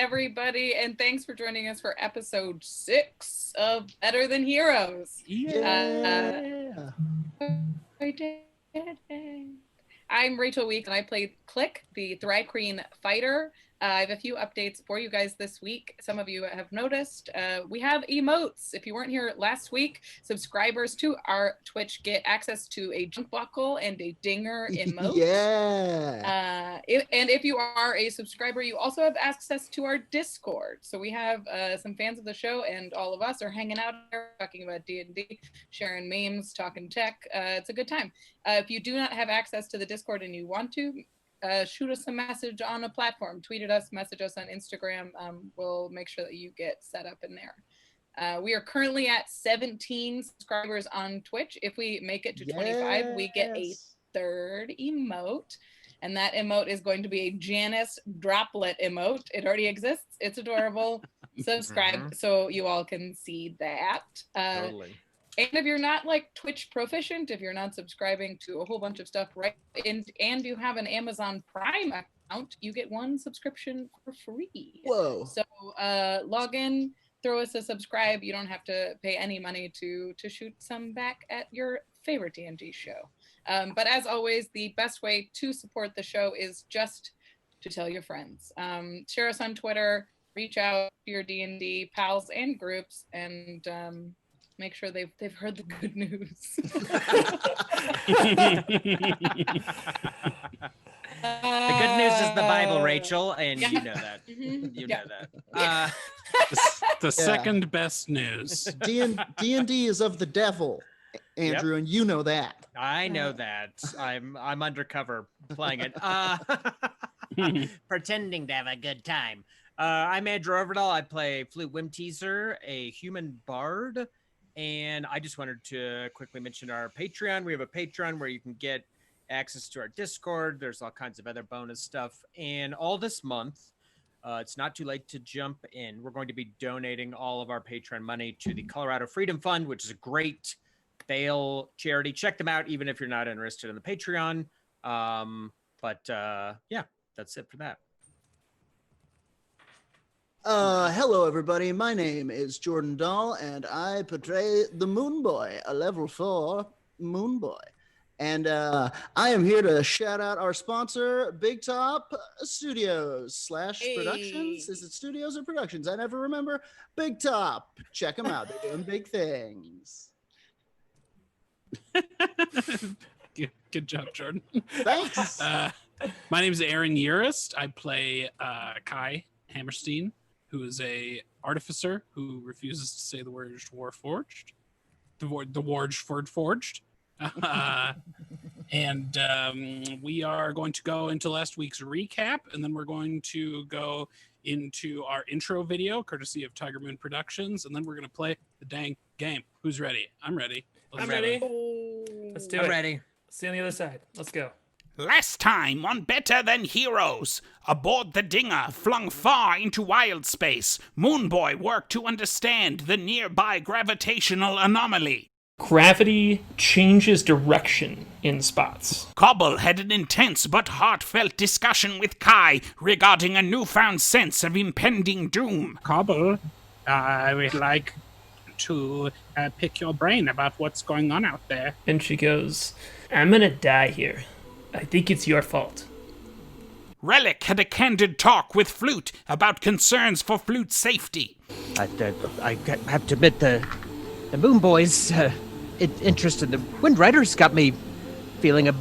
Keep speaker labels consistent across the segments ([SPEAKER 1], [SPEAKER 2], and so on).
[SPEAKER 1] everybody, and thanks for joining us for episode 6 of Better Than Heroes.
[SPEAKER 2] Yeah.
[SPEAKER 1] I did it. I'm Rachel Weeks, and I played Klik, the Tohr-Kreen fighter. I have a few updates for you guys this week. Some of you have noticed we have emotes. If you weren't here last week, subscribers to our Twitch get access to a junk buckle and a dinger emote.
[SPEAKER 2] Yeah.
[SPEAKER 1] And if you are a subscriber, you also have access to our Discord. So we have some fans of the show, and all of us are hanging out there talking about D&D, sharing memes, talking tech. It's a good time. If you do not have access to the Discord and you want to, shoot us a message on a platform, tweet at us, message us on Instagram. We'll make sure that you get set up in there. We are currently at 17 subscribers on Twitch. If we make it to 25, we get a third emote. And that emote is going to be a Janice droplet emote. It already exists. It's adorable. Subscribe so you all can see that.
[SPEAKER 3] Totally.
[SPEAKER 1] And if you're not like Twitch proficient, if you're not subscribing to a whole bunch of stuff, right, and you have an Amazon Prime account, you get one subscription for free.
[SPEAKER 2] Whoa.
[SPEAKER 1] So log in, throw us a subscribe. You don't have to pay any money to shoot some back at your favorite D&D show. But as always, the best way to support the show is just to tell your friends. Share us on Twitter, reach out to your D&D pals and groups, and make sure they've heard the good news.
[SPEAKER 4] The good news is the Bible, Rachel, and you know that. You know that.
[SPEAKER 3] The second best news.
[SPEAKER 2] D&D is of the devil, Andrew, and you know that.
[SPEAKER 4] I know that. I'm undercover playing it. Pretending to have a good time. I'm Andrew Ovredahl. I play Flute Whimteaser, a human bard. And I just wanted to quickly mention our Patreon. We have a Patreon where you can get access to our Discord. There's all kinds of other bonus stuff. And all this month, it's not too late to jump in. We're going to be donating all of our Patreon money to the Colorado Freedom Fund, which is a great bail charity. Check them out, even if you're not interested in the Patreon. Yeah, that's it for that.
[SPEAKER 2] Hello, everybody. My name is Jordan Dahl, and I portray the Moonboy, a level 4 Moonboy. And I am here to shout out our sponsor, Big Top Studios / Productions. Is it Studios or Productions? I never remember. Big Top. Check them out. They're doing big things.
[SPEAKER 3] Good job, Jordan.
[SPEAKER 2] Thanks.
[SPEAKER 3] My name is Aaron Urist. I play K.A.I. Hammerstein, who is a artificer who refuses to say the word warforged. The word forged. And we are going to go into last week's recap, and then we're going to go into our intro video, courtesy of Tiger Moon Productions, and then we're going to play the dang game. Who's ready? I'm ready.
[SPEAKER 5] I'm ready. Let's do it.
[SPEAKER 4] I'm ready.
[SPEAKER 5] See you on the other side. Let's go.
[SPEAKER 6] Last time on Better Than Heroes, aboard the Dinger flung far into wild space, Moonboy worked to understand the nearby gravitational anomaly.
[SPEAKER 5] Gravity changes direction in spots.
[SPEAKER 6] Cobble had an intense but heartfelt discussion with K.A.I. regarding a newfound sense of impending doom.
[SPEAKER 3] Cobble, I would like to pick your brain about what's going on out there.
[SPEAKER 5] And she goes, I'm gonna die here. I think it's your fault.
[SPEAKER 6] Relic had a candid talk with Flute about concerns for Flute's safety.
[SPEAKER 4] I have to admit, the Moonboy's interest in the Windriders got me feeling, I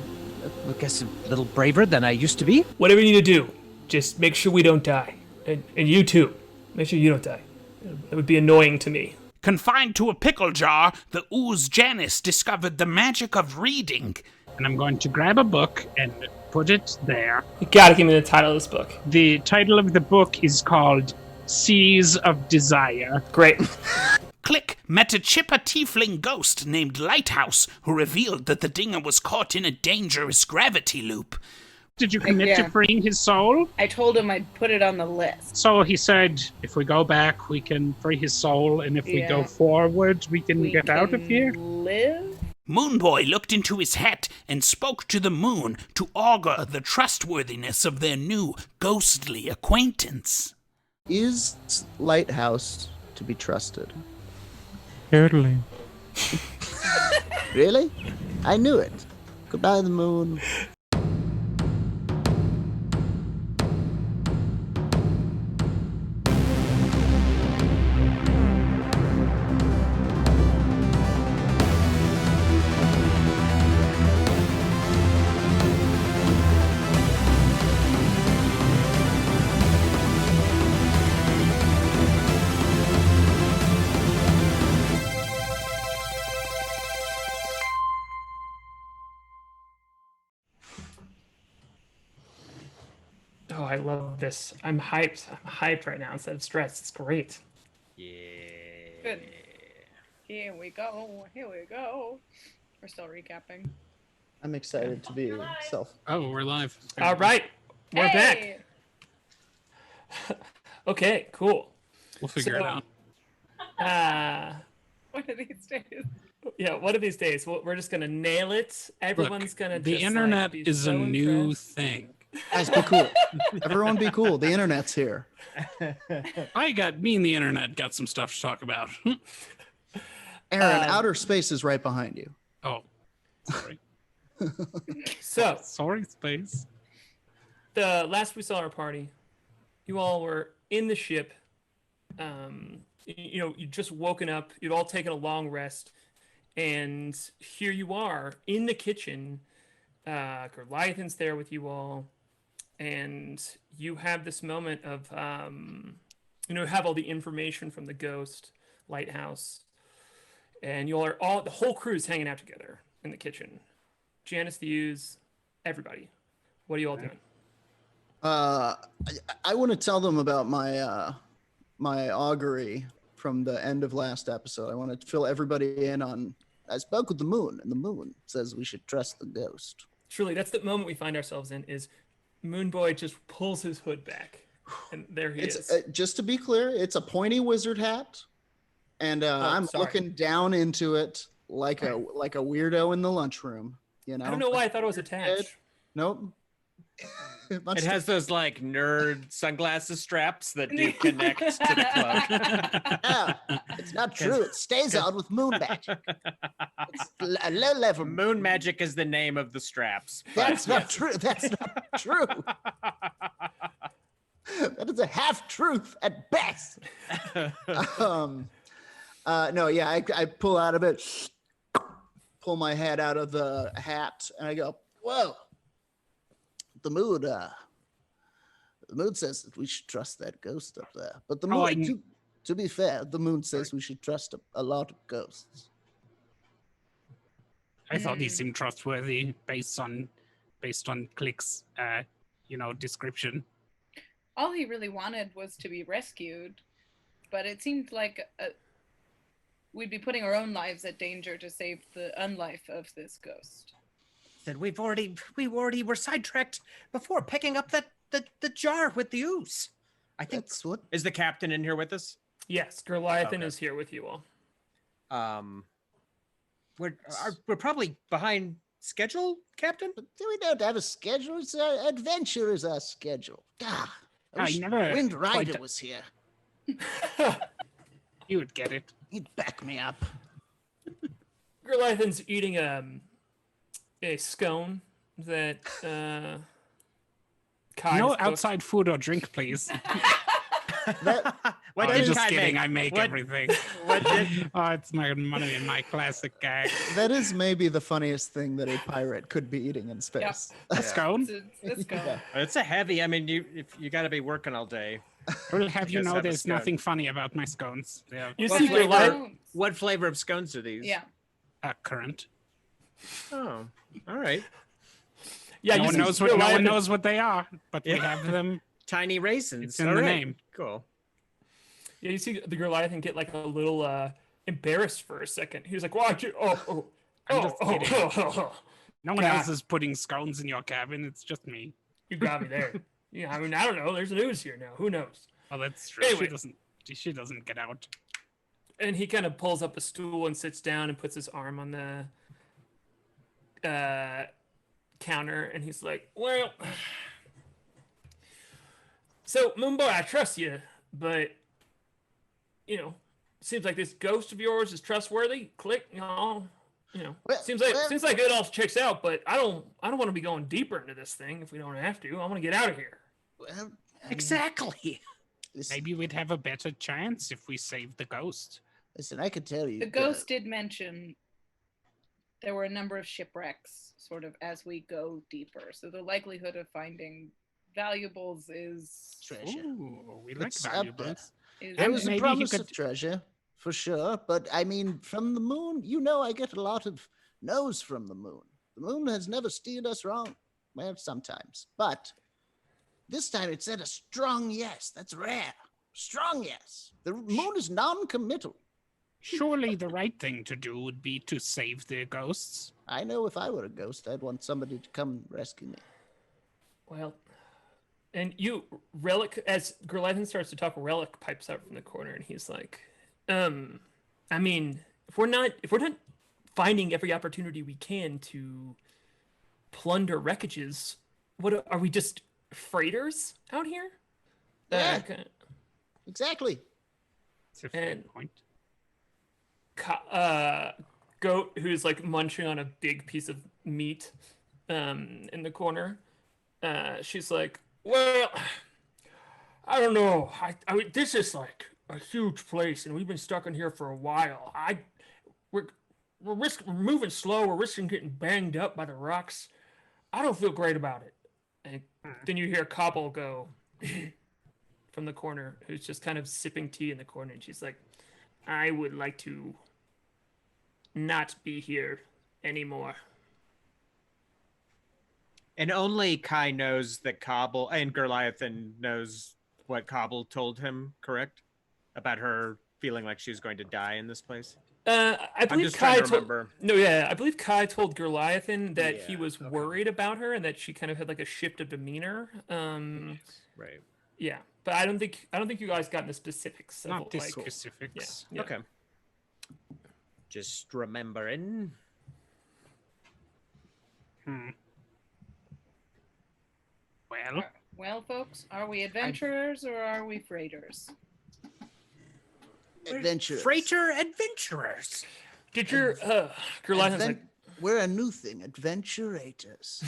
[SPEAKER 4] guess, a little braver than I used to be.
[SPEAKER 5] Whatever you need to do, just make sure we don't die. And you too. Make sure you don't die. That would be annoying to me.
[SPEAKER 6] Confined to a pickle jar, the ooze Janice discovered the magic of reading.
[SPEAKER 3] And I'm going to grab a book and put it there.
[SPEAKER 5] You gotta give me the title of this book.
[SPEAKER 3] The title of the book is called Seas of Desire.
[SPEAKER 5] Great.
[SPEAKER 6] Klik met a chipper tiefling ghost named Lighthouse, who revealed that the Dinger was caught in a dangerous gravity loop.
[SPEAKER 3] Did you commit to freeing his soul?
[SPEAKER 1] I told him I'd put it on the list.
[SPEAKER 3] So he said, if we go back, we can free his soul, and if we go forward, we can get out of here?
[SPEAKER 1] Live?
[SPEAKER 6] Moonboy looked into his hat and spoke to the moon to augur the trustworthiness of their new ghostly acquaintance.
[SPEAKER 2] Is Lighthouse to be trusted?
[SPEAKER 3] Totally.
[SPEAKER 2] Really? I knew it. Goodbye, the moon.
[SPEAKER 5] Oh, I love this. I'm hyped. I'm hyped right now instead of stressed. It's great.
[SPEAKER 4] Yeah.
[SPEAKER 1] Good. Here we go. Here we go. We're still recapping.
[SPEAKER 2] I'm excited to be self.
[SPEAKER 3] Oh, we're live.
[SPEAKER 5] All right, we're
[SPEAKER 1] Hey!
[SPEAKER 5] back. Okay, cool.
[SPEAKER 3] We'll figure it
[SPEAKER 5] So-
[SPEAKER 3] out.
[SPEAKER 1] One of these days.
[SPEAKER 5] Yeah, one of these days we're just gonna nail it. Everyone's gonna.
[SPEAKER 3] The
[SPEAKER 5] just,
[SPEAKER 3] internet
[SPEAKER 5] be
[SPEAKER 3] is
[SPEAKER 5] so
[SPEAKER 3] a new
[SPEAKER 5] impressed.
[SPEAKER 3] thing.
[SPEAKER 2] Guys, be cool. Everyone be cool. The internet's here.
[SPEAKER 3] Me and the internet got some stuff to talk about.
[SPEAKER 2] Aaron, outer space is right behind you.
[SPEAKER 3] Oh, sorry.
[SPEAKER 5] So
[SPEAKER 3] Sorry, space.
[SPEAKER 5] the last we saw our party, you all were in the ship. You just woken up. You'd all taken a long rest, and here you are in the kitchen. Goliath's there with you all, and you have this moment of have all the information from the ghost lighthouse, and you all are the whole crew's hanging out together in the kitchen. Janice the Use, everybody. What are you all doing?
[SPEAKER 2] I want to tell them about my my augury from the end of last episode. I want to fill everybody in on. I spoke with the moon, and the moon says we should trust the ghost.
[SPEAKER 5] Truly, that's the moment we find ourselves in. Is Moonboy just pulls his hood back, and there he is.
[SPEAKER 2] Just to be clear, it's a pointy wizard hat, and I'm
[SPEAKER 5] sorry.
[SPEAKER 2] looking down into it like a weirdo in the lunchroom. You know.
[SPEAKER 5] I don't know why I thought it was attached.
[SPEAKER 2] Nope.
[SPEAKER 4] It has those like nerd sunglasses straps that do connect to the cloak.
[SPEAKER 2] Yeah, it's not true. It stays on with moon magic. It's a low level.
[SPEAKER 4] Moon magic is the name of the straps. but
[SPEAKER 2] That's not
[SPEAKER 4] yes.
[SPEAKER 2] true. That's not true. That is a half truth at best. No, yeah, I pull out of it, pull my head out of the hat, and I go, "Whoa." The moon says that we should trust that ghost up there. But the moon, to be fair, the moon says we should trust a lot of ghosts.
[SPEAKER 6] I thought he seemed trustworthy based on Klik's description.
[SPEAKER 1] All he really wanted was to be rescued, but it seemed like we'd be putting our own lives at danger to save the unlife of this ghost.
[SPEAKER 4] Said we already were sidetracked before picking up the jar with the ooze. I think
[SPEAKER 2] That's what.
[SPEAKER 4] is the captain in here with us.
[SPEAKER 5] Yes, Goliath
[SPEAKER 4] Okay.
[SPEAKER 5] is here with you all.
[SPEAKER 4] We're probably behind schedule, Captain.
[SPEAKER 2] But we don't have a schedule. It's our adventure is our schedule. I wish
[SPEAKER 6] never
[SPEAKER 2] Windrider
[SPEAKER 6] quite-
[SPEAKER 2] was here.
[SPEAKER 6] You would get it.
[SPEAKER 2] He'd back me up.
[SPEAKER 5] Goliath's eating a scone that Kai
[SPEAKER 6] No
[SPEAKER 5] spoke-
[SPEAKER 6] outside food or drink, please.
[SPEAKER 4] What
[SPEAKER 6] I'm
[SPEAKER 4] did
[SPEAKER 6] just
[SPEAKER 4] Kai
[SPEAKER 6] kidding.
[SPEAKER 4] make?
[SPEAKER 6] I make
[SPEAKER 4] What-
[SPEAKER 6] everything.
[SPEAKER 4] What did
[SPEAKER 6] Oh, it's my money and my classic gag.
[SPEAKER 2] That is maybe the funniest thing that a pirate could be eating in space.
[SPEAKER 6] A scone?
[SPEAKER 1] Let's go.
[SPEAKER 2] Yeah.
[SPEAKER 4] It's a heavy. I mean, you got to be working all day.
[SPEAKER 6] I will have you
[SPEAKER 4] Yes,
[SPEAKER 6] know
[SPEAKER 4] have a
[SPEAKER 6] there's
[SPEAKER 4] scone.
[SPEAKER 6] nothing funny about my scones. They are
[SPEAKER 5] You
[SPEAKER 4] What
[SPEAKER 5] see
[SPEAKER 4] flavor?
[SPEAKER 5] Goliath.
[SPEAKER 4] What flavor of scones are these?
[SPEAKER 1] Yeah.
[SPEAKER 6] current.
[SPEAKER 4] Oh, all right.
[SPEAKER 5] Yeah,
[SPEAKER 6] No
[SPEAKER 5] you
[SPEAKER 6] one
[SPEAKER 5] see
[SPEAKER 6] knows what
[SPEAKER 5] Goliath-
[SPEAKER 6] what they are, but we
[SPEAKER 4] Yeah.
[SPEAKER 6] have them.
[SPEAKER 4] Tiny raisins.
[SPEAKER 6] It's in
[SPEAKER 4] All
[SPEAKER 6] the
[SPEAKER 4] right.
[SPEAKER 6] name.
[SPEAKER 4] Cool.
[SPEAKER 5] Yeah, you see the Goliath get like a little embarrassed for a second. He was like, "Watch it! Oh,
[SPEAKER 6] I'm just kidding.
[SPEAKER 5] oh.
[SPEAKER 6] No one
[SPEAKER 5] God.
[SPEAKER 6] else is putting scones in your cabin. It's just me.
[SPEAKER 5] You got me there." Yeah, I mean, I don't know. There's news here now. Who knows?
[SPEAKER 6] Oh, that's true.
[SPEAKER 5] Anyway.
[SPEAKER 6] She doesn't get out.
[SPEAKER 5] And he kind of pulls up a stool and sits down and puts his arm on the counter, and he's like, "Well, so Moonboy, I trust you, but seems like this ghost of yours is trustworthy. Klik,
[SPEAKER 2] Well,
[SPEAKER 5] seems like it all checks out. But I don't want to be going deeper into this thing if we don't have to. I want to get out of here.
[SPEAKER 2] well, I mean,
[SPEAKER 3] Exactly.
[SPEAKER 2] listen,
[SPEAKER 6] Maybe we'd have a better chance if we saved the ghost.
[SPEAKER 2] listen, I could tell you.
[SPEAKER 1] The ghost did mention there were a number of shipwrecks sort of as we go deeper. So the likelihood of finding valuables is
[SPEAKER 2] treasure.
[SPEAKER 6] Ooh, we like
[SPEAKER 2] It's up
[SPEAKER 6] valuables.
[SPEAKER 1] is
[SPEAKER 2] There
[SPEAKER 6] And
[SPEAKER 2] was a
[SPEAKER 6] maybe he
[SPEAKER 2] promise
[SPEAKER 6] could-
[SPEAKER 2] of treasure, for sure. But I mean, from the moon, I get a lot of no's from the moon. The moon has never steered us wrong. Well, sometimes. But this time it said a strong yes. That's rare. Strong yes. The moon is non-committal.
[SPEAKER 6] Surely the right thing to do would be to save the ghosts.
[SPEAKER 2] I know if I were a ghost, I'd want somebody to come rescue me.
[SPEAKER 5] Well, and Relic, as Goliath starts to talk, Relic pipes out from the corner, and he's like, I mean, if we're not finding every opportunity we can to plunder wreckages, what are we, just freighters out here?
[SPEAKER 2] Yeah.
[SPEAKER 5] Okay.
[SPEAKER 2] Exactly.
[SPEAKER 6] It's a fair
[SPEAKER 5] And-
[SPEAKER 6] point.
[SPEAKER 5] Goat, who's like munching on a big piece of meat in the corner, she's like, well, I don't know, I mean, this is like a huge place and we've been stuck in here for a while. We're moving slow, we're risking getting banged up by the rocks. I don't feel great about it. And then you hear Cobble go from the corner, who's just kind of sipping tea in the corner, and she's like, I would like to not be here anymore.
[SPEAKER 4] And only K.A.I knows that Cobble and Goliathan knows what Cobble told him, correct? About her feeling like she was going to die in this place.
[SPEAKER 5] I
[SPEAKER 4] I'm
[SPEAKER 5] believe
[SPEAKER 4] just trying
[SPEAKER 5] K.A.I
[SPEAKER 4] to
[SPEAKER 5] told.
[SPEAKER 4] remember.
[SPEAKER 5] No, yeah, I believe K.A.I told Goliathan that he
[SPEAKER 4] Yeah,
[SPEAKER 5] was
[SPEAKER 4] okay.
[SPEAKER 5] worried about her and that she kind of had like a shift of demeanor.
[SPEAKER 4] Right.
[SPEAKER 5] Yeah, but I don't think you guys got into specifics. Of
[SPEAKER 6] Not the
[SPEAKER 5] like,
[SPEAKER 6] specifics.
[SPEAKER 5] yeah.
[SPEAKER 4] Okay. Just remembering.
[SPEAKER 6] Well,
[SPEAKER 1] Well, folks, are we adventurers or are we freighters?
[SPEAKER 2] Adventure.
[SPEAKER 3] Freighter adventurers.
[SPEAKER 5] Did your Goliathan's like,
[SPEAKER 2] We're a new thing, adventurators.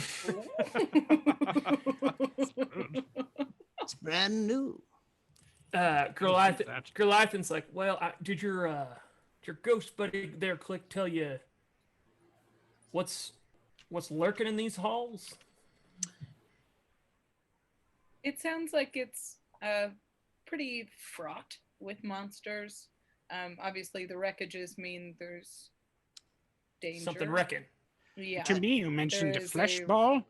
[SPEAKER 2] It's brand new.
[SPEAKER 5] Goliathan's like, well, did your ghost buddy there, Klik, tell you what's lurking in these halls?
[SPEAKER 1] It sounds like it's pretty fraught with monsters. Obviously, the wreckages mean there's danger.
[SPEAKER 5] Something wrecking.
[SPEAKER 1] Yeah.
[SPEAKER 6] to me, you mentioned
[SPEAKER 1] there
[SPEAKER 6] a
[SPEAKER 1] is
[SPEAKER 6] flesh
[SPEAKER 1] a-
[SPEAKER 6] ball.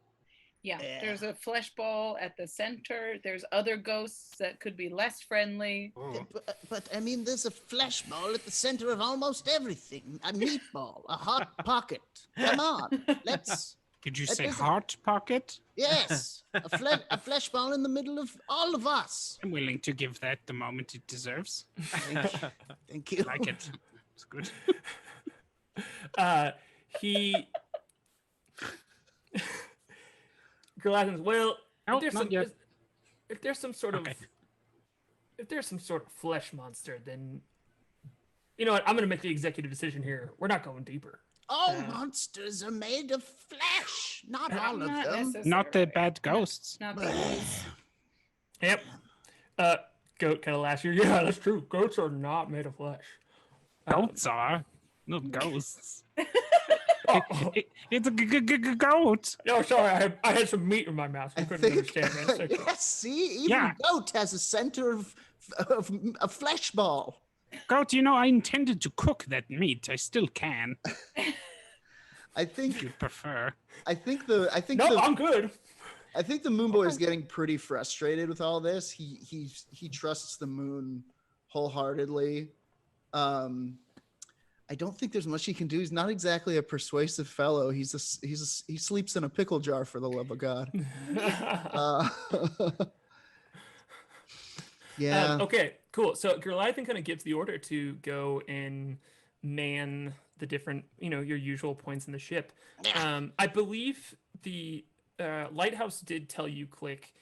[SPEAKER 1] Yeah,
[SPEAKER 2] Yeah.
[SPEAKER 1] there's a flesh ball at the center. There's other ghosts that could be less friendly.
[SPEAKER 6] Oh,
[SPEAKER 2] But I mean, there's a flesh ball at the center of almost everything. A meatball, a hot pocket. Come on, let's.
[SPEAKER 6] did you
[SPEAKER 2] That
[SPEAKER 6] say
[SPEAKER 2] isn't-
[SPEAKER 6] heart pocket?
[SPEAKER 2] Yes, a flesh ball in the middle of all of us.
[SPEAKER 6] I'm willing to give that the moment it deserves.
[SPEAKER 2] Thank you.
[SPEAKER 6] Like it. It's good.
[SPEAKER 5] Goliathan's, well,
[SPEAKER 6] No,
[SPEAKER 5] if there's
[SPEAKER 6] not
[SPEAKER 5] some,
[SPEAKER 6] yet.
[SPEAKER 5] if there's some sort
[SPEAKER 6] Okay.
[SPEAKER 5] of if there's some sort of flesh monster, then you know what? I'm gonna make the executive decision here. We're not going deeper.
[SPEAKER 2] All monsters are made of flesh, not all of
[SPEAKER 1] Not
[SPEAKER 2] them.
[SPEAKER 1] necessarily.
[SPEAKER 6] Not the bad ghosts.
[SPEAKER 1] Not the ghosts.
[SPEAKER 5] Yep. Goat kind of laughs. Yeah, that's true. Goats are not made of flesh.
[SPEAKER 6] Goats are, not ghosts.
[SPEAKER 5] Oh,
[SPEAKER 6] It's a goat.
[SPEAKER 5] no, sorry. I had some meat in my mouth. I couldn't understand that.
[SPEAKER 2] Yes, see, even
[SPEAKER 6] Yeah.
[SPEAKER 2] goat has a center of a flesh ball.
[SPEAKER 6] Goat, you know, I intended to cook that meat. I still can.
[SPEAKER 2] I think
[SPEAKER 6] You prefer.
[SPEAKER 2] the
[SPEAKER 5] No, I'm good.
[SPEAKER 2] I think the Moonboy is getting pretty frustrated with all this. He trusts the moon wholeheartedly. I don't think there's much he can do. He's not exactly a persuasive fellow. He sleeps in a pickle jar, for the love of God. Yeah.
[SPEAKER 5] Okay, cool. So Goliathan kind of gives the order to go and man the different, your usual points in the ship. I believe the lighthouse did tell you, Klik,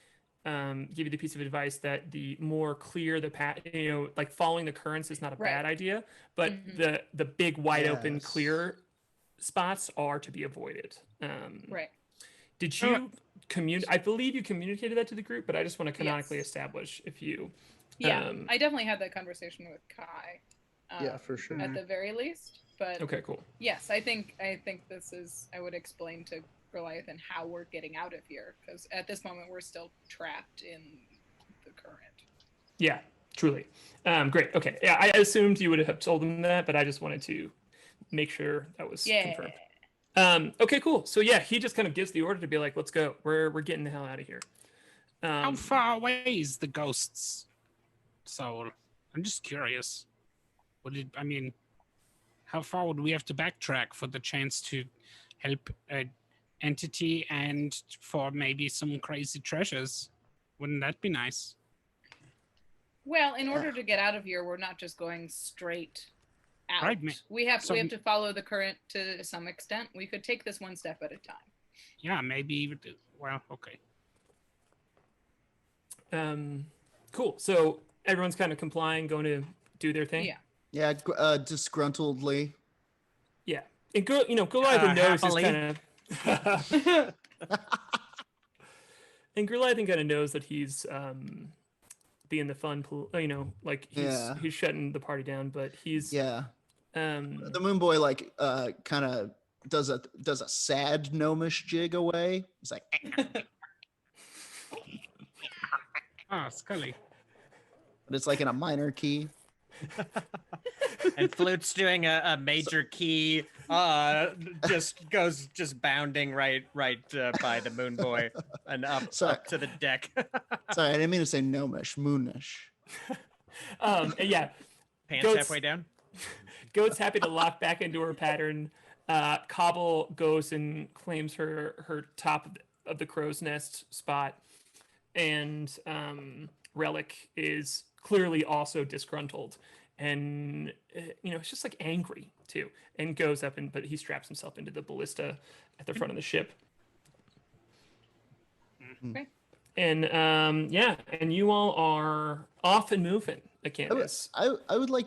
[SPEAKER 5] give you the piece of advice that the more clear the path, like following the currents is not a bad idea, but the big wide open clear spots are to be avoided.
[SPEAKER 1] Right.
[SPEAKER 5] Did you I believe you communicated that to the group, but I just want to canonically establish if you.
[SPEAKER 1] Yeah, I definitely had that conversation with K.A.I.
[SPEAKER 2] Yeah, for sure.
[SPEAKER 1] At the very least, but
[SPEAKER 5] okay, cool.
[SPEAKER 1] Yes, I think this is. I would explain to Goliath and how we're getting out of here, because at this moment we're still trapped in the current.
[SPEAKER 5] Yeah, truly. Great. Okay. Yeah, I assumed you would have told him that, but I just wanted to make sure that was confirmed. Okay, cool. So yeah, he just kind of gives the order to be like, let's go. We're getting the hell out of here.
[SPEAKER 6] How far away is the ghost's soul? I'm just curious. How far would we have to backtrack for the chance to help an entity and for maybe some crazy treasures? Wouldn't that be nice?
[SPEAKER 1] Well, in order to get out of here, we're not just going straight out.
[SPEAKER 6] Right,
[SPEAKER 1] we have to follow the current to some extent. We could take this one step at a time.
[SPEAKER 6] Yeah, maybe. Well, okay.
[SPEAKER 5] Cool. So everyone's kind of complying, going to do their thing.
[SPEAKER 2] Yeah, disgruntledly.
[SPEAKER 5] Yeah, and Goliath knows he's kind of. And Goliath kind of knows that he's being the fun, like he's shutting the party down, but he's
[SPEAKER 2] the Moonboy like kind of does a sad gnomish jig away. He's like,
[SPEAKER 6] Scully.
[SPEAKER 2] But it's like in a minor key.
[SPEAKER 4] And Flute's doing a major key, just bounding right by the Moonboy and up to the deck.
[SPEAKER 2] Sorry, I didn't mean to say gnomish, moonish.
[SPEAKER 5] Yeah.
[SPEAKER 4] Pants halfway down.
[SPEAKER 5] Goat's happy to lock back into her pattern. Cobble goes and claims her top of the crow's nest spot, and Relic is clearly also disgruntled, and it's just like angry too, and goes up but he straps himself into the ballista at the front of the ship.
[SPEAKER 1] Okay.
[SPEAKER 5] And and you all are off and moving again.
[SPEAKER 2] I would like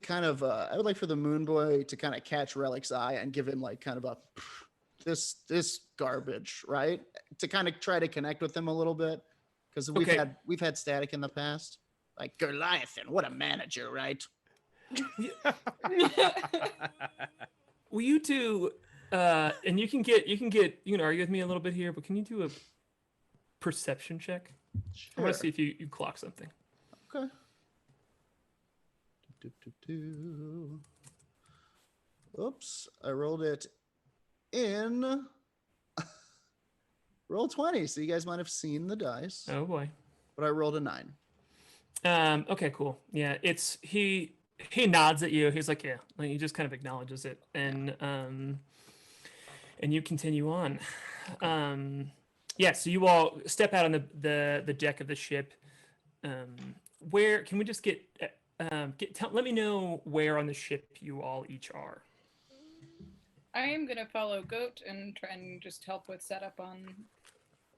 [SPEAKER 2] I would like for the Moonboy to kind of catch Relic's eye and give him like kind of a this garbage, right? To kind of try to connect with him a little bit, because we've had static in the past. Like Goliathan, what a manager, right?
[SPEAKER 5] Will you do and you can argue with me a little bit here, but can you do a perception check?
[SPEAKER 2] Sure.
[SPEAKER 5] I want to see if you clock something.
[SPEAKER 2] Okay. Oops, I rolled it in roll 20, so you guys might have seen the dice.
[SPEAKER 5] Oh boy.
[SPEAKER 2] But I rolled a 9.
[SPEAKER 5] Okay, cool. Yeah, he nods at you. He's like, yeah, like he just kind of acknowledges it, and you continue on. So you all step out on the deck of the ship. Where can we just let me know where on the ship you all each are.
[SPEAKER 1] I am gonna follow Goat and try and just help with setup on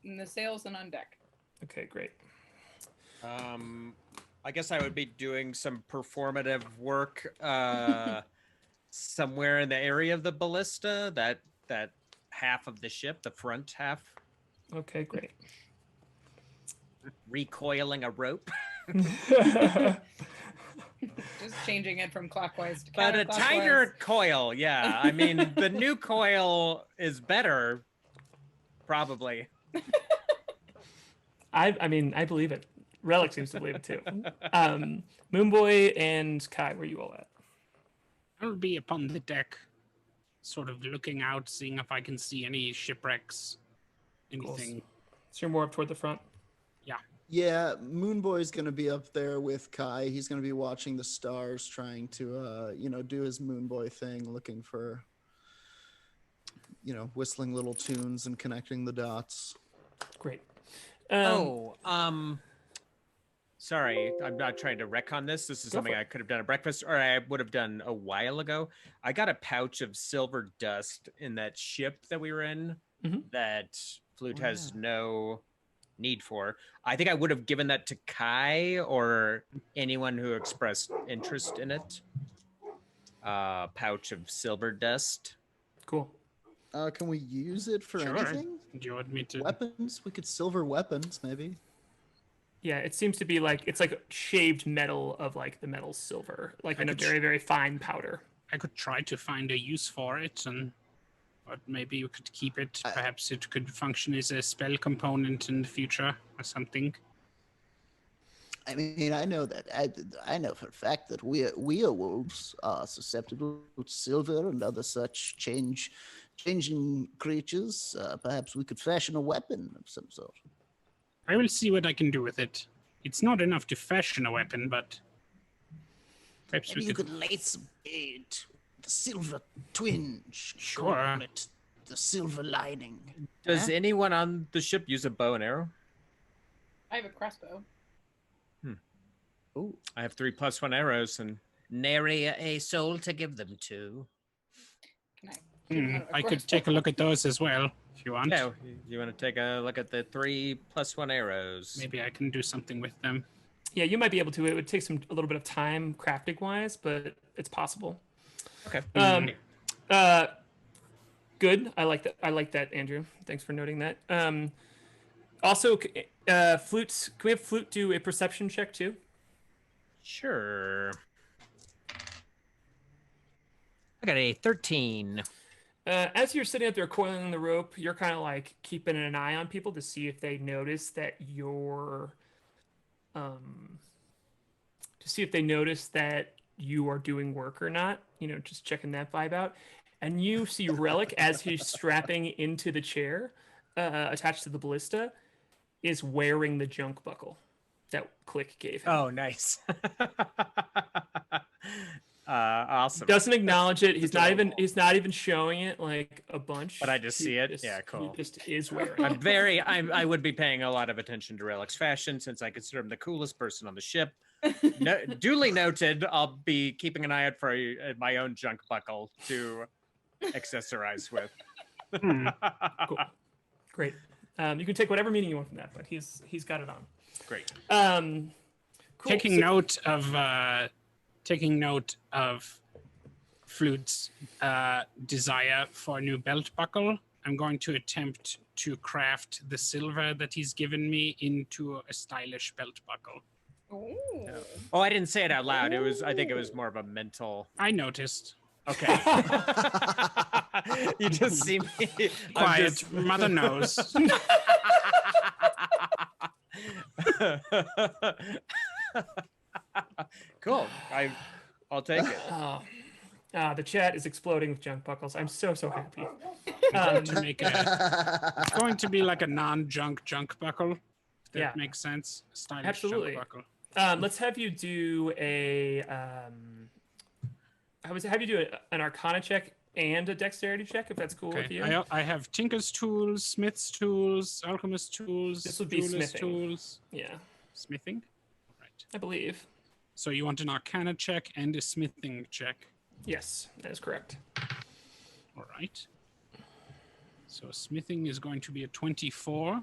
[SPEAKER 1] the sails and on deck.
[SPEAKER 5] Okay, great.
[SPEAKER 4] I guess I would be doing some performative work somewhere in the area of the ballista, that half of the ship, the front half.
[SPEAKER 5] Okay, great.
[SPEAKER 4] Recoiling a rope.
[SPEAKER 1] Just changing it from clockwise to
[SPEAKER 4] counterclockwise. But a tighter coil, yeah. I mean, the new coil is better, probably.
[SPEAKER 5] I believe it. Relic seems to believe it too. Moonboy and K.A.I, where you all at?
[SPEAKER 6] I'll be upon the deck, sort of looking out, seeing if I can see any shipwrecks, anything.
[SPEAKER 5] Cool. So you're more up toward the front?
[SPEAKER 6] Yeah.
[SPEAKER 2] Yeah, Moonboy's going to be up there with K.A.I. He's going to be watching the stars, trying to, do his Moonboy thing, looking for, whistling little tunes and connecting the dots.
[SPEAKER 5] Great.
[SPEAKER 4] Sorry, I'm not trying to retcon this. This is something I could have done at breakfast, or I would have done a while ago. I got a pouch of silver dust in that ship that we were in that Flute has no need for. I think I would have given that to K.A.I or anyone who expressed interest in it. Pouch of silver dust.
[SPEAKER 5] Cool.
[SPEAKER 2] Can we use it for
[SPEAKER 3] Sure.
[SPEAKER 2] anything?
[SPEAKER 3] Do you want me to?
[SPEAKER 2] Weapons? We could silver weapons, maybe.
[SPEAKER 5] Yeah, it seems to be like it's like shaved metal of like the metal silver, like in a very, very fine powder.
[SPEAKER 3] I could try to find a use for it, but maybe you could keep it. Perhaps it could function as a spell component in the future or something.
[SPEAKER 2] I mean, I know that I know for a fact that werewolves are susceptible to silver and other such changing creatures. Perhaps we could fashion a weapon of some sort.
[SPEAKER 3] I will see what I can do with it. It's not enough to fashion a weapon, but perhaps
[SPEAKER 2] Maybe
[SPEAKER 3] we
[SPEAKER 2] you
[SPEAKER 3] could.
[SPEAKER 2] could light it with the silver twinge.
[SPEAKER 3] Sure.
[SPEAKER 2] Call it the silver lining.
[SPEAKER 4] Does
[SPEAKER 2] Huh?
[SPEAKER 4] anyone on the ship use a bow and arrow?
[SPEAKER 1] I have a crossbow.
[SPEAKER 2] Ooh.
[SPEAKER 4] I have 3+1 arrows and nary a soul to give them to.
[SPEAKER 1] Can I?
[SPEAKER 3] I could take a look at those as well if you want.
[SPEAKER 4] Yeah, you want to take a look at the 3+1 arrows?
[SPEAKER 3] Maybe I can do something with them.
[SPEAKER 5] Yeah, you might be able to. It would take a little bit of time crafting wise, but it's possible.
[SPEAKER 4] Okay.
[SPEAKER 5] Good. I like that. I like that, Andrew. Thanks for noting that. Also, Flute. Can we have Flute do a perception check too?
[SPEAKER 4] Sure. I got a 13.
[SPEAKER 5] As you're sitting out there coiling the rope, you're kind of like keeping an eye on people to see if they notice that you're, you are doing work or not. You know, just checking that vibe out. And you see Relic as he's strapping into the chair, attached to the ballista, is wearing the junk buckle that Klik gave him.
[SPEAKER 4] Oh, nice. Awesome.
[SPEAKER 5] Doesn't acknowledge it. He's not even showing it like a bunch.
[SPEAKER 4] But I just see it. Yeah, cool.
[SPEAKER 5] He just is wearing it.
[SPEAKER 4] I would be paying a lot of attention to Relic's fashion since I consider him the coolest person on the ship. Duly noted. I'll be keeping an eye out for my own junk buckle to accessorize with.
[SPEAKER 5] Cool. Great. You can take whatever meaning you want from that, but he's got it on.
[SPEAKER 4] Great.
[SPEAKER 5] Cool.
[SPEAKER 3] Taking note of Flute's desire for a new belt buckle, I'm going to attempt to craft the silver that he's given me into a stylish belt buckle.
[SPEAKER 1] Ooh.
[SPEAKER 4] Oh, I didn't say it out loud. I think it was more of a mental.
[SPEAKER 3] I noticed.
[SPEAKER 4] Okay. You just see me.
[SPEAKER 3] Quiet, mother knows.
[SPEAKER 4] Cool. I'll take it.
[SPEAKER 5] The chat is exploding with junk buckles. I'm so happy.
[SPEAKER 3] To make it's going to be like a non-junk buckle. If that
[SPEAKER 5] Yeah.
[SPEAKER 3] makes sense. A stylish
[SPEAKER 5] Absolutely.
[SPEAKER 3] junk buckle.
[SPEAKER 5] Let's have you do an Arcana check and a Dexterity check, if that's cool with you.
[SPEAKER 3] I have Tinker's tools, Smith's tools, Alchemist tools.
[SPEAKER 5] This would be
[SPEAKER 3] Duelist
[SPEAKER 5] smithing.
[SPEAKER 3] tools.
[SPEAKER 5] Yeah,
[SPEAKER 3] Smithing? Right.
[SPEAKER 5] I believe.
[SPEAKER 3] So you want an Arcana check and a smithing check.
[SPEAKER 5] Yes, that is correct.
[SPEAKER 3] All right. So smithing is going to be a 24.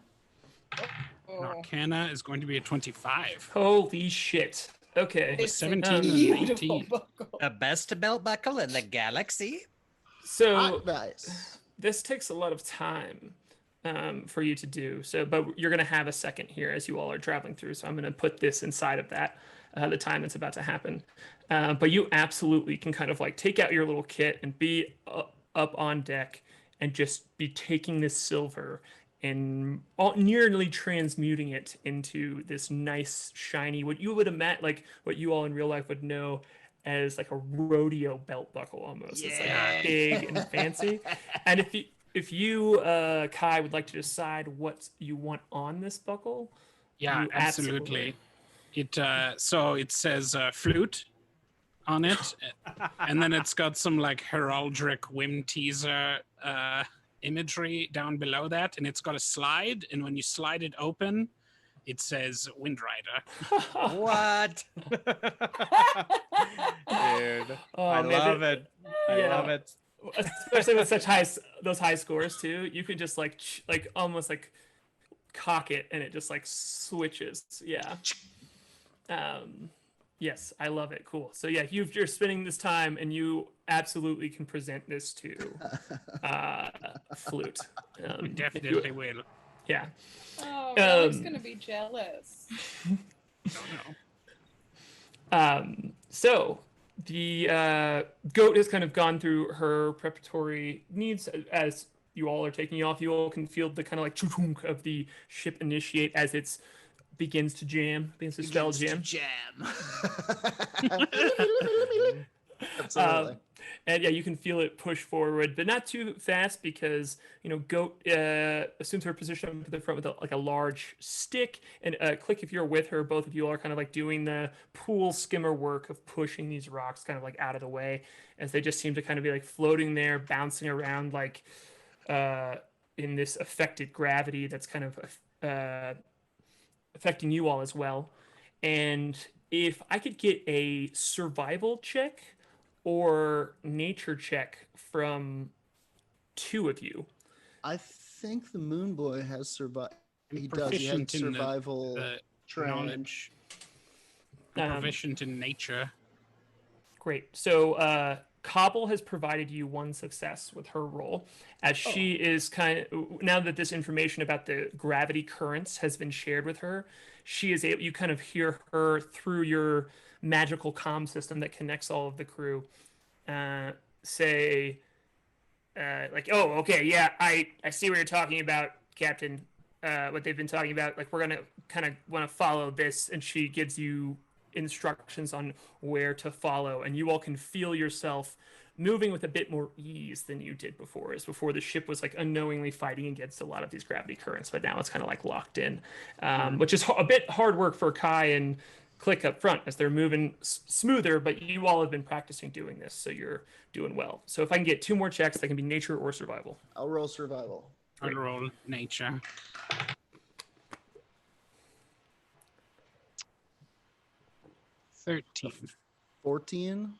[SPEAKER 3] And Arcana is going to be a 25.
[SPEAKER 5] Holy shit. Okay.
[SPEAKER 3] With 17 and
[SPEAKER 1] Beautiful
[SPEAKER 3] 19.
[SPEAKER 1] buckle.
[SPEAKER 4] The best belt buckle in the galaxy.
[SPEAKER 5] So
[SPEAKER 2] Nice.
[SPEAKER 5] this takes a lot of time for you to do. But you're going to have a second here as you all are traveling through. So I'm going to put this inside of that, the time that's about to happen. But you absolutely can kind of like take out your little kit and be up on deck and just be taking this silver and nearly transmuting it into this nice, shiny, what you would imagine, like what you all in real life would know as like a rodeo belt buckle almost. It's like big and fancy. And if you K.A.I, would like to decide what you want on this buckle,
[SPEAKER 3] Yeah,
[SPEAKER 5] you
[SPEAKER 3] absolutely. It so it says Flute on it, and then it's got some like heraldic Whimteaser imagery down below that, and it's got a slide, and when you slide it open, it says Windrider.
[SPEAKER 4] What? Dude,
[SPEAKER 5] Oh,
[SPEAKER 4] I
[SPEAKER 5] man,
[SPEAKER 4] love it. I
[SPEAKER 5] yeah.
[SPEAKER 4] love it.
[SPEAKER 5] Especially with those high scores too, you can just like almost like cock it and it just like switches. Yeah. Yes, I love it. Cool. So yeah, you're spending this time and you absolutely can present this to Flute.
[SPEAKER 6] We definitely will.
[SPEAKER 5] Yeah.
[SPEAKER 1] Oh, Relic's gonna be jealous.
[SPEAKER 5] So the goat has kind of gone through her preparatory needs as you all are taking off. You all can feel the kind of like chunk of the ship initiate as it's begins to spell jam.
[SPEAKER 2] Absolutely.
[SPEAKER 5] And yeah, you can feel it push forward, but not too fast because Goat assumes her position up at the front with like a large stick. And Klik, if you're with her, both of you are kind of like doing the pool skimmer work of pushing these rocks kind of like out of the way, as they just seem to kind of be like floating there, bouncing around like in this affected gravity that's kind of affecting you all as well. And if I could get a survival check or nature check from two of you.
[SPEAKER 2] I think the Moonboy has survived. He does. He has
[SPEAKER 6] Proficient in
[SPEAKER 2] survival
[SPEAKER 6] the
[SPEAKER 2] train.
[SPEAKER 6] knowledge. I'm proficient in nature.
[SPEAKER 5] Great. So Cobble has provided you one success with her roll, as she is kind of, now that this information about the gravity currents has been shared with her, she is able, you kind of hear her through your magical comm system that connects all of the crew say like, oh, okay, yeah, I see what you're talking about, Captain. What they've been talking about, like, we're gonna kind of want to follow this, and she gives you instructions on where to follow, and you all can feel yourself moving with a bit more ease than you did before. As before, the ship was like unknowingly fighting against a lot of these gravity currents, but now it's kind of like locked in, which is a bit hard work for K.A.I and Klik up front as they're moving smoother, but you all have been practicing doing this, so you're doing well. So if I can get two more checks, they can be nature or survival.
[SPEAKER 2] I'll roll survival.
[SPEAKER 6] I'll roll nature. 13.
[SPEAKER 2] 14.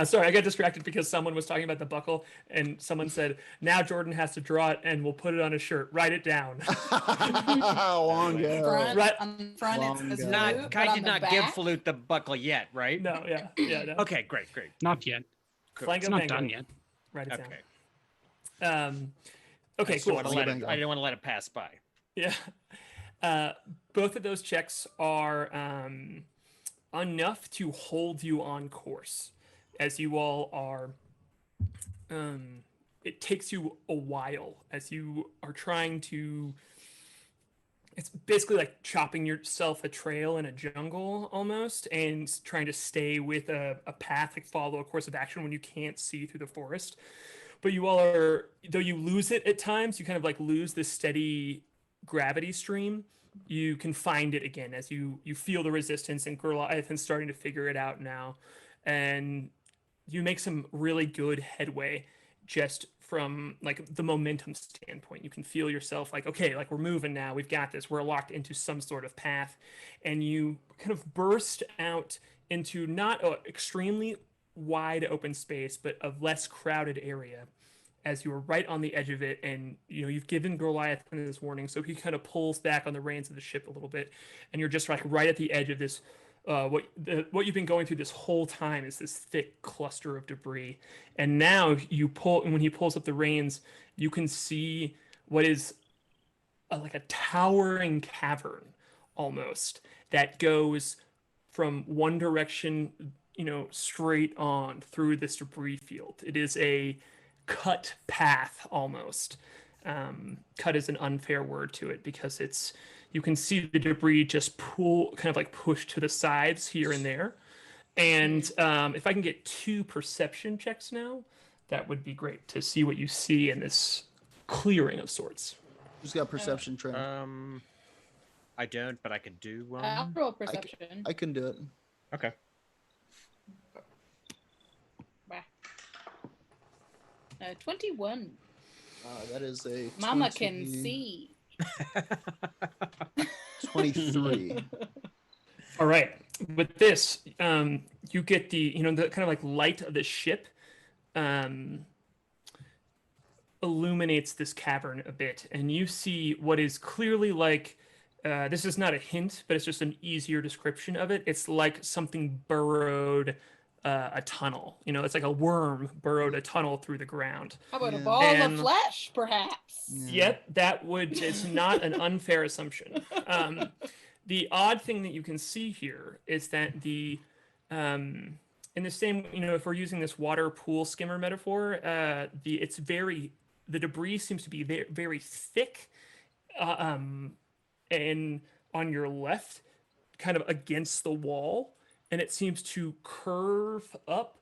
[SPEAKER 5] Sorry, I got distracted because someone was talking about the buckle, and someone said, now Jordan has to draw it and we'll put it on his shirt. Write it down.
[SPEAKER 2] Longo.
[SPEAKER 5] Right.
[SPEAKER 1] On the front, it says
[SPEAKER 2] Longo.
[SPEAKER 1] Flute,
[SPEAKER 4] K.A.I
[SPEAKER 1] but on
[SPEAKER 4] did
[SPEAKER 1] the
[SPEAKER 4] not
[SPEAKER 1] back,
[SPEAKER 4] give Flute the buckle yet, right?
[SPEAKER 5] No, yeah. No.
[SPEAKER 4] Okay, great.
[SPEAKER 6] Not yet.
[SPEAKER 5] Flango
[SPEAKER 6] It's not
[SPEAKER 5] Bango.
[SPEAKER 6] done yet.
[SPEAKER 5] Write it
[SPEAKER 4] Okay.
[SPEAKER 5] down. Okay,
[SPEAKER 4] I
[SPEAKER 5] cool.
[SPEAKER 4] didn't want to let it pass by.
[SPEAKER 5] Yeah. Both of those checks are enough to hold you on course, as you all are. It takes you a while as you are trying to. It's basically like chopping yourself a trail in a jungle almost, and trying to stay with a path, like follow a course of action when you can't see through the forest. But you all are, though you lose it at times, you kind of like lose the steady gravity stream. You can find it again as you feel the resistance, and Goliath's starting to figure it out now. And you make some really good headway just from like the momentum standpoint. You can feel yourself like, okay, like we're moving now, we've got this, we're locked into some sort of path. And you kind of burst out into not an extremely wide open space, but a less crowded area, as you are right on the edge of it. And you've given Goliath this warning, so he kind of pulls back on the reins of the ship a little bit, and you're just like right at the edge of this. What you've been going through this whole time is this thick cluster of debris, and now you pull, and when he pulls up the reins, you can see what is like a towering cavern almost that goes from one direction, straight on through this debris field. It is a cut path almost. Cut is an unfair word to it because you can see the debris just kind of like push to the sides here and there. And if I can get 2 perception checks now, that would be great to see what you see in this clearing of sorts.
[SPEAKER 2] Who's got perception train?
[SPEAKER 4] I don't, but I could do one.
[SPEAKER 1] I'll roll perception.
[SPEAKER 2] I can do it.
[SPEAKER 4] Okay.
[SPEAKER 1] Bah. 21.
[SPEAKER 2] That is a
[SPEAKER 1] Mama can see.
[SPEAKER 2] 23.
[SPEAKER 5] All right. With this, you get the kind of like light of the ship illuminates this cavern a bit, and you see what is clearly like, this is not a hint, but it's just an easier description of it. It's like something burrowed a tunnel. You know, it's like a worm burrowed a tunnel through the ground.
[SPEAKER 1] How about a
[SPEAKER 2] Yeah.
[SPEAKER 1] ball
[SPEAKER 5] And-
[SPEAKER 1] of flesh, perhaps?
[SPEAKER 5] Yep, it's not an unfair assumption. The odd thing that you can see here is that in the same, you know, if we're using this water pool skimmer metaphor, the debris seems to be very, very thick, and on your left, kind of against the wall, and it seems to curve up,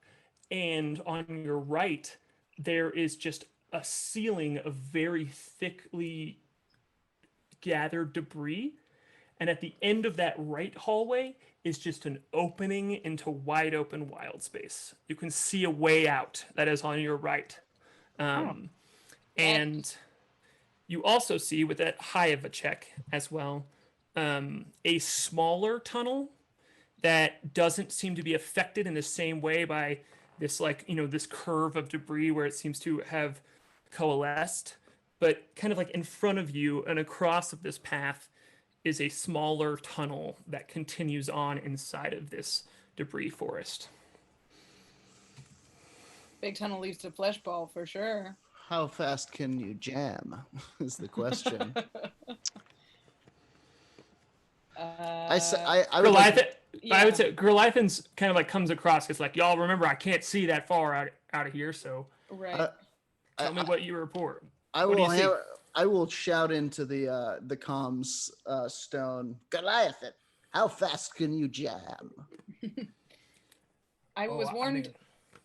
[SPEAKER 5] and on your right, there is just a ceiling of very thickly gathered debris, and at the end of that right hallway is just an opening into wide open wild space. You can see a way out that is on your right. And you also see, with that high of a check as well, a smaller tunnel that doesn't seem to be affected in the same way by this, like, you know, this curve of debris where it seems to have coalesced, but kind of like in front of you and across of this path is a smaller tunnel that continues on inside of this debris forest.
[SPEAKER 1] Big tunnel leads to flesh ball for sure.
[SPEAKER 2] How fast can you jam? Is the question. I would like,
[SPEAKER 5] I would say Goliathans kind of like comes across. It's like, y'all remember, I can't see that far out of here, so
[SPEAKER 1] Right.
[SPEAKER 5] tell me what you report.
[SPEAKER 2] I
[SPEAKER 5] What do
[SPEAKER 2] will
[SPEAKER 5] you see?
[SPEAKER 2] I will shout into the comms stone. Goliathan, how fast can you jam?
[SPEAKER 1] I was warned.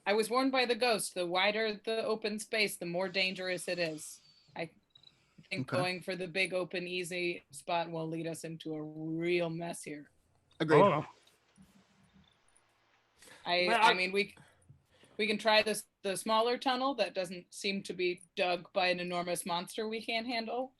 [SPEAKER 1] I was warned by the ghost. The wider the open space, the more dangerous it is. I think
[SPEAKER 2] Okay.
[SPEAKER 1] going for the big open easy spot will lead us into a real mess here.
[SPEAKER 2] Agreed.
[SPEAKER 3] Oh,
[SPEAKER 1] I mean, we can try the smaller tunnel that doesn't seem to be dug by an enormous monster we can't handle.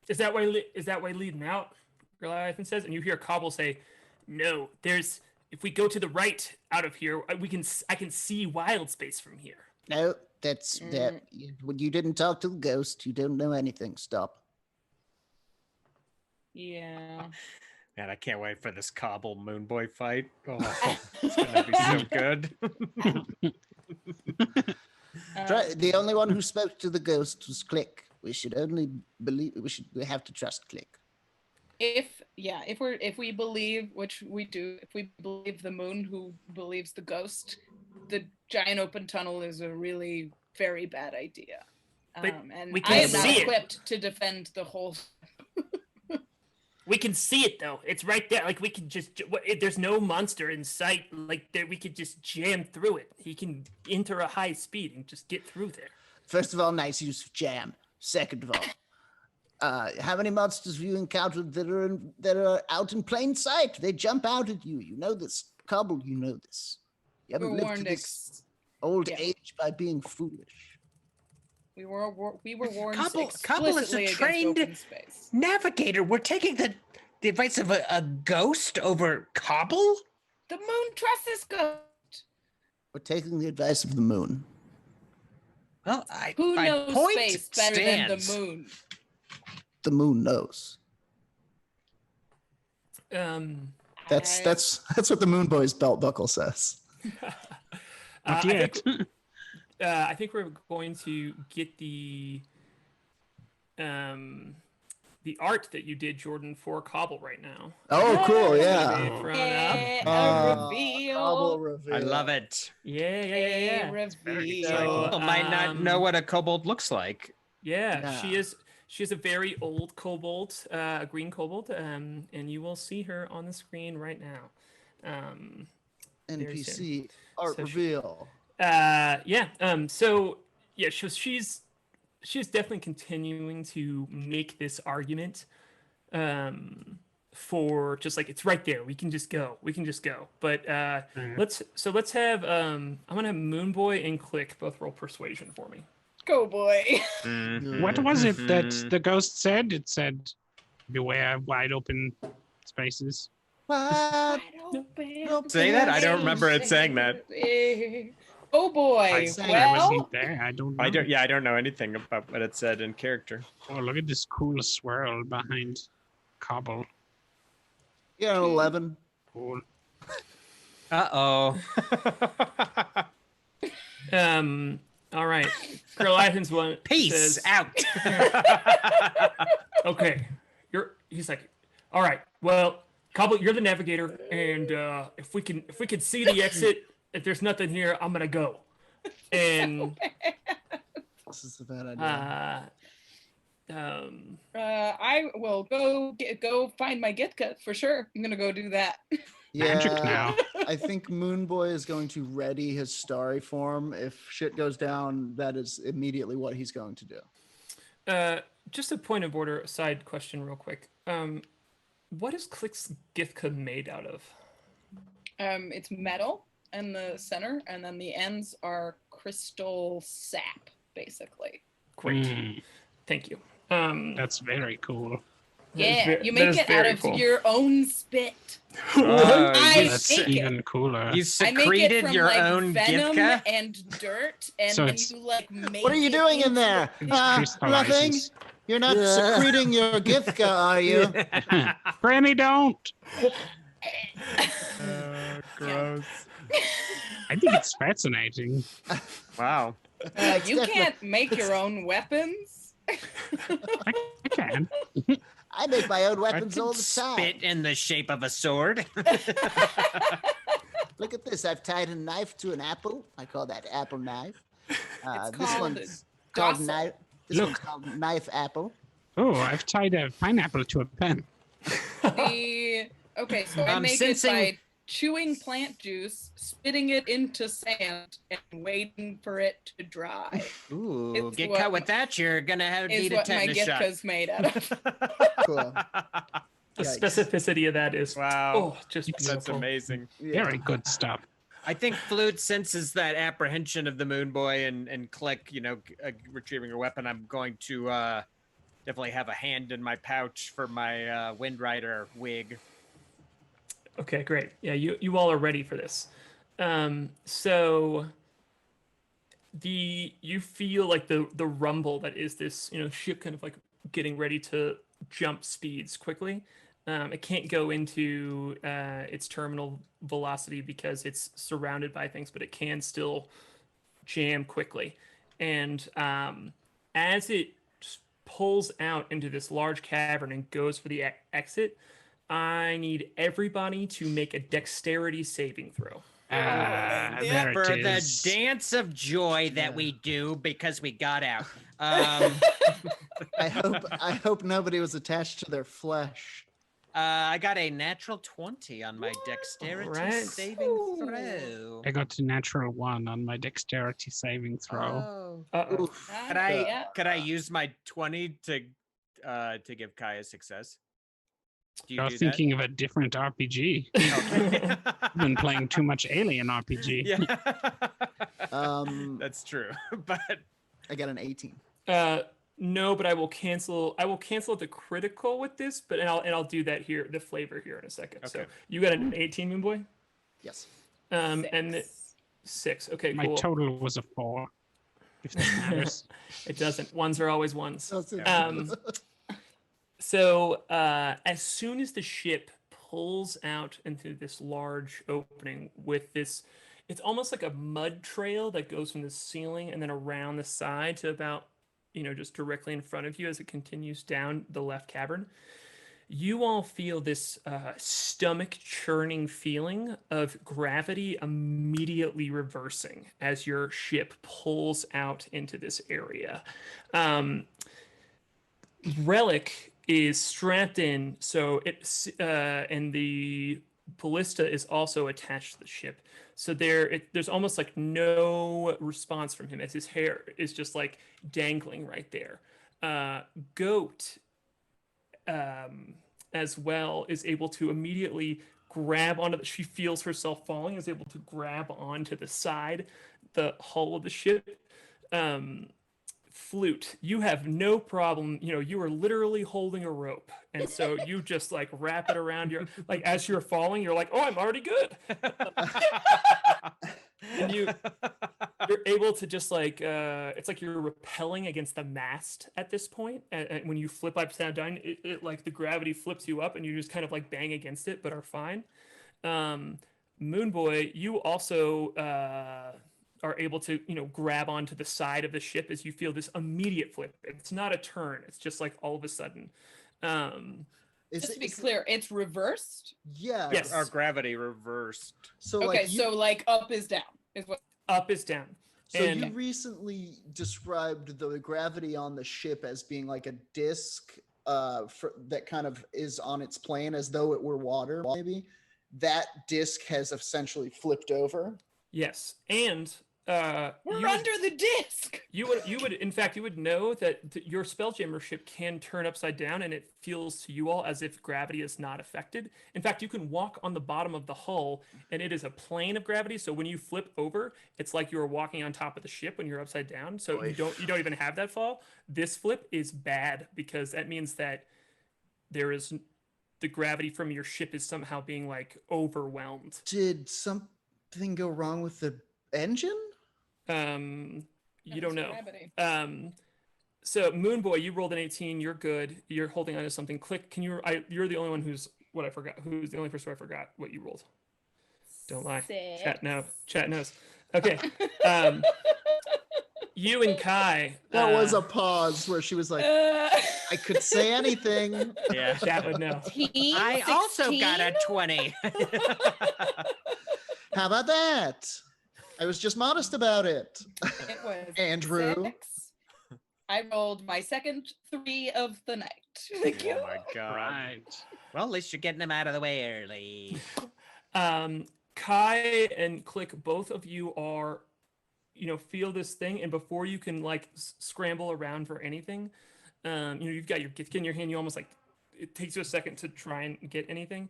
[SPEAKER 5] Is that way leading out? Goliath says, and you hear Cobble say, "No, if we go to the right out of here, I can see wild space from here."
[SPEAKER 2] No, that's that. You didn't talk to the ghost. You don't know anything. Stop.
[SPEAKER 1] Yeah.
[SPEAKER 4] Man, I can't wait for this Cobble Moonboy fight. Oh, it's gonna be so good.
[SPEAKER 2] The only one who spoke to the ghost was Klik. We should only believe. We have to trust Klik.
[SPEAKER 1] If we believe, which we do, if we believe the moon who believes the ghost, the giant open tunnel is a really very bad idea.
[SPEAKER 5] But
[SPEAKER 1] And
[SPEAKER 5] we
[SPEAKER 1] I
[SPEAKER 5] can't
[SPEAKER 1] am not
[SPEAKER 5] see it.
[SPEAKER 1] equipped to defend the whole.
[SPEAKER 5] We can see it though. It's right there. Like we can there's no monster in sight. Like there, we could just jam through it. He can enter a high speed and just get through there.
[SPEAKER 2] First of all, nice use of jam. Second of all, how many monsters have you encountered that are out in plain sight? They jump out at you. You know this. Cobble, you know this. You haven't
[SPEAKER 1] We're
[SPEAKER 2] lived to
[SPEAKER 1] warned.
[SPEAKER 2] this old
[SPEAKER 1] yeah.
[SPEAKER 2] age by being foolish.
[SPEAKER 1] We were warned
[SPEAKER 7] Cobble is a
[SPEAKER 1] explicitly against
[SPEAKER 7] trained
[SPEAKER 1] open space.
[SPEAKER 7] navigator. We're taking the advice of a ghost over Cobble?
[SPEAKER 1] The moon trusts this ghost.
[SPEAKER 2] We're taking the advice of the moon.
[SPEAKER 7] Well,
[SPEAKER 1] Who
[SPEAKER 7] my
[SPEAKER 1] knows
[SPEAKER 7] point
[SPEAKER 1] space better than the
[SPEAKER 7] stands.
[SPEAKER 1] moon?
[SPEAKER 2] The moon knows. That's what the Moon Boy's belt buckle says.
[SPEAKER 3] not yet.
[SPEAKER 5] I think we're going to get the art that you did, Jordan, for Cobble right now.
[SPEAKER 2] Oh, cool!
[SPEAKER 5] It's
[SPEAKER 2] Yeah.
[SPEAKER 5] gonna be thrown up.
[SPEAKER 1] A reveal.
[SPEAKER 2] Cobble reveal.
[SPEAKER 4] I love it.
[SPEAKER 5] Yeah.
[SPEAKER 1] A reveal.
[SPEAKER 5] So,
[SPEAKER 4] People might not know what a kobold looks like.
[SPEAKER 5] Yeah,
[SPEAKER 2] Yeah.
[SPEAKER 5] she is a very old kobold, a green kobold, and you will see her on the screen right now. Very
[SPEAKER 2] NPC art
[SPEAKER 5] So she-
[SPEAKER 2] reveal.
[SPEAKER 5] She's definitely continuing to make this argument for just like, it's right there, we can just go, but let's have I'm gonna have Moonboy and Klik both roll persuasion for me.
[SPEAKER 1] Go boy.
[SPEAKER 3] What was it that the ghost said? It said, "Beware wide open spaces."
[SPEAKER 2] What?
[SPEAKER 4] Say that? I don't remember it saying that.
[SPEAKER 1] Oh boy.
[SPEAKER 2] say
[SPEAKER 6] I
[SPEAKER 1] Well,
[SPEAKER 6] wasn't there. I don't know.
[SPEAKER 4] I don't know anything about what it said in character.
[SPEAKER 6] Oh, look at this cool swirl behind Cobble.
[SPEAKER 2] Yeah, an 11.
[SPEAKER 6] Cool.
[SPEAKER 4] Uh-oh.
[SPEAKER 5] All right. Goliath's one
[SPEAKER 7] Peace
[SPEAKER 5] says,
[SPEAKER 7] out.
[SPEAKER 5] okay. He's like, all right, well, Cobble, you're the navigator, and if we can see the exit, if there's nothing here, I'm gonna go. And
[SPEAKER 2] This is a bad idea.
[SPEAKER 1] I will go find my Gitka for sure. I'm gonna go do that.
[SPEAKER 6] Magic now.
[SPEAKER 2] I think Moonboy is going to ready his starry form. If shit goes down, that is immediately what he's going to do.
[SPEAKER 5] Just a point of order, side question, real quick. What is Klik's Gitka made out of?
[SPEAKER 1] It's metal in the center, and then the ends are crystal sap, basically.
[SPEAKER 5] Great,
[SPEAKER 6] Mm,
[SPEAKER 5] thank you.
[SPEAKER 6] that's very cool.
[SPEAKER 1] Yeah, you make it out of your own spit. I
[SPEAKER 6] That's
[SPEAKER 1] make it.
[SPEAKER 6] even cooler.
[SPEAKER 4] You
[SPEAKER 1] I make it
[SPEAKER 4] secreted
[SPEAKER 1] from
[SPEAKER 4] your
[SPEAKER 1] like
[SPEAKER 4] own
[SPEAKER 1] venom
[SPEAKER 4] Gitka?
[SPEAKER 1] and dirt, and
[SPEAKER 6] So
[SPEAKER 1] then
[SPEAKER 6] it's-
[SPEAKER 1] you like make.
[SPEAKER 2] What are you
[SPEAKER 1] it
[SPEAKER 2] doing in
[SPEAKER 1] into-
[SPEAKER 2] there?
[SPEAKER 6] Crystallizes.
[SPEAKER 2] Nothing. You're not secreting your Githka, are you?
[SPEAKER 6] Granny, don't.
[SPEAKER 4] Gross.
[SPEAKER 6] I think it's fascinating.
[SPEAKER 4] Wow.
[SPEAKER 1] You can't make your own weapons.
[SPEAKER 6] I can.
[SPEAKER 2] I make my own
[SPEAKER 7] I
[SPEAKER 2] weapons
[SPEAKER 7] can
[SPEAKER 2] all the time.
[SPEAKER 7] spit in the shape of a sword.
[SPEAKER 2] Look at this. I've tied a knife to an apple. I call that apple knife.
[SPEAKER 1] It's
[SPEAKER 2] This
[SPEAKER 1] called
[SPEAKER 2] one's called
[SPEAKER 1] docile.
[SPEAKER 2] knife. This
[SPEAKER 6] Look.
[SPEAKER 2] one's called knife apple.
[SPEAKER 6] Oh, I've tied a pineapple to a pen.
[SPEAKER 1] Okay, so I make
[SPEAKER 4] sensing-
[SPEAKER 1] it by chewing plant juice, spitting it into sand, and waiting for it to dry.
[SPEAKER 7] Ooh,
[SPEAKER 1] It's
[SPEAKER 7] get
[SPEAKER 1] what-
[SPEAKER 7] cut with that, you're gonna
[SPEAKER 1] Is
[SPEAKER 7] need a
[SPEAKER 1] what my
[SPEAKER 7] tetanus shot.
[SPEAKER 1] Gitka's made out of.
[SPEAKER 2] Cool.
[SPEAKER 5] The
[SPEAKER 2] Yikes.
[SPEAKER 5] specificity of that is
[SPEAKER 4] Wow.
[SPEAKER 5] just
[SPEAKER 4] That's
[SPEAKER 5] beautiful.
[SPEAKER 4] amazing.
[SPEAKER 2] Yeah.
[SPEAKER 6] Very good stuff.
[SPEAKER 4] I think Flute senses that apprehension of the Moonboy and Klik, retrieving her weapon. I'm going to definitely have a hand in my pouch for my Windrider wig.
[SPEAKER 5] Okay, great. Yeah, you all are ready for this. So you feel like the rumble that is this ship kind of like getting ready to jump speeds quickly. It can't go into its terminal velocity because it's surrounded by things, but it can still jam quickly. And as it pulls out into this large cavern and goes for the exit, I need everybody to make a dexterity saving throw.
[SPEAKER 6] There
[SPEAKER 7] For
[SPEAKER 6] it
[SPEAKER 7] the
[SPEAKER 6] is.
[SPEAKER 7] dance of joy that we do because we got out.
[SPEAKER 2] I hope nobody was attached to their flesh.
[SPEAKER 7] I got a natural 20 on my dexterity
[SPEAKER 5] Alright.
[SPEAKER 7] saving throw.
[SPEAKER 6] I got a natural 1 on my dexterity saving throw.
[SPEAKER 7] Oh.
[SPEAKER 5] Uh-oh.
[SPEAKER 4] Could I use my 20 to give K.A.I a success? Do you
[SPEAKER 6] You're
[SPEAKER 4] do
[SPEAKER 6] thinking of a different RPG.
[SPEAKER 4] that? Okay.
[SPEAKER 6] I've been playing too much Alien RPG.
[SPEAKER 4] Yeah. That's true. But
[SPEAKER 2] I got an 18.
[SPEAKER 5] No, but I will cancel the critical with this, but I'll do that here, the flavor here in a second. So
[SPEAKER 4] Okay.
[SPEAKER 5] you got an 18, Moonboy?
[SPEAKER 2] Yes.
[SPEAKER 5] And 6. Okay,
[SPEAKER 6] My
[SPEAKER 5] cool.
[SPEAKER 6] total was a 4. If that matters.
[SPEAKER 5] It doesn't. Ones are always ones.
[SPEAKER 2] That's it.
[SPEAKER 5] So as soon as the ship pulls out into this large opening with this, it's almost like a mud trail that goes from the ceiling and then around the side to about, just directly in front of you as it continues down the left cavern. You all feel this stomach churning feeling of gravity immediately reversing as your ship pulls out into this area. Relic is strapped in, so and the ballista is also attached to the ship. So there's almost like no response from him as his hair is just like dangling right there. Goat, as well, is able to immediately grab onto she feels herself falling, is able to grab onto the side, the hull of the ship. Flute, you have no problem. You are literally holding a rope, and so you just like wrap it around your like as you're falling. You're like, oh, I'm already good. And able to just like it's like you're repelling against the mast at this point, and when you flip upside down, it like the gravity flips you up and you just kind of like bang against it but are fine. Moonboy, you also are able to grab onto the side of the ship as you feel this immediate flip. It's not a turn, it's just like all of a sudden.
[SPEAKER 1] Just to be clear, it's reversed?
[SPEAKER 2] Yeah.
[SPEAKER 5] Yes.
[SPEAKER 4] Our gravity reversed.
[SPEAKER 2] So
[SPEAKER 1] Okay,
[SPEAKER 2] like
[SPEAKER 1] so like up is down is what.
[SPEAKER 5] Up is down.
[SPEAKER 2] So
[SPEAKER 5] And
[SPEAKER 2] you recently described the gravity on the ship as being like a disc that kind of is on its plane as though it were water, maybe. That disc has essentially flipped over.
[SPEAKER 5] yes, and
[SPEAKER 1] We're under the disc.
[SPEAKER 5] you would in fact you would know that your Spelljammer ship can turn upside down, and it feels to you all as if gravity is not affected. In fact, you can walk on the bottom of the hull, and it is a plane of gravity. So when you flip over, it's like you're walking on top of the ship when you're upside down. So you don't even have that fall. This flip is bad because that means that there is the gravity from your ship is somehow being like overwhelmed.
[SPEAKER 2] Did something go wrong with the engine?
[SPEAKER 5] You don't know.
[SPEAKER 1] Gravity.
[SPEAKER 5] So Moonboy, you rolled an 18. You're good. You're holding on to something. Klik, can you? You're the only one who's what I forgot. Who's the only person I forgot what you rolled? Don't lie.
[SPEAKER 1] 6.
[SPEAKER 5] Chat knows. Okay. You and K.A.I.
[SPEAKER 2] That was a pause where she was like, I could say anything.
[SPEAKER 4] Yeah.
[SPEAKER 5] Chat would know.
[SPEAKER 4] I also got a 20.
[SPEAKER 2] How about that? I was just modest about it.
[SPEAKER 1] It was
[SPEAKER 2] Andrew.
[SPEAKER 1] 6. I rolled my second 3 of the night. Thank you.
[SPEAKER 4] Oh my god.
[SPEAKER 3] Right.
[SPEAKER 4] Well, at least you're getting them out of the way early.
[SPEAKER 5] K.A.I. and Klik, both of you are, feel this thing, and before you can like scramble around for anything, you've got your gift in your hand. You almost like it takes you a second to try and get anything.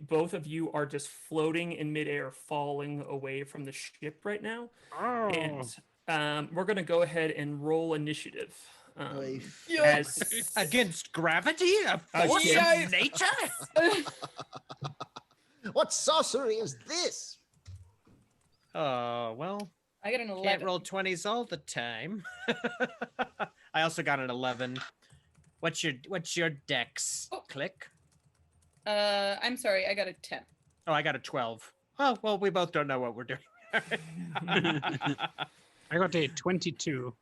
[SPEAKER 5] Both of you are just floating in midair, falling away from the ship right now.
[SPEAKER 3] Oh.
[SPEAKER 5] And we're gonna go ahead and roll initiative.
[SPEAKER 1] Yes.
[SPEAKER 4] Against gravity? A force
[SPEAKER 5] Against-
[SPEAKER 4] of nature?
[SPEAKER 2] What sorcery is this?
[SPEAKER 4] Oh, well,
[SPEAKER 1] I got an 11.
[SPEAKER 4] can't roll 20s all the time. I also got an 11. What's your dex?
[SPEAKER 1] Oh.
[SPEAKER 4] Klik?
[SPEAKER 1] I'm sorry, I got a 10.
[SPEAKER 4] Oh, I got a 12. Oh, well, we both don't know what we're doing.
[SPEAKER 3] I got a 22.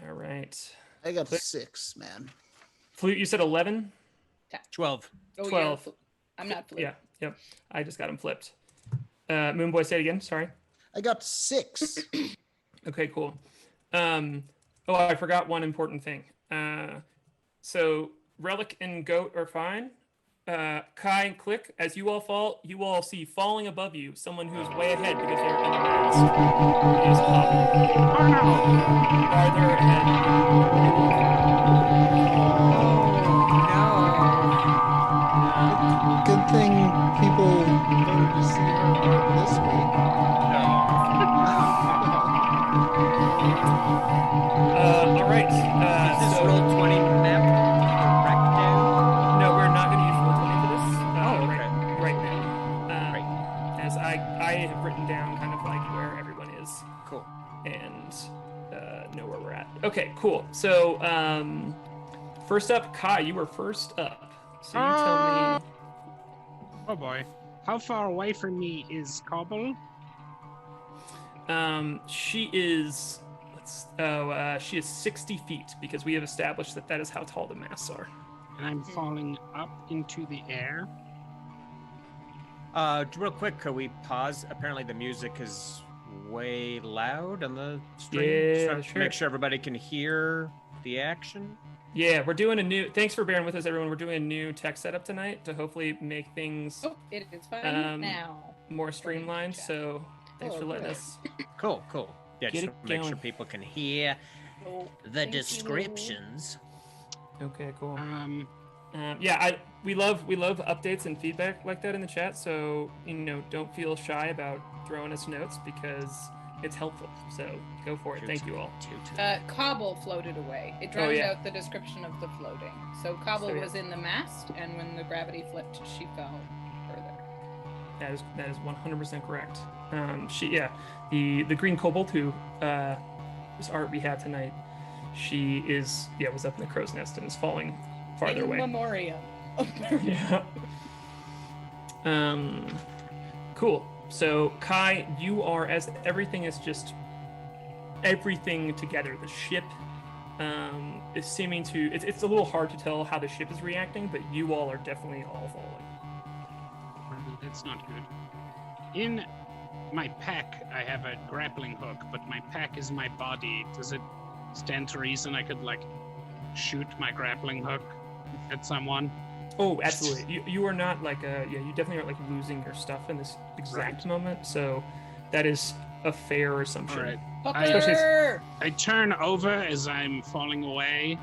[SPEAKER 5] All right.
[SPEAKER 2] I got 6, man.
[SPEAKER 5] Flute, you said 11?
[SPEAKER 4] 12.
[SPEAKER 1] Oh,
[SPEAKER 5] 12.
[SPEAKER 1] Yeah, I'm not flipped.
[SPEAKER 5] Yeah. Yep. I just got him flipped. Moonboy, say it again. Sorry.
[SPEAKER 2] I got 6.
[SPEAKER 5] Okay, cool. I forgot one important thing. So Relic and Goat are fine. K.A.I. and Klik, as you all fall, you all see falling above you someone who's way ahead because they're in the mast. Is hopping farther ahead.
[SPEAKER 2] Good thing people voted to see her art this week.
[SPEAKER 5] All right.
[SPEAKER 4] Is this
[SPEAKER 5] So,
[SPEAKER 4] roll 20 map correct now?
[SPEAKER 5] no, we're not going to use roll 20 for this.
[SPEAKER 4] Okay.
[SPEAKER 5] Right now. As I have written down kind of like where everyone is.
[SPEAKER 4] Cool.
[SPEAKER 5] And know where we're at. Okay, cool. So first up, K.A.I, you were first up. So you tell me.
[SPEAKER 3] Oh boy. How far away from me is Cobble?
[SPEAKER 5] She is. She is 60 feet because we have established that that is how tall the masts are.
[SPEAKER 3] And I'm falling up into the air.
[SPEAKER 4] Real quick, could we pause? Apparently the music is way loud on the stream.
[SPEAKER 5] Yeah,
[SPEAKER 4] Just
[SPEAKER 5] sure.
[SPEAKER 4] Make sure everybody can hear the action.
[SPEAKER 5] Yeah, we're doing a new. Thanks for bearing with us, everyone. We're doing a new tech setup tonight to hopefully make things
[SPEAKER 1] Oh, it is fine now.
[SPEAKER 5] more streamlined. So thanks for letting us.
[SPEAKER 4] Cool. Yeah,
[SPEAKER 5] Get
[SPEAKER 4] just
[SPEAKER 5] it
[SPEAKER 4] to make sure
[SPEAKER 5] going.
[SPEAKER 4] people can hear
[SPEAKER 1] Oh,
[SPEAKER 4] the
[SPEAKER 1] thank you.
[SPEAKER 4] descriptions.
[SPEAKER 5] Okay, cool.
[SPEAKER 3] Um,
[SPEAKER 5] We love updates and feedback like that in the chat. So don't feel shy about throwing us notes because it's helpful. So go for it. Thank you all.
[SPEAKER 1] Cobble floated away. It drowned
[SPEAKER 5] yeah.
[SPEAKER 1] out the description of the floating. So Cobble
[SPEAKER 5] So, yeah.
[SPEAKER 1] was in the mast, and when the gravity flipped, she fell further.
[SPEAKER 5] That is 100% correct. The green kobold who whose art we have tonight. She was up in the crow's nest and is falling farther away.
[SPEAKER 1] Memoriam.
[SPEAKER 5] Yeah. Cool. So Kai, you are, as everything is just everything together. The ship is seeming to. It's a little hard to tell how the ship is reacting, but you all are definitely all falling.
[SPEAKER 6] That's not good. In my pack, I have a grappling hook, but my pack is my body. Does it stand to reason I could shoot my grappling hook at someone?
[SPEAKER 5] Oh, absolutely. You are not you definitely aren't losing your stuff in this exact moment. So that is a fair assumption.
[SPEAKER 6] All right. I turn over as I'm falling away,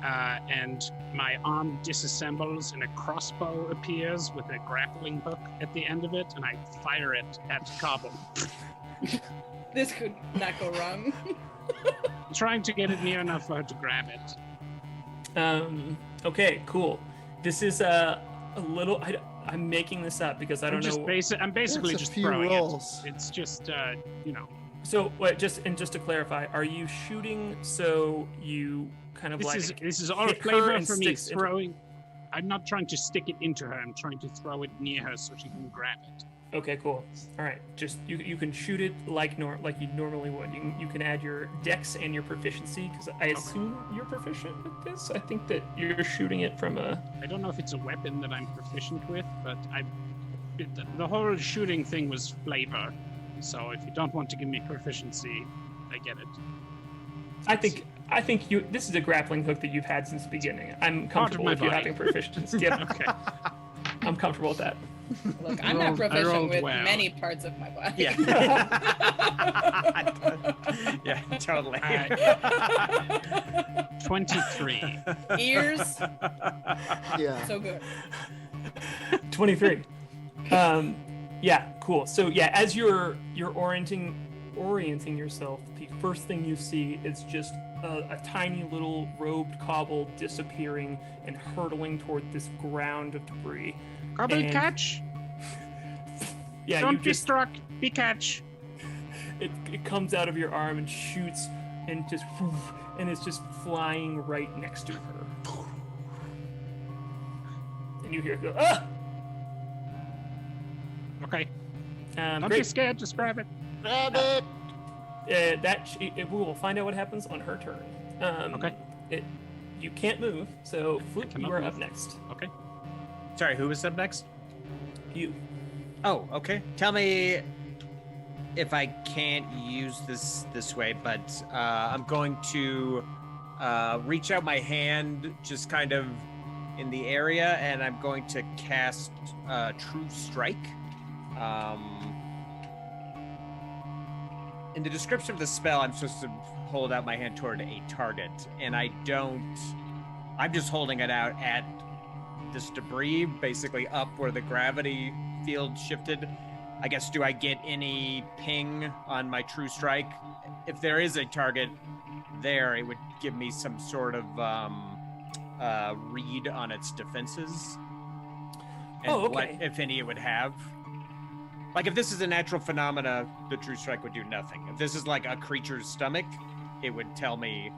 [SPEAKER 6] and my arm disassembles and a crossbow appears with a grappling hook at the end of it, and I fire it at Cobble.
[SPEAKER 1] This could not go wrong.
[SPEAKER 6] Trying to get it near enough for her to grab it.
[SPEAKER 5] Okay, cool. This is a little. I'm making this up because I don't know.
[SPEAKER 6] I'm basically just throwing
[SPEAKER 2] rolls.
[SPEAKER 6] it. It's just,
[SPEAKER 5] So, wait, just to clarify, are you shooting so you kind of
[SPEAKER 6] this is all a flavor for me throwing. I'm not trying to stick it into her. I'm trying to throw it near her so she can grab it.
[SPEAKER 5] Okay, cool. All right, just you can shoot it like you normally would. You can add your dex and your proficiency because I assume you're proficient with this. I think that you're shooting it from a.
[SPEAKER 6] I don't know if it's a weapon that I'm proficient with, but the whole shooting thing was flavor. So if you don't want to give me proficiency, I get it.
[SPEAKER 5] I think this is a grappling hook that you've had since the beginning. I'm comfortable with you having proficiency. Yep.
[SPEAKER 6] Okay.
[SPEAKER 5] I'm comfortable with that.
[SPEAKER 1] Look, I'm not proficient with many parts of my body.
[SPEAKER 4] Yeah. Yeah, totally.
[SPEAKER 6] 23.
[SPEAKER 1] Ears.
[SPEAKER 2] Yeah.
[SPEAKER 1] So good.
[SPEAKER 5] 23. Yeah, cool. So yeah, as you're orienting yourself, the first thing you see is just a tiny little robed cobble disappearing and hurtling toward this ground of debris.
[SPEAKER 6] Cobble catch.
[SPEAKER 5] Yeah,
[SPEAKER 6] don't be struck. Be catch.
[SPEAKER 5] It comes out of your arm and shoots and just and it's just flying right next to her. And you hear it go, ah!
[SPEAKER 6] Okay. Don't
[SPEAKER 5] great.
[SPEAKER 6] be scared. Just grab it.
[SPEAKER 2] Grab it.
[SPEAKER 5] We will find out what happens on her turn.
[SPEAKER 6] Okay.
[SPEAKER 5] You can't move, so Flute, you are up
[SPEAKER 6] move.
[SPEAKER 5] next.
[SPEAKER 6] Okay.
[SPEAKER 4] Sorry, who was up next?
[SPEAKER 5] You.
[SPEAKER 4] Oh, okay. Tell me if I can't use this way, but I'm going to reach out my hand just kind of in the area, and I'm going to cast True Strike. In the description of the spell, I'm supposed to hold out my hand toward a target, and I don't. I'm just holding it out at this debris, basically up where the gravity field shifted. I guess, do I get any ping on my True Strike? If there is a target there, it would give me some sort of read on its defenses. And what, if any, it would have. Like, if this is a natural phenomena, the True Strike would do nothing. If this is like a creature's stomach, it would tell me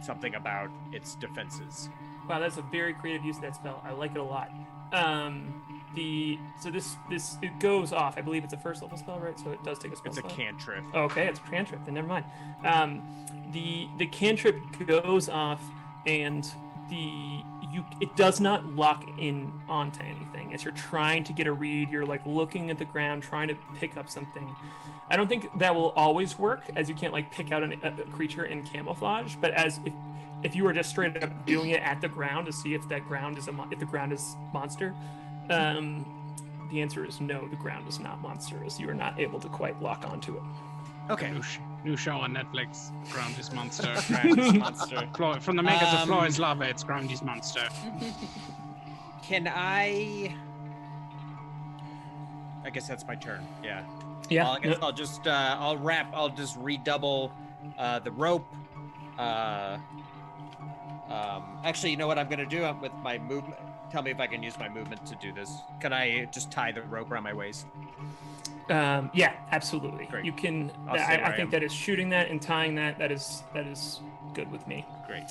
[SPEAKER 4] something about its defenses.
[SPEAKER 5] Wow, that's a very creative use of that spell. I like it a lot. It goes off. I believe it's a first level spell, right? So it does take a spell.
[SPEAKER 4] It's a cantrip.
[SPEAKER 5] Okay, it's a cantrip. Then never mind. The cantrip goes off, and it does not lock in onto anything. As you're trying to get a read, you're like looking at the ground, trying to pick up something. I don't think that will always work, as you can't like pick out a creature in camouflage. But as if you were just straight up doing it at the ground to see if that ground is if the ground is monster, the answer is no. The ground is not monster, as you are not able to quite lock onto it.
[SPEAKER 4] Okay.
[SPEAKER 6] New show on Netflix. Ground is monster.
[SPEAKER 4] Ground is monster.
[SPEAKER 6] From the makers of Floor is Lava, it's Ground is monster.
[SPEAKER 4] Can I guess that's my turn. Yeah.
[SPEAKER 5] Yeah.
[SPEAKER 4] Well, I guess I'll just I'll just redouble the rope. Actually, you know what I'm gonna do with my movement? Tell me if I can use my movement to do this. Can I just tie the rope around my waist?
[SPEAKER 5] Yeah, absolutely.
[SPEAKER 4] Great.
[SPEAKER 5] You can.
[SPEAKER 4] I'll stay where
[SPEAKER 5] I
[SPEAKER 4] I
[SPEAKER 5] think
[SPEAKER 4] am.
[SPEAKER 5] that is shooting that and tying that. That is good with me.
[SPEAKER 4] Great.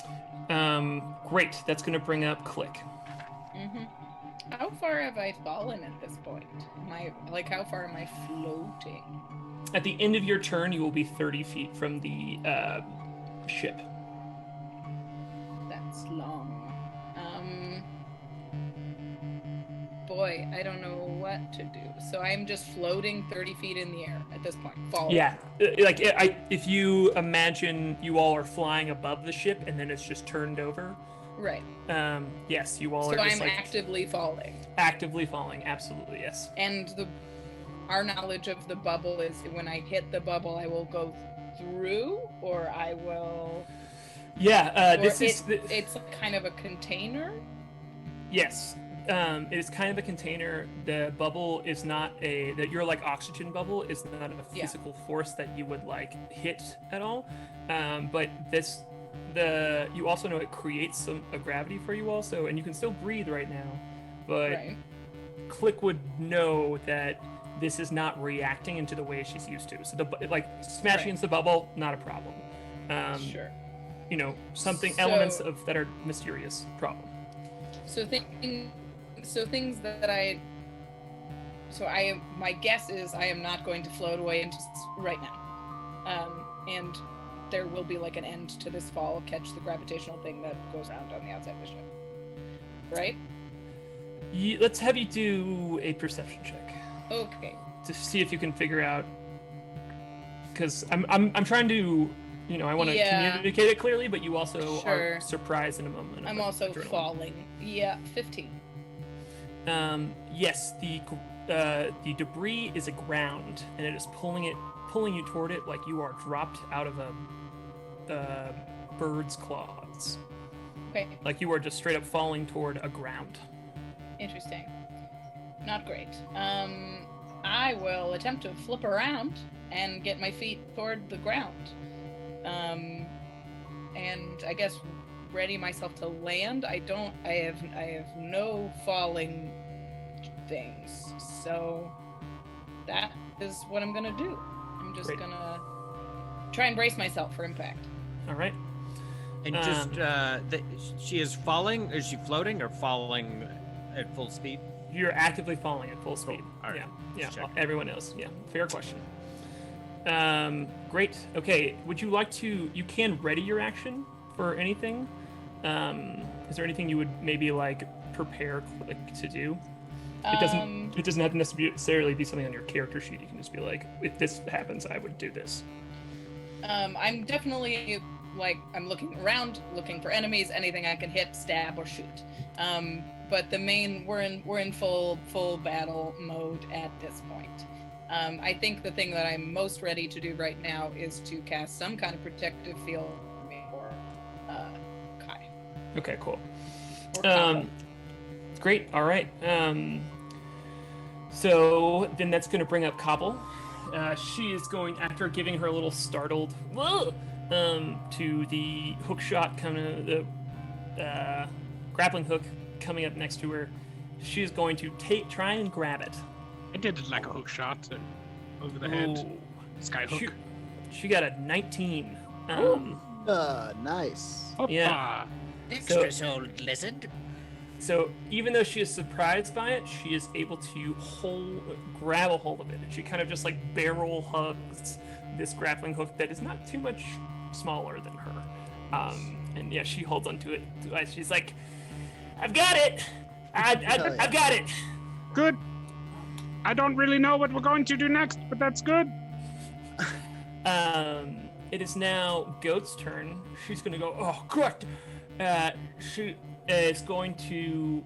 [SPEAKER 5] Great. That's going to bring up Klik.
[SPEAKER 1] Mm-hmm. How far have I fallen at this point? How far am I floating?
[SPEAKER 5] At the end of your turn, you will be 30 feet from the ship.
[SPEAKER 1] That's long. Boy, I don't know what to do. So I'm just floating 30 feet in the air at this point, falling.
[SPEAKER 5] Yeah, if you imagine you all are flying above the ship and then it's just turned over.
[SPEAKER 1] Right.
[SPEAKER 5] Yes, you all
[SPEAKER 1] So
[SPEAKER 5] are just
[SPEAKER 1] I'm actively falling.
[SPEAKER 5] Actively falling, absolutely, yes.
[SPEAKER 1] And our knowledge of the bubble is when I hit the bubble, I will go through, or I will.
[SPEAKER 5] Yeah,
[SPEAKER 1] it's kind of a container.
[SPEAKER 5] Yes, it is kind of a container. The bubble is not your like oxygen bubble is not a physical force that you would like hit at all. But you also know it creates a gravity for you also, and you can still breathe right now. But Klik would know that this is not reacting into the way she's used to. So smashing into the bubble, not a problem.
[SPEAKER 1] Sure.
[SPEAKER 5] Elements of that are mysterious problem. My guess is I am not going to float away into right now. And there will be like an end to this fall, catch the gravitational thing that goes around on the outside of the ship. Right? Let's have you do a perception check. Okay. To see if you can figure out, because I'm trying to, I want to communicate it clearly, but you also are surprised in a moment.
[SPEAKER 1] I'm also falling. Yeah, 15.
[SPEAKER 5] Yes, the debris is aground, and it is pulling you toward it like you are dropped out of a bird's claws. Okay. Like you are just straight up falling toward a ground. Interesting. Not great. I will attempt to flip around and get my feet toward the ground. And I guess ready myself to land. I have no falling things. So that is what I'm gonna do. I'm just gonna try and brace myself for impact. All right.
[SPEAKER 4] And she is falling. Is she floating or falling at full speed?
[SPEAKER 5] You're actively falling at full speed.
[SPEAKER 4] All right.
[SPEAKER 5] Yeah. Everyone else. Yeah. Fair question. Great. Okay. Would you like to? You can ready your action for anything. Is there anything you would maybe like prepare Klik to do? It doesn't have to necessarily be something on your character sheet. You can just be like, if this happens, I would do this. I'm definitely I'm looking around, looking for enemies, anything I can hit, stab, or shoot. But we're in full battle mode at this point. I think the thing that I'm most ready to do right now is to cast some kind of protective field for K.A.I. Okay, cool. Great. All right. So then that's going to bring up Cobble. She is going, after giving her a little startled whoa, to the hook shot coming, the grappling hook coming up next to her. She is going to try and grab it.
[SPEAKER 6] I did it like a hook shot over the head. Sky hook.
[SPEAKER 5] She got a 19.
[SPEAKER 2] Nice.
[SPEAKER 5] Yeah.
[SPEAKER 7] Dexterous old lizard.
[SPEAKER 5] So even though she is surprised by it, she is able to grab a hold of it. And she kind of just like barrel hugs this grappling hook that is not too much smaller than her. And yeah, she holds onto it. She's like, I've got it. I've got it.
[SPEAKER 6] Good. I don't really know what we're going to do next, but that's good.
[SPEAKER 5] It is now Goat's turn. She's going to go, oh, correct. She is going to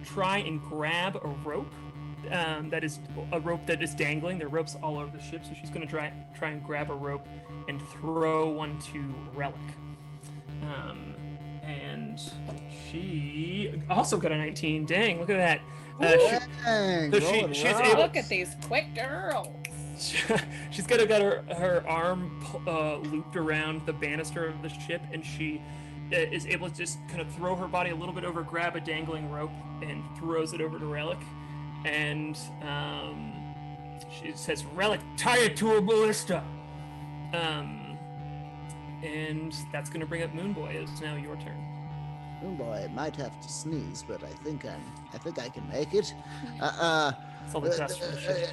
[SPEAKER 5] try and grab a rope. That is a rope that is dangling. There are ropes all over the ship, so she's going to try and grab a rope and throw one to Relic. And she also got a 19. Dang, look at that. She's able. Look at these quick girls. She's got her arm looped around the banister of the ship, and she is able to just kind of throw her body a little bit over, grab a dangling rope, and throws it over to Relic. And She says, "Relic, tie it to a ballista." And that's going to bring up Moonboy. It's now your turn.
[SPEAKER 2] Moonboy might have to sneeze, but I think I can make it.
[SPEAKER 5] It's all the dust from the ship.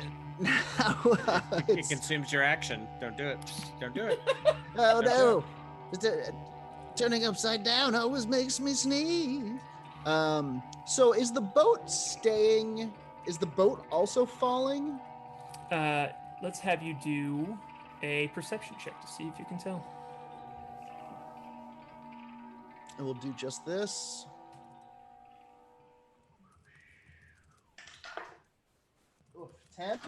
[SPEAKER 4] It consumes your action. Don't do it. Don't do it.
[SPEAKER 2] Oh no! Turning upside down always makes me sneeze. So is the boat staying? Is the boat also falling?
[SPEAKER 5] Let's have you do a perception check to see if you can tell.
[SPEAKER 2] I will do just this. Oof, 10.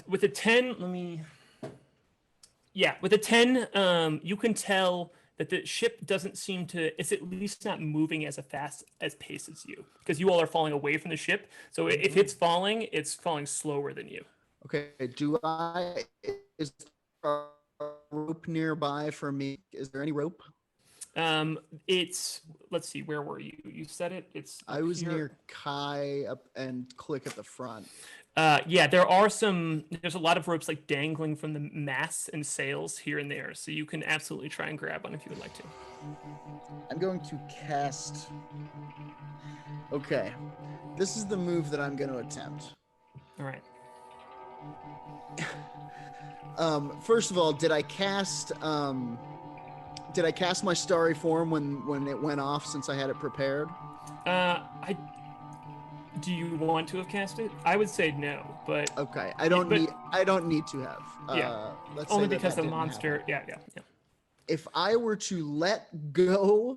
[SPEAKER 5] With a 10, with a 10, you can tell that the ship doesn't seem to, it's at least not moving as fast as pace as you, because you all are falling away from the ship. So if it's falling slower than you.
[SPEAKER 2] Okay, is there a rope nearby for me? Is there any rope?
[SPEAKER 5] Let's see, where were you? You said it.
[SPEAKER 2] I was near K.A.I up and Klik at the front.
[SPEAKER 5] There's a lot of ropes like dangling from the masts and sails here and there. So you can absolutely try and grab one if you would like to.
[SPEAKER 2] I'm going to cast. Okay. This is the move that I'm going to attempt.
[SPEAKER 5] All right.
[SPEAKER 2] First of all, did I cast my starry form when it went off since I had it prepared?
[SPEAKER 5] Do you want to have cast it? I would say no, but
[SPEAKER 2] okay. I don't need to have. Let's
[SPEAKER 5] only
[SPEAKER 2] say
[SPEAKER 5] because
[SPEAKER 2] that
[SPEAKER 5] the monster. Yeah.
[SPEAKER 2] If I were to let go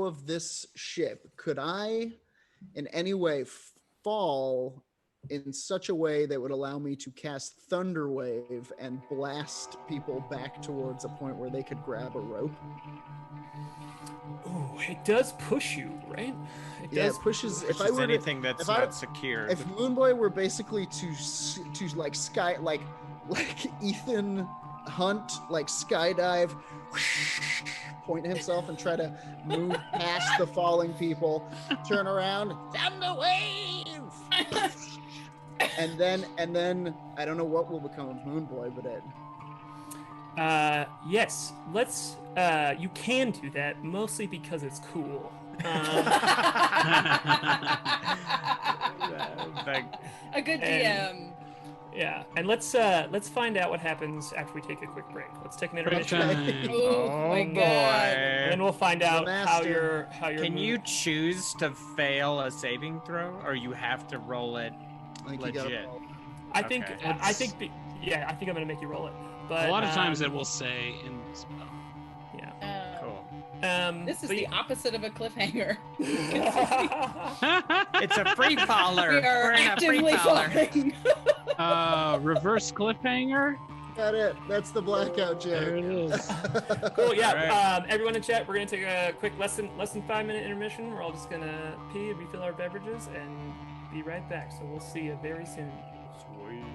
[SPEAKER 2] of this ship, could I in any way fall in such a way that would allow me to cast Thunder Wave and blast people back towards a point where they could grab a rope?
[SPEAKER 5] Oh, it does push you, right?
[SPEAKER 2] It pushes. If I were
[SPEAKER 4] anything that's not secure.
[SPEAKER 2] If Moonboy were basically to like sky like Ethan Hunt like skydive, point himself and try to move past the falling people, turn around, Thunder Wave, and then I don't know what will become of Moonboy, but it.
[SPEAKER 5] Yes, let's. You can do that mostly because it's cool.
[SPEAKER 1] A good DM.
[SPEAKER 5] Yeah, and let's find out what happens after we take a quick break. Let's take an intermission.
[SPEAKER 1] Oh my
[SPEAKER 4] boy.
[SPEAKER 1] God.
[SPEAKER 5] And then we'll find out how you're.
[SPEAKER 4] Can you choose to fail a saving throw, or you have to roll it legit?
[SPEAKER 5] I think I'm gonna make you roll it. But
[SPEAKER 6] a lot of times it will say in spell.
[SPEAKER 5] Yeah.
[SPEAKER 4] Cool.
[SPEAKER 1] This is the opposite of a cliffhanger.
[SPEAKER 4] It's a free faller.
[SPEAKER 1] We are actively falling.
[SPEAKER 6] Reverse cliffhanger.
[SPEAKER 2] Got it. That's the blackout joke.
[SPEAKER 6] There it is.
[SPEAKER 5] Cool. Yeah.
[SPEAKER 4] Right.
[SPEAKER 5] Everyone in chat, we're gonna take a quick less than 5-minute intermission. We're all just gonna pee, refill our beverages, and be right back. So we'll see you very soon.
[SPEAKER 4] Sweet.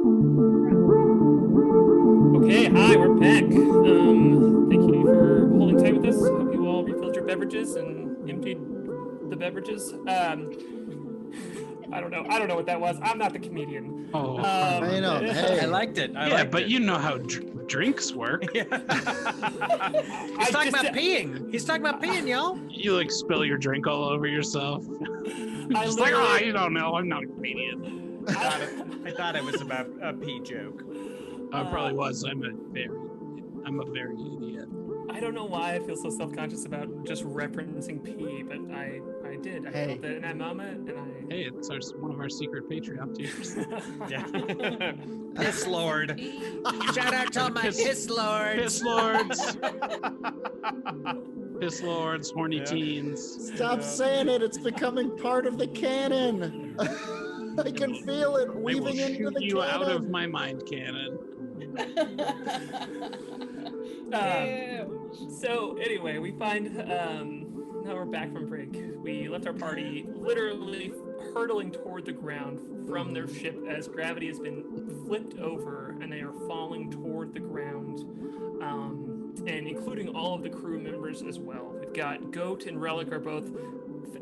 [SPEAKER 5] Okay, hi, we're back. Thank you for holding tight with us. Hope you all refilled your beverages and emptied the beverages. I don't know what that was. I'm not the comedian.
[SPEAKER 3] Oh,
[SPEAKER 2] I know. Hey.
[SPEAKER 4] I liked it. I
[SPEAKER 3] yeah,
[SPEAKER 4] liked
[SPEAKER 3] but
[SPEAKER 4] it.
[SPEAKER 3] you know how drinks work.
[SPEAKER 4] He's talking about peeing. He's talking about peeing, y'all.
[SPEAKER 3] You like spill your drink all over yourself.
[SPEAKER 5] I
[SPEAKER 3] Just like, oh,
[SPEAKER 5] literally-
[SPEAKER 3] you don't know. I'm not a comedian.
[SPEAKER 4] I thought it was about a pee joke.
[SPEAKER 3] I probably was. I'm a very idiot.
[SPEAKER 5] I don't know why I feel so self-conscious about just referencing pee, but I did. I felt that in that moment, and I.
[SPEAKER 3] Hey, it's one of our secret Patreon tiers.
[SPEAKER 4] Yeah. Piss Lord. Shout out to all my Piss Lords.
[SPEAKER 3] Piss lords. Piss lords, horny teens.
[SPEAKER 2] Stop saying it. It's becoming part of the canon. I can feel it
[SPEAKER 3] I will
[SPEAKER 2] weaving into
[SPEAKER 3] shoot
[SPEAKER 2] the
[SPEAKER 3] you
[SPEAKER 2] canon.
[SPEAKER 3] out of my mind cannon.
[SPEAKER 5] So anyway, we find now we're back from break. We left our party literally hurtling toward the ground from their ship as gravity has been flipped over and they are falling toward the ground, and including all of the crew members as well. We've got Goat and Relic are both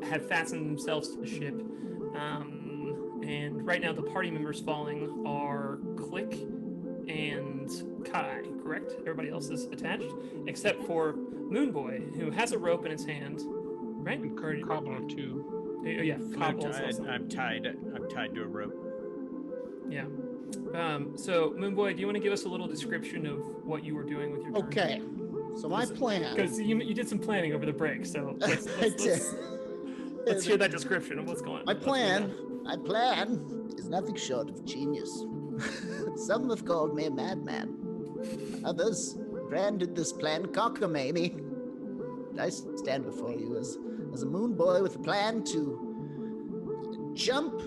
[SPEAKER 5] have fastened themselves to the ship, and right now the party members falling are Klik and K.A.I, correct? Everybody else is attached, except for Moonboy, who has a rope in his hand, right?
[SPEAKER 3] And Cobble too.
[SPEAKER 5] Yeah, Cobble is also.
[SPEAKER 4] I'm tied to a rope.
[SPEAKER 5] Yeah. So Moonboy, do you want to give us a little description of what you were doing with your turn?
[SPEAKER 2] Okay. So my plan.
[SPEAKER 5] Because you did some planning over the break, so let's hear that description of what's going on.
[SPEAKER 2] My plan is nothing short of genius. Some have called me a madman. Others branded this plan cockamamie. I stand before you as a moon boy with a plan to jump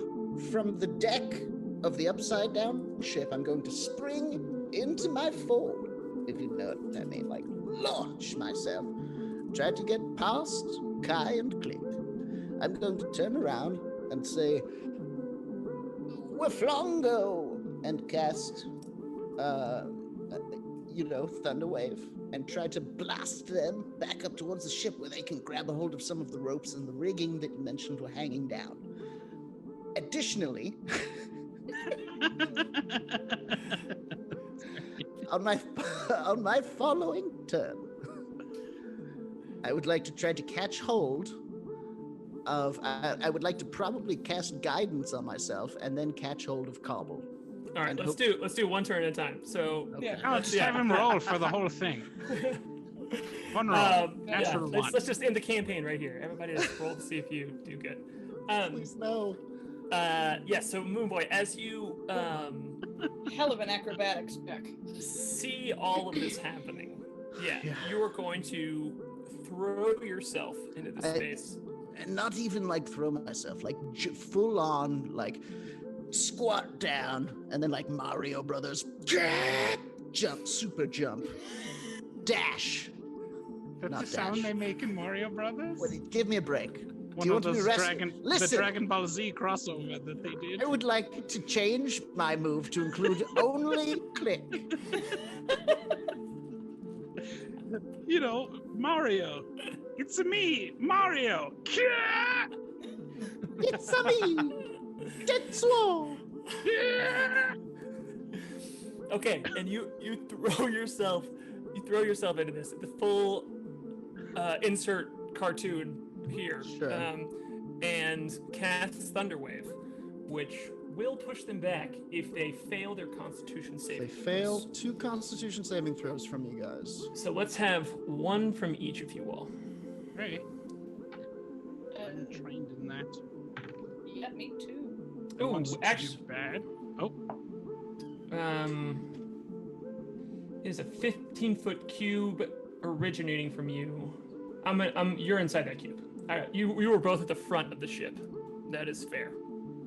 [SPEAKER 2] from the deck of the upside down ship. I'm going to spring into my fall, if you know what I mean, like launch myself. Try to get past K.A.I and Klik. I'm going to turn around and say, Waflongo, and cast, Thunderwave, and try to blast them back up towards the ship where they can grab a hold of some of the ropes and the rigging that you mentioned were hanging down. Additionally, on my following turn, I would like to try to catch hold of. I would like to probably cast guidance on myself and then catch hold of Cobble.
[SPEAKER 5] All right, let's do one turn at a time. So
[SPEAKER 2] Okay.
[SPEAKER 3] Oh, just have him roll for the whole thing. One roll. Natural one.
[SPEAKER 5] Let's just end the campaign right here. Everybody just roll to see if you do good.
[SPEAKER 2] Please no.
[SPEAKER 5] So Moonboy, as you
[SPEAKER 1] Hell of an acrobatics check.
[SPEAKER 5] see all of this happening, you are going to throw yourself into the space.
[SPEAKER 2] And not even like throw myself, like full on, like squat down, and then like Mario Brothers, jump, super jump, dash.
[SPEAKER 3] That's
[SPEAKER 2] not
[SPEAKER 3] the sound
[SPEAKER 2] dash.
[SPEAKER 3] they make in Mario Brothers?
[SPEAKER 2] Give me a break.
[SPEAKER 3] One
[SPEAKER 2] Do you
[SPEAKER 3] of
[SPEAKER 2] want to
[SPEAKER 3] those
[SPEAKER 2] be rescued?
[SPEAKER 3] the
[SPEAKER 2] Listen,
[SPEAKER 3] Dragon Ball Z crossover that they did.
[SPEAKER 2] I would like to change my move to include only Klik.
[SPEAKER 3] You know, Mario. It's me, Mario.
[SPEAKER 2] It's a me, Tetsuo.
[SPEAKER 5] Okay, and you throw yourself into this. The full insert cartoon here.
[SPEAKER 2] Sure.
[SPEAKER 5] And cast Thunderwave, which will push them back if they fail their Constitution saving
[SPEAKER 2] They fail 2 Constitution saving throws from you guys.
[SPEAKER 5] So let's have one from each of you all.
[SPEAKER 3] Right. I'm trained in that.
[SPEAKER 1] Yeah, me too.
[SPEAKER 3] I want
[SPEAKER 5] Ooh,
[SPEAKER 3] to
[SPEAKER 5] actually,
[SPEAKER 3] do bad. Oh,
[SPEAKER 5] it is a 15-foot cube originating from you. You're inside that cube. You were both at the front of the ship. That is fair.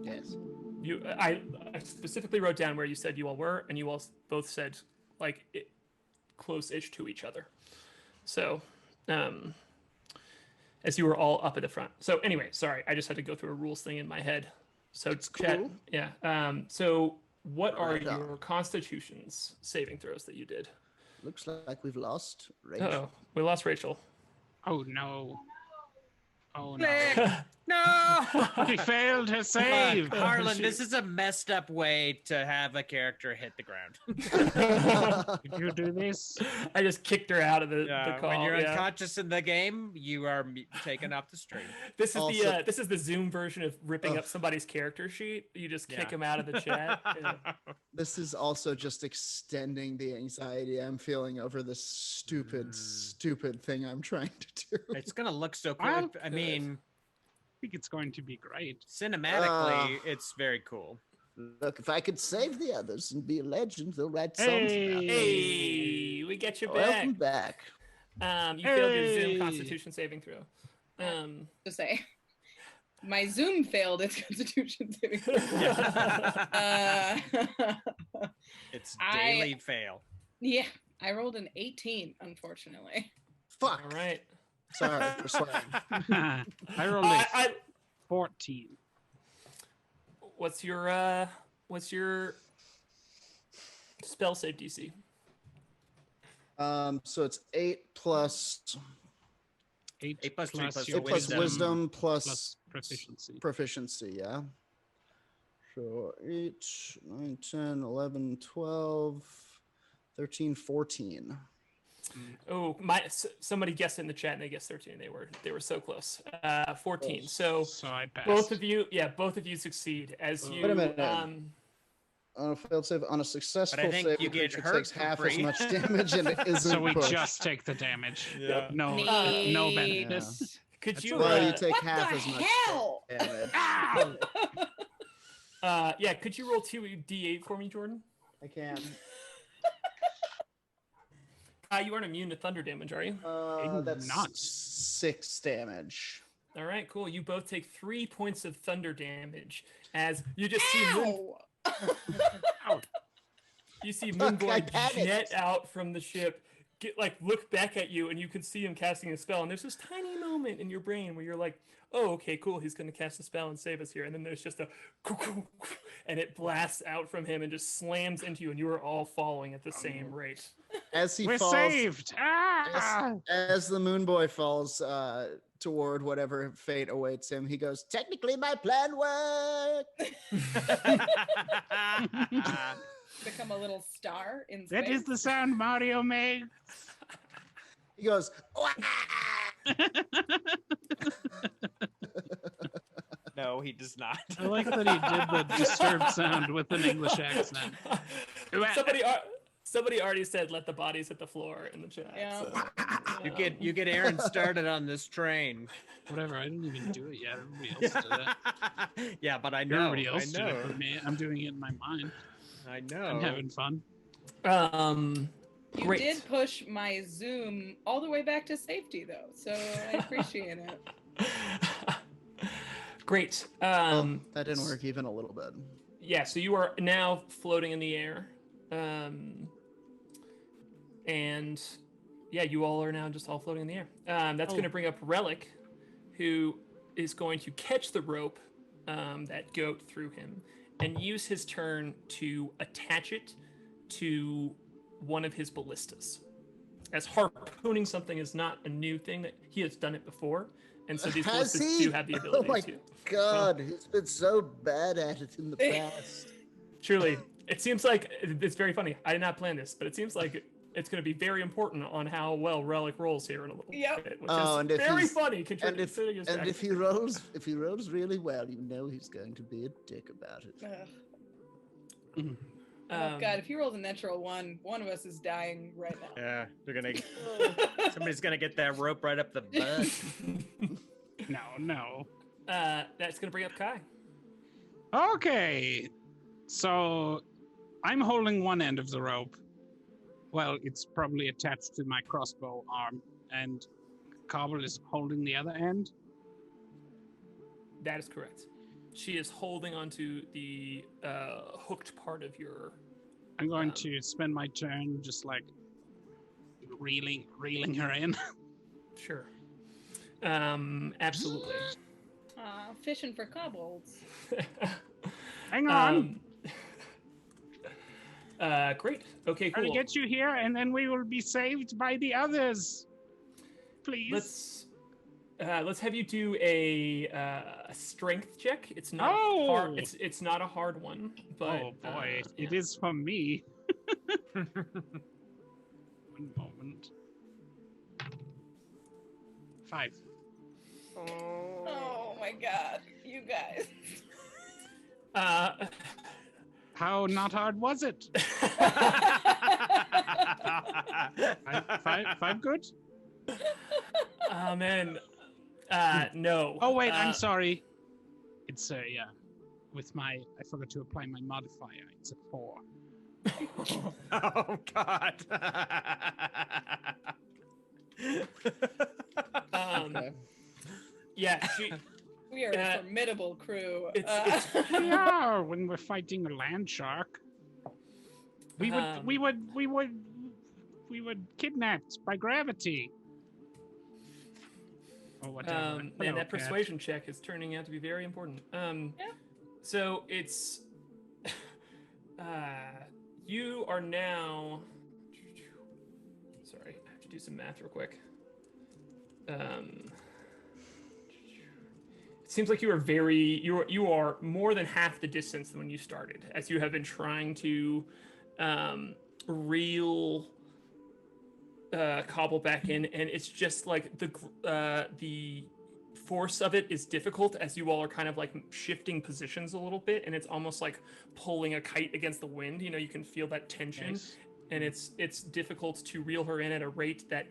[SPEAKER 2] Yes.
[SPEAKER 5] I specifically wrote down where you said you all were, and you all both said close-ish to each other. So, as you were all up at the front. So anyway, sorry, I just had to go through a rules thing in my head. So
[SPEAKER 2] It's
[SPEAKER 5] chat,
[SPEAKER 2] cool.
[SPEAKER 5] yeah. So what are
[SPEAKER 2] Right on.
[SPEAKER 5] your constitutions saving throws that you did?
[SPEAKER 2] Looks like we've lost Rachel.
[SPEAKER 5] Oh, we lost Rachel.
[SPEAKER 6] Oh no. Oh no.
[SPEAKER 4] Click. No.
[SPEAKER 6] He failed her save.
[SPEAKER 4] Harlan, this is a messed up way to have a character hit the ground.
[SPEAKER 6] Did you do this?
[SPEAKER 5] I just kicked her out of the call.
[SPEAKER 4] When you're unconscious in the game, you are taken off the stream.
[SPEAKER 5] This is
[SPEAKER 2] Also-
[SPEAKER 5] this is the Zoom version of ripping up somebody's character sheet. You just kick him out of the chat. Yeah.
[SPEAKER 2] This is also just extending the anxiety I'm feeling over this stupid thing I'm trying to do.
[SPEAKER 4] It's gonna look so cool.
[SPEAKER 6] Well,
[SPEAKER 4] I mean,
[SPEAKER 6] I think it's going to be great.
[SPEAKER 4] cinematically, it's very cool.
[SPEAKER 2] Look, if I could save the others and be a legend, they'll write songs about me.
[SPEAKER 5] Hey, we get you back.
[SPEAKER 2] Welcome back.
[SPEAKER 5] You failed your Zoom Constitution saving throw.
[SPEAKER 1] To say, my Zoom failed its Constitution saving throw.
[SPEAKER 4] It's daily fail.
[SPEAKER 1] Yeah, I rolled an 18, unfortunately.
[SPEAKER 2] Fuck.
[SPEAKER 5] All right.
[SPEAKER 2] Sorry for swearing.
[SPEAKER 6] I rolled a 14.
[SPEAKER 5] What's your spell save DC?
[SPEAKER 2] So it's 8 plus
[SPEAKER 6] 8
[SPEAKER 4] plus 3 plus
[SPEAKER 6] your
[SPEAKER 2] wisdom plus
[SPEAKER 6] plus proficiency.
[SPEAKER 2] proficiency, yeah. So 8, 9, 10, 11, 12, 13, 14.
[SPEAKER 5] Oh, somebody guessed in the chat and they guessed 13. They were so close. 14. So
[SPEAKER 6] I passed.
[SPEAKER 5] both of you succeed as you.
[SPEAKER 2] Wait a minute. On a failed save, on a successful
[SPEAKER 4] But I think
[SPEAKER 2] save,
[SPEAKER 4] you
[SPEAKER 2] the
[SPEAKER 4] get
[SPEAKER 2] creature
[SPEAKER 4] hurt
[SPEAKER 2] takes
[SPEAKER 4] for
[SPEAKER 2] half
[SPEAKER 4] free.
[SPEAKER 2] as much damage and it isn't
[SPEAKER 6] So we
[SPEAKER 2] pushed.
[SPEAKER 6] just take the damage.
[SPEAKER 4] Yeah.
[SPEAKER 6] No
[SPEAKER 1] Neat.
[SPEAKER 6] benefits.
[SPEAKER 5] Could you?
[SPEAKER 2] Well, you take
[SPEAKER 1] What
[SPEAKER 2] half
[SPEAKER 1] the
[SPEAKER 2] as much
[SPEAKER 1] hell?
[SPEAKER 2] damage.
[SPEAKER 5] Yeah. Could you roll 2d8 for me, Jordan?
[SPEAKER 2] I can.
[SPEAKER 5] You aren't immune to thunder damage, are you?
[SPEAKER 2] That's
[SPEAKER 6] Not.
[SPEAKER 2] 6 damage.
[SPEAKER 5] All right, cool. You both take 3 points of thunder damage as you just see
[SPEAKER 1] Ow!
[SPEAKER 5] you see
[SPEAKER 2] Fuck, I
[SPEAKER 5] Moonboy
[SPEAKER 2] panicked.
[SPEAKER 5] jet out from the ship, look back at you, and you can see him casting a spell. And there's this tiny moment in your brain where you're like, "Oh, okay, cool. He's going to cast a spell and save us here." And then there's just a, and it blasts out from him and just slams into you, and you are all falling at the same rate.
[SPEAKER 2] As he
[SPEAKER 6] We're
[SPEAKER 2] falls,
[SPEAKER 6] saved.
[SPEAKER 2] as the Moonboy falls toward whatever fate awaits him, he goes, "Technically, my plan worked."
[SPEAKER 1] Become a little star in space.
[SPEAKER 6] That is the sound Mario makes.
[SPEAKER 2] He goes, "Wah!"
[SPEAKER 4] No, he does not.
[SPEAKER 6] I like that he did the disturbed sound with an English accent.
[SPEAKER 5] Somebody already said, "Let the bodies hit the floor" in the chat.
[SPEAKER 1] Yeah.
[SPEAKER 5] So,
[SPEAKER 4] You get Aaron started on this train.
[SPEAKER 6] Whatever, I didn't even do it yet. Everybody else did it.
[SPEAKER 4] Yeah, but I know.
[SPEAKER 6] Everybody else did it for me. I'm doing it in my mind.
[SPEAKER 4] I know.
[SPEAKER 6] I'm having fun.
[SPEAKER 1] You
[SPEAKER 5] Great.
[SPEAKER 1] did push my Zoom all the way back to safety, though, so I appreciate it.
[SPEAKER 5] Great.
[SPEAKER 2] That didn't work even a little bit.
[SPEAKER 5] Yeah, so you are now floating in the air. And yeah, you all are now just all floating in the air. That's going to bring up Relic, who is going to catch the rope that goat threw him and use his turn to attach it to one of his ballistas. As harpooning something is not a new thing, that he has done it before, and so these
[SPEAKER 2] Has
[SPEAKER 5] ballistas
[SPEAKER 2] he?
[SPEAKER 5] do have the ability
[SPEAKER 2] Oh my
[SPEAKER 5] to.
[SPEAKER 2] God, he's been so bad at it in the past.
[SPEAKER 5] Truly, it seems like it's very funny. I did not plan this, but it seems like it's going to be very important on how well Relic rolls here in a little
[SPEAKER 1] Yep.
[SPEAKER 5] bit, which
[SPEAKER 2] Oh,
[SPEAKER 5] is
[SPEAKER 2] and if
[SPEAKER 5] very
[SPEAKER 2] he's-
[SPEAKER 5] funny.
[SPEAKER 2] And if
[SPEAKER 5] considering his
[SPEAKER 2] and
[SPEAKER 5] background.
[SPEAKER 2] if he rolls really well, you know he's going to be a dick about it.
[SPEAKER 1] Ugh. Oh God, if he rolls a natural one of us is dying right now.
[SPEAKER 4] Yeah, they're gonna. Somebody's gonna get that rope right up the butt.
[SPEAKER 6] No.
[SPEAKER 5] That's going to bring up Kai.
[SPEAKER 6] Okay. So I'm holding one end of the rope. Well, it's probably attached to my crossbow arm, and Cobble is holding the other end.
[SPEAKER 5] That is correct. She is holding onto the hooked part of your.
[SPEAKER 6] I'm going to spend my turn just like reeling her in.
[SPEAKER 5] Sure. Absolutely.
[SPEAKER 1] Fishing for kobolds.
[SPEAKER 6] Hang on.
[SPEAKER 5] Great. Okay, cool.
[SPEAKER 6] I'll get you here, and then we will be saved by the others. Please.
[SPEAKER 5] Let's have you do a strength check. It's not hard. It's not a hard one, but
[SPEAKER 6] Oh boy, it is for me. One moment. 5.
[SPEAKER 1] Oh my god, you guys.
[SPEAKER 6] How not hard was it? Five good?
[SPEAKER 5] Oh man. No.
[SPEAKER 6] Oh wait, I'm sorry. It's with my I forgot to apply my modifier. It's a 4.
[SPEAKER 4] Oh God.
[SPEAKER 2] Okay.
[SPEAKER 5] Yeah,
[SPEAKER 1] We are a formidable crew.
[SPEAKER 6] We are when we're fighting a land shark. We were kidnapped by gravity. Or whatever.
[SPEAKER 5] And
[SPEAKER 6] Hello,
[SPEAKER 5] that
[SPEAKER 6] cat.
[SPEAKER 5] persuasion check is turning out to be very important. So it's you are now. Sorry, I have to do some math real quick. It seems like you are more than half the distance than when you started, as you have been trying to cobble back in, and it's just like the force of it is difficult as you all are kind of like shifting positions a little bit, and it's almost like pulling a kite against the wind. You know, you can feel that tension,
[SPEAKER 6] Nice.
[SPEAKER 5] and it's difficult to reel her in at a rate that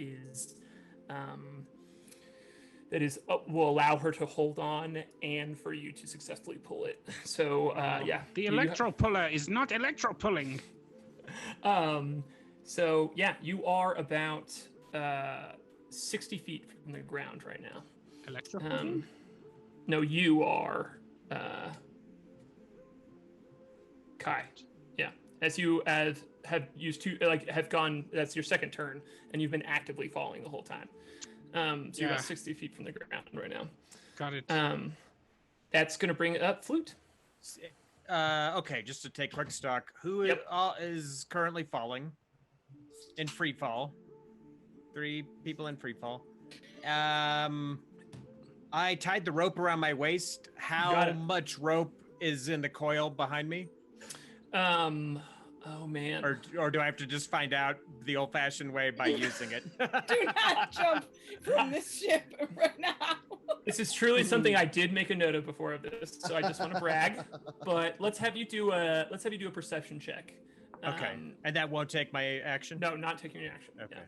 [SPEAKER 5] will allow her to hold on and for you to successfully pull it. So yeah,
[SPEAKER 6] The electro puller is not electro pulling.
[SPEAKER 5] So yeah, you are about 60 feet from the ground right now.
[SPEAKER 6] Electro pulling?
[SPEAKER 5] No, you are K.A.I. Yeah, as you have used to have gone. That's your second turn, and you've been actively falling the whole time. So you're about 60 feet from the ground right now.
[SPEAKER 6] Got it.
[SPEAKER 5] That's gonna bring up Flute.
[SPEAKER 4] Okay, just to take quick stock, who is currently falling in free fall? 3 people in free fall. I tied the rope around my waist. How much rope is in the coil behind me?
[SPEAKER 5] Oh man.
[SPEAKER 4] Or do I have to just find out the old-fashioned way by using it?
[SPEAKER 1] Do not jump from this ship right now.
[SPEAKER 5] This is truly something I did make a note of before this, so I just want to brag. But let's have you do a perception check.
[SPEAKER 4] Okay, and that won't take my action?
[SPEAKER 5] No, not taking your action.
[SPEAKER 4] Okay.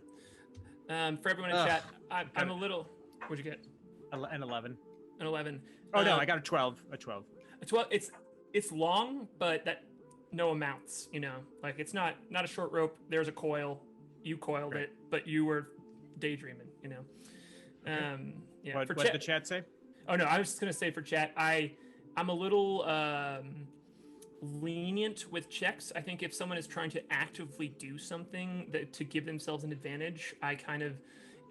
[SPEAKER 5] No. For everyone in chat, I'm a little. What'd you get?
[SPEAKER 4] An 11.
[SPEAKER 5] An 11.
[SPEAKER 4] Oh no, I got a 12. A 12.
[SPEAKER 5] A 12. It's long, but that no amounts. You know, like it's not a short rope. There's a coil. You coiled it, but you were daydreaming. You know.
[SPEAKER 4] Okay.
[SPEAKER 5] Yeah.
[SPEAKER 4] What did the chat say?
[SPEAKER 5] Oh no, I was just gonna say for chat, I'm a little lenient with checks. I think if someone is trying to actively do something to give themselves an advantage, I kind of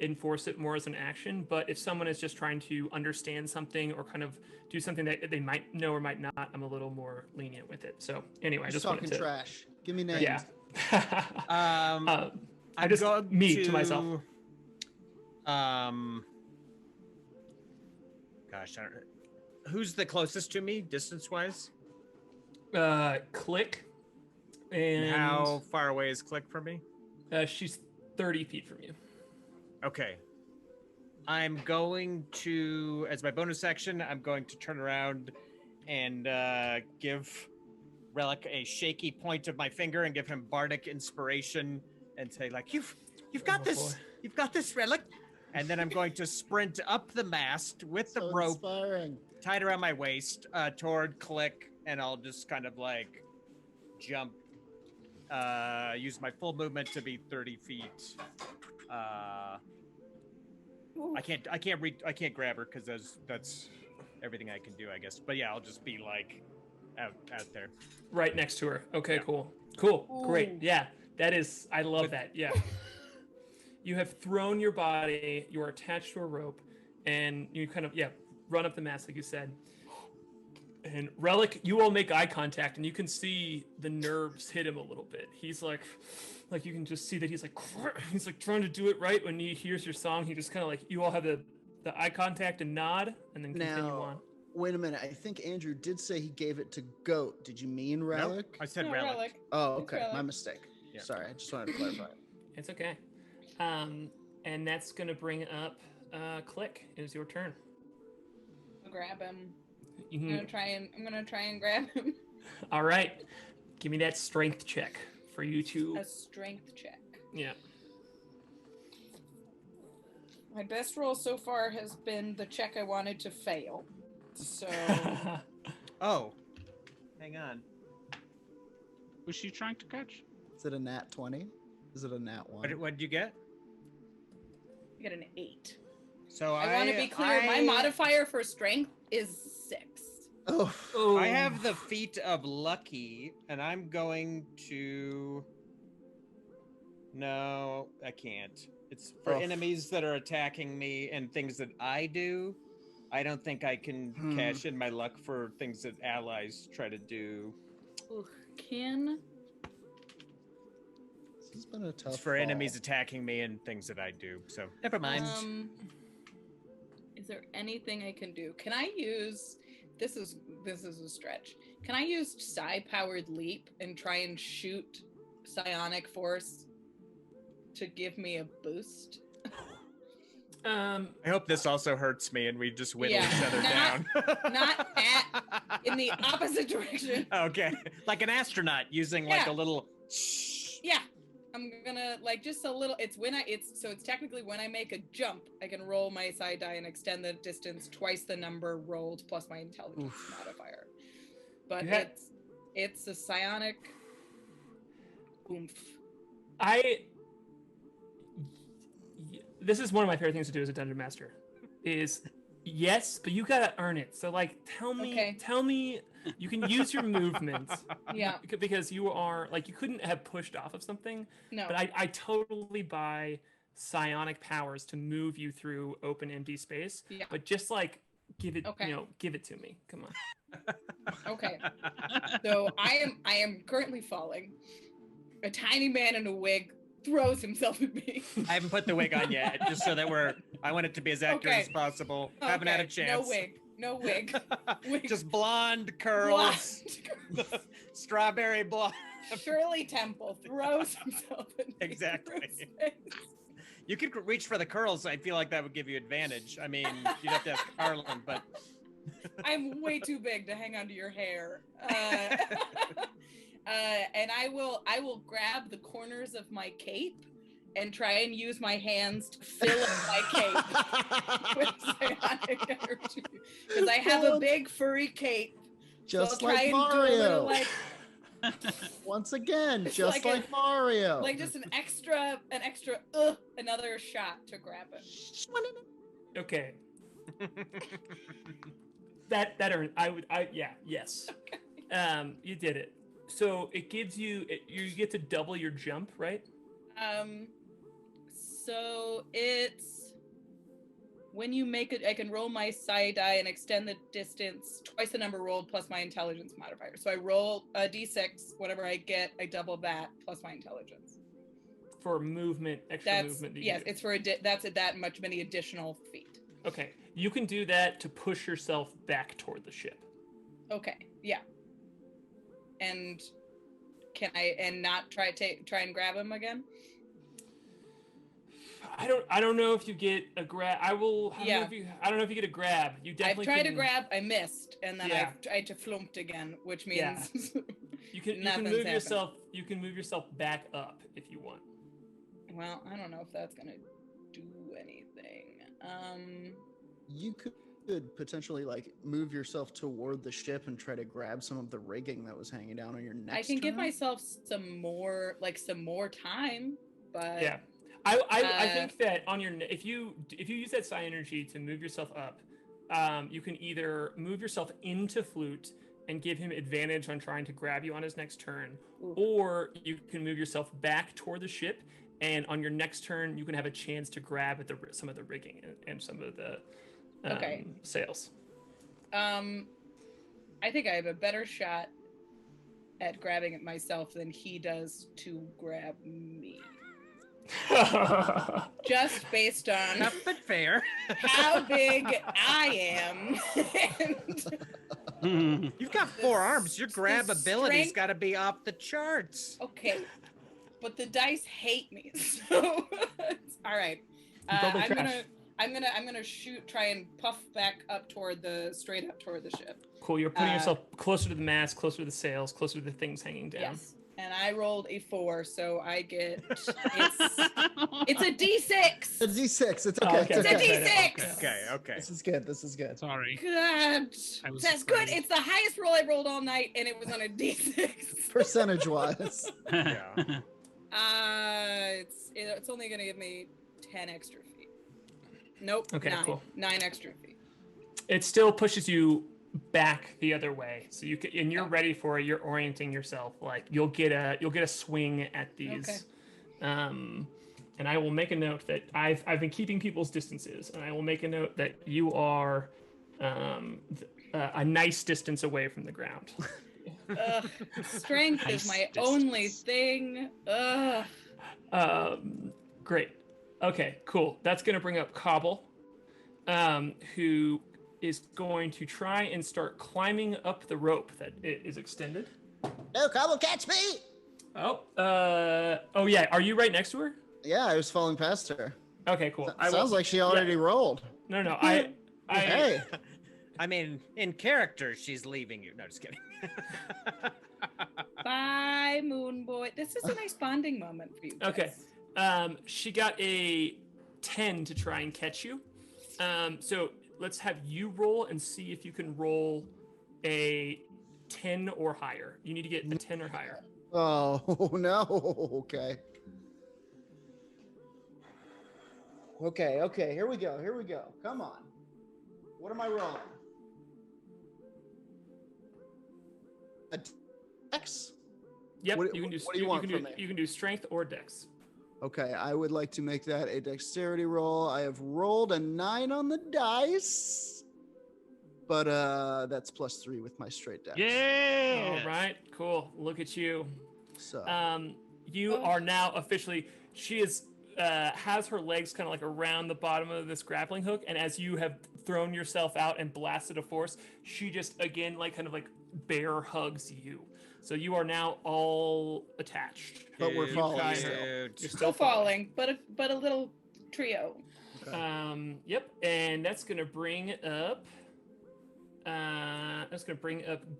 [SPEAKER 5] enforce it more as an action. But if someone is just trying to understand something or kind of do something that they might know or might not, I'm a little more lenient with it. So anyway, I just
[SPEAKER 2] talking
[SPEAKER 5] wanted to
[SPEAKER 2] trash. Give me names.
[SPEAKER 5] Yeah.
[SPEAKER 4] I
[SPEAKER 5] just
[SPEAKER 4] going
[SPEAKER 5] to myself.
[SPEAKER 4] Gosh, who's the closest to me distance-wise?
[SPEAKER 5] Klik. And
[SPEAKER 4] how far away is Klik from me?
[SPEAKER 5] She's 30 feet from you.
[SPEAKER 4] Okay. I'm going to, as my bonus action, I'm going to turn around and give Relic a shaky point of my finger and give him bardic inspiration and say, like, you've got this.
[SPEAKER 5] Boy.
[SPEAKER 4] You've got this, Relic. And then I'm going to sprint up the mast with the rope tied around my waist toward Klik, and I'll just kind of like jump, use my full movement to be 30 feet. I can't grab her because that's everything I can do, I guess. But yeah, I'll just be like out there.
[SPEAKER 5] Right next to her. Okay,
[SPEAKER 4] Yeah.
[SPEAKER 5] cool.
[SPEAKER 1] Ooh.
[SPEAKER 5] Great. Yeah, that is, I love that. Yeah. You have thrown your body, you are attached to a rope, and you kind of, run up the mast, like you said. And Relic, you all make eye contact, and you can see the nerves hit him a little bit. He's like you can just see that he's like trying to do it right. When he hears your song, he just kind of like, you all have the eye contact and nod, and then continue on.
[SPEAKER 2] Wait a minute. I think Andrew did say he gave it to Goat. Did you mean Relic?
[SPEAKER 4] Nope, I said
[SPEAKER 1] No,
[SPEAKER 4] Relic.
[SPEAKER 2] Oh, okay.
[SPEAKER 1] Relic.
[SPEAKER 2] My mistake.
[SPEAKER 4] Yeah.
[SPEAKER 2] Sorry, I just wanted to clarify.
[SPEAKER 5] It's okay. And that's gonna bring up Klik. It is your turn.
[SPEAKER 1] I'll grab him.
[SPEAKER 5] You
[SPEAKER 1] I'm gonna try and grab him.
[SPEAKER 5] All right. Give me that strength check for you to.
[SPEAKER 1] A strength check.
[SPEAKER 5] Yeah.
[SPEAKER 1] My best roll so far has been the check I wanted to fail. So
[SPEAKER 4] Oh, hang on.
[SPEAKER 6] Was she trying to catch?
[SPEAKER 2] Is it a nat 20? Is it a nat 1?
[SPEAKER 4] What did you get?
[SPEAKER 1] I get an 8.
[SPEAKER 4] So
[SPEAKER 1] I want to be clear. My modifier for strength is 6.
[SPEAKER 2] Oh.
[SPEAKER 4] I have the feat of lucky, and I'm going to. No, I can't. It's for enemies that are attacking me and things that I do. I don't think I can cash in my luck for things that allies try to do.
[SPEAKER 1] This
[SPEAKER 2] has been a tough
[SPEAKER 4] It's for
[SPEAKER 2] fall.
[SPEAKER 4] enemies attacking me and things that I do. So never mind.
[SPEAKER 1] Is there anything I can do? Can I use? This is a stretch. Can I use psi-powered leap and try and shoot psionic force to give me a boost?
[SPEAKER 4] I hope this also hurts me and we just whittle each other down.
[SPEAKER 1] Not in the opposite direction.
[SPEAKER 4] Okay, like an astronaut using like a little.
[SPEAKER 1] Yeah, I'm gonna just a little. It's technically when I make a jump, I can roll my side die and extend the distance twice the number rolled plus my intelligence modifier. But it's a psionic oomph.
[SPEAKER 5] This is one of my favorite things to do as a dungeon master. Is yes, but you gotta earn it. So tell me, you can use your movement.
[SPEAKER 1] Yeah.
[SPEAKER 5] Because you are you couldn't have pushed off of something.
[SPEAKER 1] No.
[SPEAKER 5] But I totally buy psionic powers to move you through open empty space. Yeah. But just give it, give it to me. Come on.
[SPEAKER 1] Okay. So I am currently falling. A tiny man in a wig throws himself at me.
[SPEAKER 4] I haven't put the wig on yet, just so that I want it to be as accurate as possible. Haven't had a chance.
[SPEAKER 1] No wig.
[SPEAKER 4] Just blonde curls. Strawberry blonde.
[SPEAKER 1] Shirley Temple throws himself at me.
[SPEAKER 4] Exactly. You could reach for the curls. I feel like that would give you advantage. I mean, you'd have to ask Harlan, but
[SPEAKER 1] I'm way too big to hang onto your hair. And I will grab the corners of my cape and try and use my hands to fill up my cape with psionic energy. Because I have a big furry cape.
[SPEAKER 2] Just
[SPEAKER 1] so
[SPEAKER 2] like Mario. Once again, just like Mario.
[SPEAKER 1] Just an extra, another shot to grab it.
[SPEAKER 5] Okay. that earned. Yes. Okay. You did it. So it gives you get to double your jump, right?
[SPEAKER 1] So it's when you make it, I can roll my psi die and extend the distance twice the number rolled plus my intelligence modifier. So I roll a d6, whatever I get, I double that plus my intelligence.
[SPEAKER 5] For movement, movement.
[SPEAKER 1] Yes, it's for that much many additional feet.
[SPEAKER 5] Okay, you can do that to push yourself back toward the ship.
[SPEAKER 1] Okay, yeah. And can I not try and grab him again?
[SPEAKER 5] I don't know if you get a grab. I don't know if you get a grab. You definitely.
[SPEAKER 1] I've tried to grab. I missed, and then I've tried to flumped again, which means
[SPEAKER 5] you can move yourself. You can move yourself back up if you want.
[SPEAKER 1] Well, I don't know if that's gonna do anything.
[SPEAKER 2] You could potentially move yourself toward the ship and try to grab some of the rigging that was hanging down on your neck.
[SPEAKER 1] I can give myself some more time, but
[SPEAKER 5] yeah. I think that on your if you use that psi energy to move yourself up, you can either move yourself into Flute and give him advantage on trying to grab you on his next turn, or you can move yourself back toward the ship, and on your next turn you can have a chance to grab at some of the rigging and some of the sails.
[SPEAKER 1] I think I have a better shot at grabbing it myself than he does to grab me. Just based on
[SPEAKER 4] Enough but fair.
[SPEAKER 1] how big I am. And
[SPEAKER 4] You've got 4 arms. Your grab
[SPEAKER 1] the
[SPEAKER 4] ability's
[SPEAKER 1] strength-
[SPEAKER 4] got to be off the charts.
[SPEAKER 1] okay, but the dice hate me. So all right.
[SPEAKER 5] Probably trash.
[SPEAKER 1] I'm gonna try and puff back up straight up toward the ship.
[SPEAKER 5] Cool. You're putting yourself closer to the mast, closer to the sails, closer to the things hanging down.
[SPEAKER 1] Yes. And I rolled a 4, so I get it's a D6.
[SPEAKER 2] A D6. It's
[SPEAKER 5] Oh,
[SPEAKER 2] okay.
[SPEAKER 5] okay.
[SPEAKER 1] It's a
[SPEAKER 5] Okay.
[SPEAKER 1] D6.
[SPEAKER 4] Okay.
[SPEAKER 2] This is good. This is good.
[SPEAKER 6] Sorry.
[SPEAKER 1] God,
[SPEAKER 6] I was
[SPEAKER 1] that's good.
[SPEAKER 6] afraid.
[SPEAKER 1] It's the highest roll I rolled all night, and it was on a D6.
[SPEAKER 2] Percentage-wise.
[SPEAKER 4] Yeah.
[SPEAKER 1] It's only gonna give me 10 extra feet. Nope.
[SPEAKER 5] Okay,
[SPEAKER 1] 9.
[SPEAKER 5] cool.
[SPEAKER 1] 9 extra feet.
[SPEAKER 5] It still pushes you back the other way, so you can, and you're ready for it. You're orienting yourself. Like you'll get a swing at these.
[SPEAKER 1] Okay.
[SPEAKER 5] And I will make a note that I've been keeping people's distances, and I will make a note that you are a nice distance away from the ground.
[SPEAKER 1] Strength is my only thing. Ugh.
[SPEAKER 5] Great. Okay, cool. That's going to bring up Cobble, who is going to try and start climbing up the rope that is extended.
[SPEAKER 2] No, Cobble, catch me!
[SPEAKER 5] Oh yeah. Are you right next to her?
[SPEAKER 2] Yeah, I was falling past her.
[SPEAKER 5] Okay, cool.
[SPEAKER 2] Sounds like she already rolled.
[SPEAKER 5] No.
[SPEAKER 2] Hey.
[SPEAKER 4] I mean, in character, she's leaving you. No, just kidding.
[SPEAKER 1] Bye, Moonboy. This is a nice bonding moment for you guys.
[SPEAKER 5] Okay. She got a 10 to try and catch you. So let's have you roll and see if you can roll a 10 or higher. You need to get a 10 or higher.
[SPEAKER 2] Oh, no. Okay. Okay. Here we go. Come on. What am I rolling? A Dex?
[SPEAKER 5] Yep.
[SPEAKER 2] What-
[SPEAKER 5] you can do.
[SPEAKER 2] what do you want
[SPEAKER 5] can
[SPEAKER 2] from
[SPEAKER 5] do.
[SPEAKER 2] me?
[SPEAKER 5] You can do strength or dex.
[SPEAKER 2] Okay, I would like to make that a dexterity roll. I have rolled a 9 on the dice, but that's +3 with my straight dex.
[SPEAKER 6] Yeah.
[SPEAKER 5] All right. Cool. Look at you.
[SPEAKER 2] So
[SPEAKER 5] You are now officially. She is has her legs kind of like around the bottom of this grappling hook, and as you have thrown yourself out and blasted a force, she just again like kind of like bear hugs you. So you are now all attached.
[SPEAKER 2] But we're falling
[SPEAKER 5] guys-
[SPEAKER 2] still.
[SPEAKER 5] You're
[SPEAKER 1] Still falling, but a little trio.
[SPEAKER 5] Yep, and that's gonna bring up.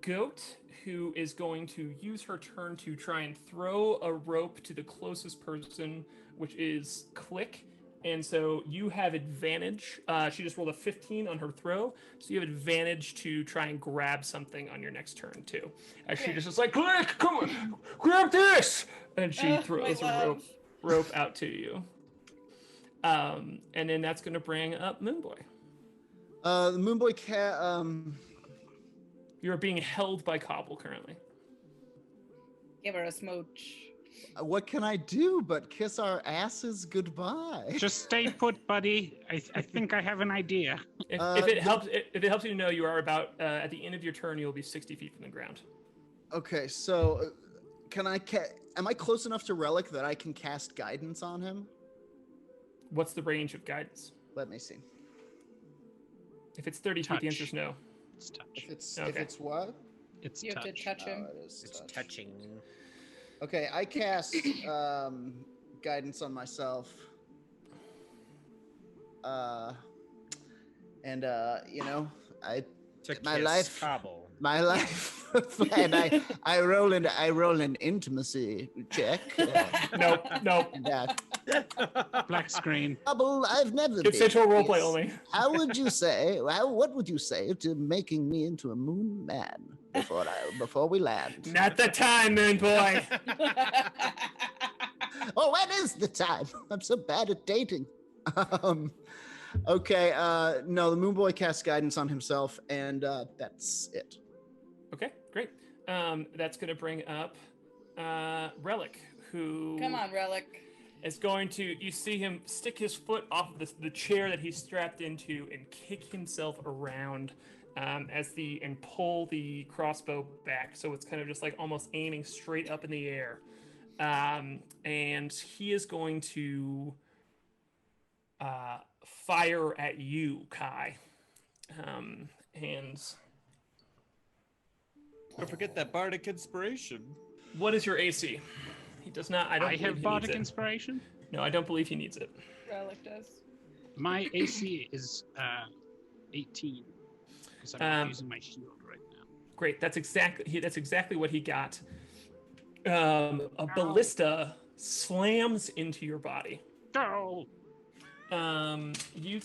[SPEAKER 5] Goat, who is going to use her turn to try and throw a rope to the closest person, which is Klik. And so you have advantage. She just rolled a 15 on her throw, so you have advantage to try and grab something on your next turn too. As she just is like, Klik, come on, grab this, and she throws a rope out to you. And then that's going to bring up Moonboy.
[SPEAKER 2] the Moonboy cat.
[SPEAKER 5] You are being held by Cobble currently.
[SPEAKER 1] Give her a smooch.
[SPEAKER 2] What can I do but kiss our asses goodbye?
[SPEAKER 6] Just stay put, buddy. I think I have an idea.
[SPEAKER 5] If it helps you to know, you are about at the end of your turn. You'll be 60 feet from the ground.
[SPEAKER 2] Okay, so can I? Am I close enough to Relic that I can cast guidance on him?
[SPEAKER 5] What's the range of guidance?
[SPEAKER 2] Let me see.
[SPEAKER 5] If it's 30 feet, the answer is no.
[SPEAKER 6] It's touch.
[SPEAKER 2] If
[SPEAKER 5] Okay.
[SPEAKER 2] it's what?
[SPEAKER 6] It's
[SPEAKER 1] You have to
[SPEAKER 6] touch.
[SPEAKER 1] touch him.
[SPEAKER 2] Oh, it is
[SPEAKER 4] It's
[SPEAKER 2] touch.
[SPEAKER 4] touching.
[SPEAKER 2] Okay, I cast guidance on myself. And you know,
[SPEAKER 4] To
[SPEAKER 2] My
[SPEAKER 4] kiss
[SPEAKER 2] life-
[SPEAKER 4] Cobble.
[SPEAKER 2] my life, and I roll an intimacy check.
[SPEAKER 5] Nope.
[SPEAKER 2] That
[SPEAKER 6] Black screen.
[SPEAKER 2] Double, I've never been.
[SPEAKER 5] Consensual roleplay
[SPEAKER 2] Yes.
[SPEAKER 5] only.
[SPEAKER 2] How would you say? What would you say to making me into a moon man before we land?
[SPEAKER 5] Not the time, Moonboy.
[SPEAKER 2] Oh, when is the time? I'm so bad at dating. Okay, no, the Moonboy casts guidance on himself, and that's it.
[SPEAKER 5] Okay, great. That's going to bring up Relic, who
[SPEAKER 1] Come on, Relic.
[SPEAKER 5] is going to. You see him stick his foot off of the chair that he's strapped into and kick himself around and pull the crossbow back, so it's kind of just like almost aiming straight up in the air. And he is going to fire at you, Kai. And
[SPEAKER 4] Don't forget that bardic inspiration.
[SPEAKER 5] what is your AC? He does not. I don't.
[SPEAKER 6] I
[SPEAKER 5] believe
[SPEAKER 6] have
[SPEAKER 5] he
[SPEAKER 6] bardic
[SPEAKER 5] needs it.
[SPEAKER 6] inspiration.
[SPEAKER 5] No, I don't believe he needs it.
[SPEAKER 1] Relic does.
[SPEAKER 6] My AC is 18 because I'm not using my shield right now.
[SPEAKER 5] Great. That's exactly what he got. A ballista slams into your body.
[SPEAKER 6] Go.
[SPEAKER 5] You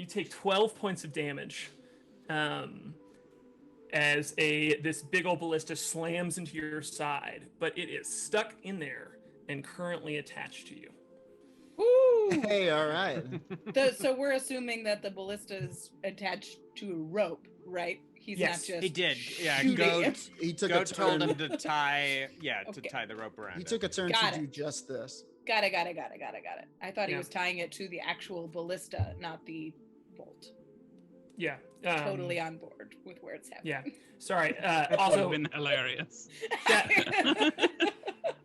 [SPEAKER 5] take 12 points of damage. As this big old ballista slams into your side, but it is stuck in there and currently attached to you.
[SPEAKER 1] Woo!
[SPEAKER 2] Hey, all right.
[SPEAKER 1] So we're assuming that the ballista is attached to a rope, right? He's
[SPEAKER 5] Yes,
[SPEAKER 1] not just
[SPEAKER 4] He did. Yeah,
[SPEAKER 1] shooting
[SPEAKER 4] Goat,
[SPEAKER 1] it.
[SPEAKER 2] He took a
[SPEAKER 4] Goat told
[SPEAKER 2] turn.
[SPEAKER 4] him to tie. Yeah, to
[SPEAKER 1] Okay.
[SPEAKER 4] tie the rope around.
[SPEAKER 2] He
[SPEAKER 4] it.
[SPEAKER 2] took a turn
[SPEAKER 1] Got
[SPEAKER 2] to do
[SPEAKER 1] it.
[SPEAKER 2] just this.
[SPEAKER 1] Got it. I thought he
[SPEAKER 5] Yeah.
[SPEAKER 1] was tying it to the actual ballista, not the bolt.
[SPEAKER 5] Yeah.
[SPEAKER 1] Totally on board with where it's happening.
[SPEAKER 5] Yeah. Sorry.
[SPEAKER 6] That would
[SPEAKER 5] Also,
[SPEAKER 6] have been hilarious.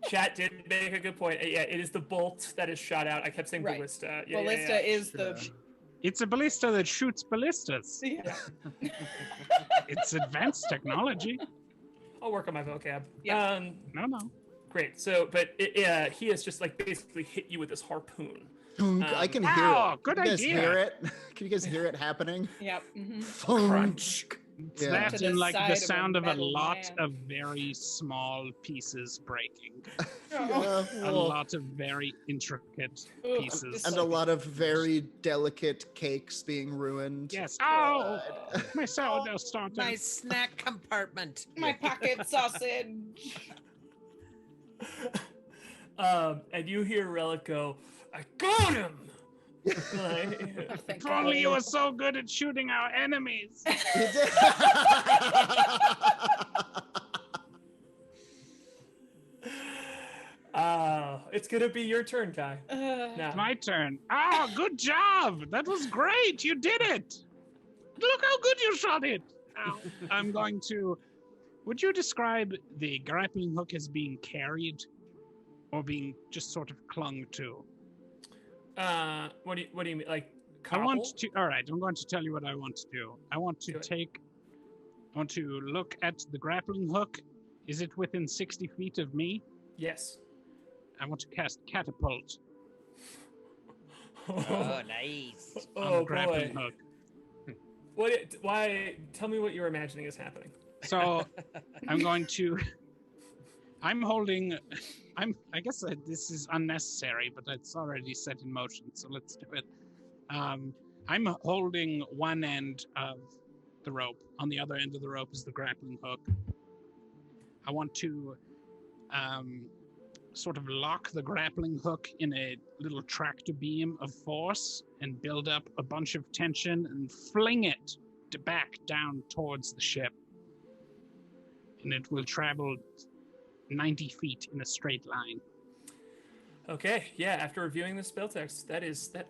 [SPEAKER 5] Chat did make a good point. Yeah, it is the bolt that is shot out. I kept saying
[SPEAKER 1] Right.
[SPEAKER 5] ballista. Yeah,
[SPEAKER 1] Ballista
[SPEAKER 5] yeah.
[SPEAKER 1] is the.
[SPEAKER 6] It's a ballista that shoots ballistas.
[SPEAKER 1] Yeah.
[SPEAKER 6] It's advanced technology.
[SPEAKER 5] I'll work on my vocab.
[SPEAKER 1] Yeah.
[SPEAKER 6] No.
[SPEAKER 5] Great. So, but he has just like basically hit you with this harpoon.
[SPEAKER 2] I can hear
[SPEAKER 6] Oh,
[SPEAKER 2] it.
[SPEAKER 6] good
[SPEAKER 2] Can you guys
[SPEAKER 6] idea.
[SPEAKER 2] hear it? Can you guys hear it happening?
[SPEAKER 1] Yep. Mm-hmm.
[SPEAKER 2] Crunch.
[SPEAKER 6] It's
[SPEAKER 2] Yeah.
[SPEAKER 6] that
[SPEAKER 1] To the
[SPEAKER 6] and like
[SPEAKER 1] side
[SPEAKER 6] the
[SPEAKER 1] of a
[SPEAKER 6] sound of a
[SPEAKER 1] metal
[SPEAKER 6] lot
[SPEAKER 1] man.
[SPEAKER 6] of very small pieces breaking.
[SPEAKER 2] Yeah.
[SPEAKER 6] A lot of very intricate
[SPEAKER 1] Ugh,
[SPEAKER 6] pieces.
[SPEAKER 1] just
[SPEAKER 2] And a lot of very delicate cakes being ruined.
[SPEAKER 6] Yes. Oh,
[SPEAKER 2] God.
[SPEAKER 6] my sourdough started.
[SPEAKER 7] My snack compartment.
[SPEAKER 1] My pocket sausage.
[SPEAKER 5] And you hear Relic go, "I got him!" Like,
[SPEAKER 1] Thank
[SPEAKER 6] If only
[SPEAKER 1] God.
[SPEAKER 6] you were so good at shooting our enemies.
[SPEAKER 2] He did.
[SPEAKER 5] it's gonna be your turn, Kai.
[SPEAKER 1] Uh,
[SPEAKER 6] My turn. Ah, good job. That was great. You did it. Look how good you shot it. Now, I'm going to. Would you describe the grappling hook as being carried or being just sort of clung to?
[SPEAKER 5] What do you mean? Like,
[SPEAKER 6] I want
[SPEAKER 5] cobble?
[SPEAKER 6] to. All right, I'm going to tell you what I want to do. I want to
[SPEAKER 5] Do it.
[SPEAKER 6] I want to look at the grappling hook. Is it within 60 feet of me?
[SPEAKER 5] Yes.
[SPEAKER 6] I want to cast catapult
[SPEAKER 7] Oh, nice.
[SPEAKER 6] on
[SPEAKER 5] Oh
[SPEAKER 6] the grappling
[SPEAKER 5] boy.
[SPEAKER 6] hook.
[SPEAKER 5] Why? Tell me what you're imagining is happening.
[SPEAKER 6] So I'm going to. I'm holding. I guess this is unnecessary, but it's already set in motion, so let's do it. I'm holding one end of the rope. On the other end of the rope is the grappling hook. I want to sort of lock the grappling hook in a little tractor beam of force and build up a bunch of tension and fling it back down towards the ship. And it will travel 90 feet in a straight line.
[SPEAKER 5] Okay, yeah. After reviewing the spell text, that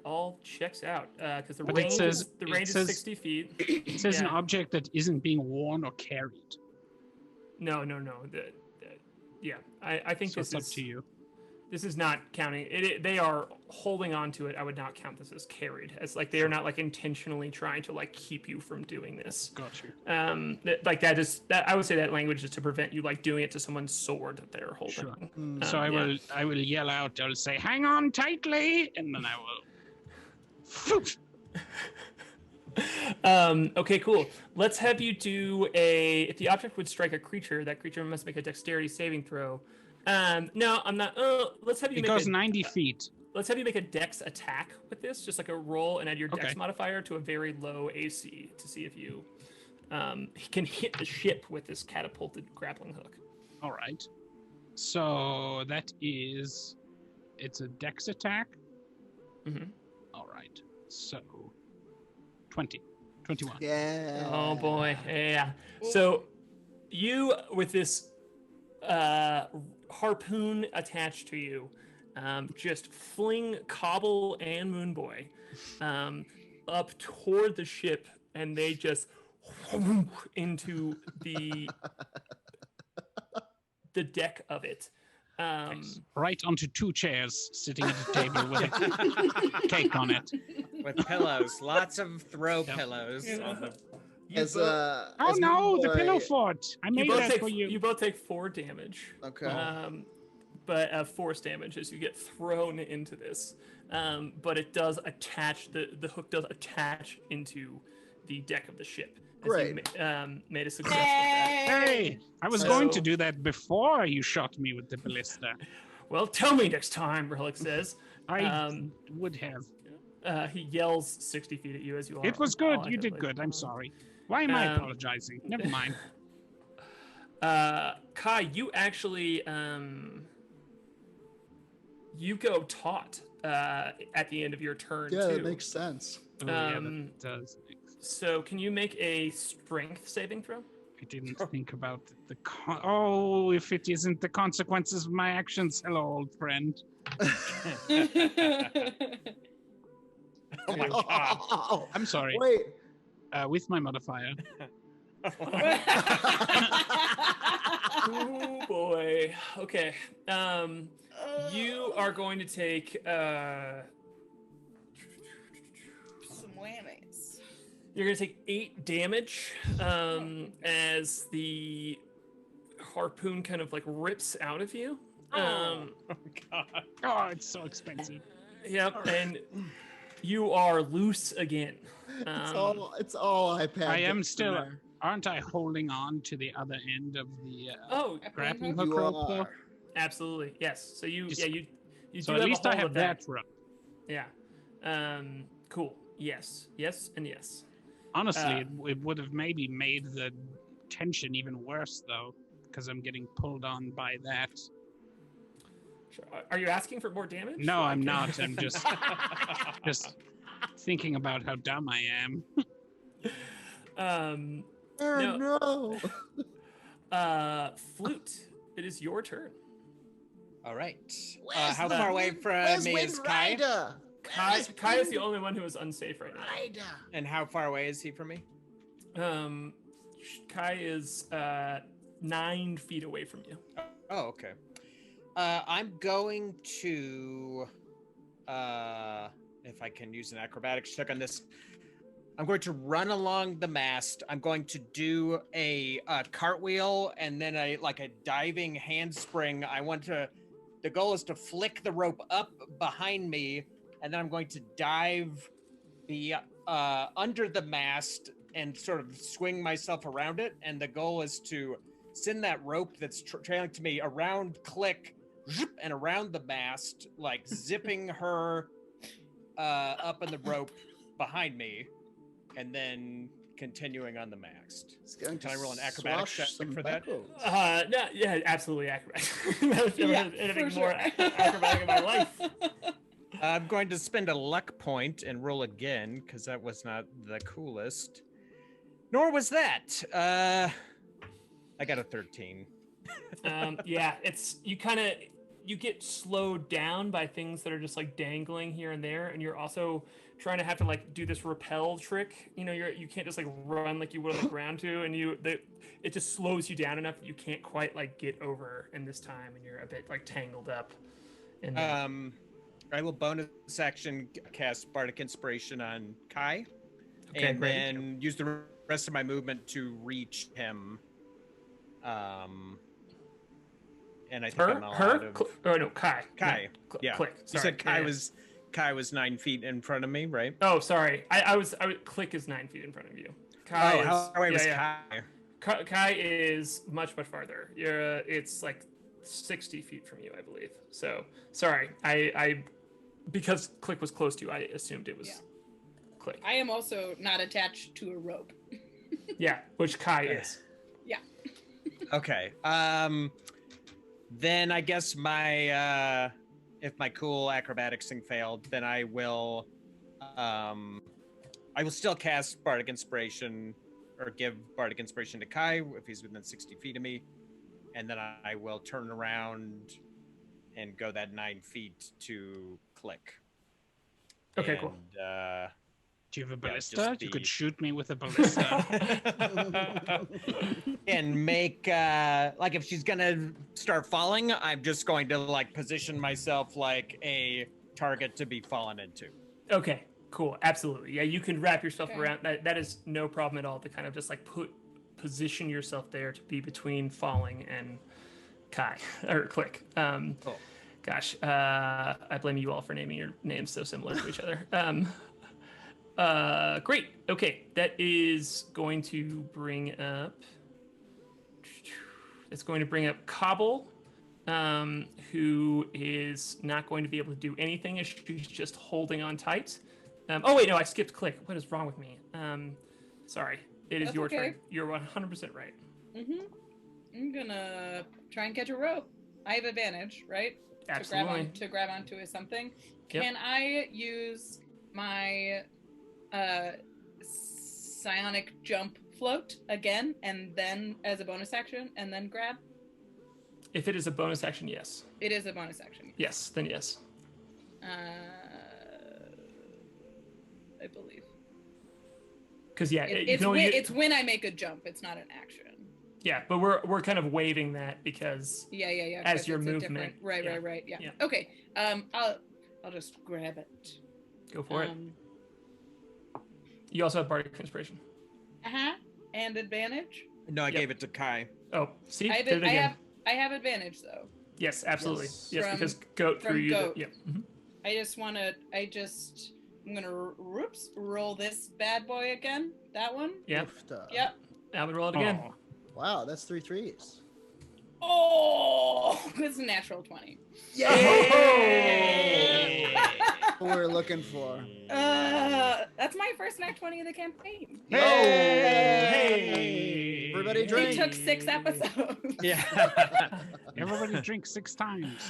[SPEAKER 5] all checks out because the
[SPEAKER 6] But it
[SPEAKER 5] range
[SPEAKER 6] says-
[SPEAKER 5] is
[SPEAKER 6] says-
[SPEAKER 5] 60 feet.
[SPEAKER 6] It says an
[SPEAKER 5] Yeah.
[SPEAKER 6] object that isn't being worn or carried.
[SPEAKER 5] No. Yeah, I think
[SPEAKER 6] So
[SPEAKER 5] this
[SPEAKER 6] it's up
[SPEAKER 5] is
[SPEAKER 6] to you.
[SPEAKER 5] This is not counting it. They are holding on to it. I would not count this as carried. As like they are not like intentionally trying to like keep you from doing this.
[SPEAKER 6] Got you.
[SPEAKER 5] That I would say that language is to prevent you like doing it to someone's sword that they're holding.
[SPEAKER 6] Sure.
[SPEAKER 2] Mm.
[SPEAKER 6] So I will yell out. I'll say, "Hang on tightly," and then I will.
[SPEAKER 5] Okay, cool. Let's have you do if the object would strike a creature, that creature must make a dexterity saving throw. No, I'm not. Let's have you
[SPEAKER 6] It
[SPEAKER 5] make
[SPEAKER 6] goes
[SPEAKER 5] a,
[SPEAKER 6] 90 feet.
[SPEAKER 5] Let's have you make a dex attack with this, just like a roll, and add your dex
[SPEAKER 6] Okay.
[SPEAKER 5] modifier to a very low AC to see if you can hit the ship with this catapulted grappling hook.
[SPEAKER 6] All right. So it's a dex attack.
[SPEAKER 5] Mhm.
[SPEAKER 6] All right. So 21.
[SPEAKER 2] Yeah.
[SPEAKER 5] Oh boy, yeah. So you with this harpoon attached to you, just fling Cobble and Moonboy up toward the ship, and they just into the deck of it.
[SPEAKER 6] Right onto 2 chairs, sitting at a table with a cake on it.
[SPEAKER 4] With pillows, lots of throw pillows. On the...
[SPEAKER 6] Oh no, the pillow fort! I made that for you.
[SPEAKER 5] You both take 4 damage.
[SPEAKER 2] Okay.
[SPEAKER 5] But force damage as you get thrown into this. But it does attach, the hook does attach into the deck of the ship.
[SPEAKER 2] Great.
[SPEAKER 5] Made a success with that.
[SPEAKER 6] Hey, I was going to do that before you shot me with the ballista.
[SPEAKER 5] Well, tell me next time, Relic says.
[SPEAKER 6] I would have.
[SPEAKER 5] He yells 60 feet at you as you all.
[SPEAKER 6] It was good. You did good. I'm sorry. Why am I apologizing? Never mind.
[SPEAKER 5] K.A.I, you actually you go taut at the end of your turn too.
[SPEAKER 2] Yeah, that makes sense.
[SPEAKER 6] Yeah, that does.
[SPEAKER 5] So can you make a strength saving throw?
[SPEAKER 6] I didn't think about the oh, if it isn't the consequences of my actions. Hello, old friend.
[SPEAKER 4] Oh my god.
[SPEAKER 2] Oh,
[SPEAKER 6] I'm sorry.
[SPEAKER 2] wait.
[SPEAKER 6] With my modifier.
[SPEAKER 5] Oh boy. Okay. You are going to take
[SPEAKER 1] some whammies.
[SPEAKER 5] You're going to take 8 damage as the harpoon kind of like rips out of you.
[SPEAKER 6] Oh god. Oh, it's so expensive.
[SPEAKER 5] Yep, and you are loose again.
[SPEAKER 2] It's all iPad.
[SPEAKER 6] I am still. Aren't I holding on to the other end of the grappling hook
[SPEAKER 2] You
[SPEAKER 6] rope? Though?
[SPEAKER 2] are.
[SPEAKER 5] Absolutely, yes. So you
[SPEAKER 6] So
[SPEAKER 5] do
[SPEAKER 6] at
[SPEAKER 5] have
[SPEAKER 6] least
[SPEAKER 5] a
[SPEAKER 6] I
[SPEAKER 5] hold
[SPEAKER 6] have
[SPEAKER 5] of
[SPEAKER 6] that rope.
[SPEAKER 5] Yeah. Cool. Yes, and yes.
[SPEAKER 6] Honestly, it would have maybe made the tension even worse though, because I'm getting pulled on by that.
[SPEAKER 5] Sure. Are you asking for more damage?
[SPEAKER 6] No, I'm not. I'm just thinking about how dumb I am.
[SPEAKER 2] No.
[SPEAKER 5] Flute, it is your turn.
[SPEAKER 7] All right.
[SPEAKER 2] Where's
[SPEAKER 7] How
[SPEAKER 2] the-
[SPEAKER 7] far away from
[SPEAKER 2] Where's
[SPEAKER 7] me is K.A.I?
[SPEAKER 2] Windrider?
[SPEAKER 5] K.A.I is the only one who is unsafe right now.
[SPEAKER 4] And how far away is he from me?
[SPEAKER 5] K.A.I is 9 feet away from you.
[SPEAKER 4] Oh, okay. I'm going to, if I can use an acrobatics check on this, I'm going to run along the mast. I'm going to do a cartwheel and then a diving handspring. The goal is to flick the rope up behind me, and then I'm going to dive under the mast and sort of swing myself around it. And the goal is to send that rope that's trailing to me around Klik and around the mast, like zipping her up in the rope behind me, and then continuing on the mast. Can I roll an acrobatics check for that?
[SPEAKER 5] No, yeah, absolutely acrobatic.
[SPEAKER 1] Yeah,
[SPEAKER 5] Anything
[SPEAKER 1] for
[SPEAKER 5] more
[SPEAKER 1] sure.
[SPEAKER 5] acrobatic in my life.
[SPEAKER 4] I'm going to spend a luck point and roll again, because that was not the coolest. Nor was that. I got a 13.
[SPEAKER 5] Yeah, it's you get slowed down by things that are just like dangling here and there, and you're also trying to have to like do this rappel trick. You know, you can't just like run like you would on the ground to, and it just slows you down enough that you can't quite like get over in this time, and you're a bit like tangled up. In
[SPEAKER 4] I will bonus action cast Bardic Inspiration on K.A.I.
[SPEAKER 5] Okay,
[SPEAKER 4] and
[SPEAKER 5] great.
[SPEAKER 4] then use the rest of my movement to reach him. And I think I'm allowed of...
[SPEAKER 5] K.A.I.
[SPEAKER 4] K.A.I. Yeah.
[SPEAKER 5] Klik.
[SPEAKER 4] You
[SPEAKER 5] Sorry.
[SPEAKER 4] said K.A.I was 9 feet in front of me, right?
[SPEAKER 5] Oh, sorry. I was Klik is 9 feet in front of you. K.A.I.
[SPEAKER 4] How far away was
[SPEAKER 5] K.A.I?
[SPEAKER 4] K.A.I.?
[SPEAKER 5] K.A.I is much farther. It's like 60 feet from you, I believe. So sorry. I because Klik was close to you, I assumed it was Klik.
[SPEAKER 1] I am also not attached to a rope.
[SPEAKER 5] Yeah, which K.A.I is.
[SPEAKER 1] Yeah.
[SPEAKER 4] Okay. Then I guess my if my cool acrobatics thing failed, then I will still cast Bardic Inspiration or give Bardic Inspiration to K.A.I if he's within 60 feet of me, and then I will turn around and go that 9 feet to Klik.
[SPEAKER 5] Okay, cool.
[SPEAKER 6] Do you have a
[SPEAKER 4] Yeah,
[SPEAKER 6] ballista?
[SPEAKER 4] just
[SPEAKER 6] You could
[SPEAKER 4] the-
[SPEAKER 6] shoot me with a ballista.
[SPEAKER 4] And make like if she's gonna start falling, I'm just going to like position myself like a target to be fallen into.
[SPEAKER 5] Okay, cool. Absolutely. Yeah, you can wrap yourself
[SPEAKER 1] Okay.
[SPEAKER 5] around that. That is no problem at all to kind of just like position yourself there to be between falling and K.A.I or Klik.
[SPEAKER 4] Cool.
[SPEAKER 5] Gosh, I blame you all for naming your names so similar to each other. Great. Okay, that is going to bring up. It's going to bring up Cobble, who is not going to be able to do anything as she's just holding on tight. Oh wait, no, I skipped Klik. What is wrong with me? Sorry, it is
[SPEAKER 1] That's
[SPEAKER 5] your
[SPEAKER 1] okay.
[SPEAKER 5] turn. You're 100% right.
[SPEAKER 1] I'm gonna try and catch a rope. I have advantage, right?
[SPEAKER 5] Absolutely.
[SPEAKER 1] To grab onto something.
[SPEAKER 5] Yep.
[SPEAKER 1] Can I use my psionic jump float again, and then as a bonus action, and then grab?
[SPEAKER 5] If it is a bonus action, yes.
[SPEAKER 1] It is a bonus action.
[SPEAKER 5] Yes, then yes.
[SPEAKER 1] I believe.
[SPEAKER 5] Because yeah,
[SPEAKER 1] it's when I make a jump. It's not an action.
[SPEAKER 5] Yeah, but we're kind of waiving that because
[SPEAKER 1] Yeah.
[SPEAKER 5] as
[SPEAKER 1] 'cause
[SPEAKER 5] your
[SPEAKER 1] it's a
[SPEAKER 5] movement.
[SPEAKER 1] different- Right. Yeah.
[SPEAKER 5] Yeah.
[SPEAKER 1] Okay. I'll just grab it.
[SPEAKER 5] Go for it. You also have bardic inspiration.
[SPEAKER 1] And advantage.
[SPEAKER 4] No, I
[SPEAKER 5] Yep.
[SPEAKER 4] gave it to K.A.I.
[SPEAKER 5] Oh, see,
[SPEAKER 1] I
[SPEAKER 5] did it again.
[SPEAKER 1] have advantage though.
[SPEAKER 5] Yes, absolutely.
[SPEAKER 2] Yes.
[SPEAKER 5] Yes,
[SPEAKER 1] From-
[SPEAKER 5] because goat
[SPEAKER 1] from
[SPEAKER 5] threw you.
[SPEAKER 1] goat.
[SPEAKER 5] Yep.
[SPEAKER 1] I'm gonna roll this bad boy again. That one.
[SPEAKER 5] Yep.
[SPEAKER 2] Oofta.
[SPEAKER 1] Yep.
[SPEAKER 5] I would roll it again.
[SPEAKER 6] Oh,
[SPEAKER 2] Wow, that's 3 threes.
[SPEAKER 1] Oh, it's a natural 20.
[SPEAKER 5] Yay!
[SPEAKER 2] What we're looking for.
[SPEAKER 1] That's my first nat 20 of the campaign.
[SPEAKER 5] Hey!
[SPEAKER 2] Everybody
[SPEAKER 1] It
[SPEAKER 2] drink.
[SPEAKER 1] took 6 episodes.
[SPEAKER 4] Yeah.
[SPEAKER 6] everybody drinks 6 times.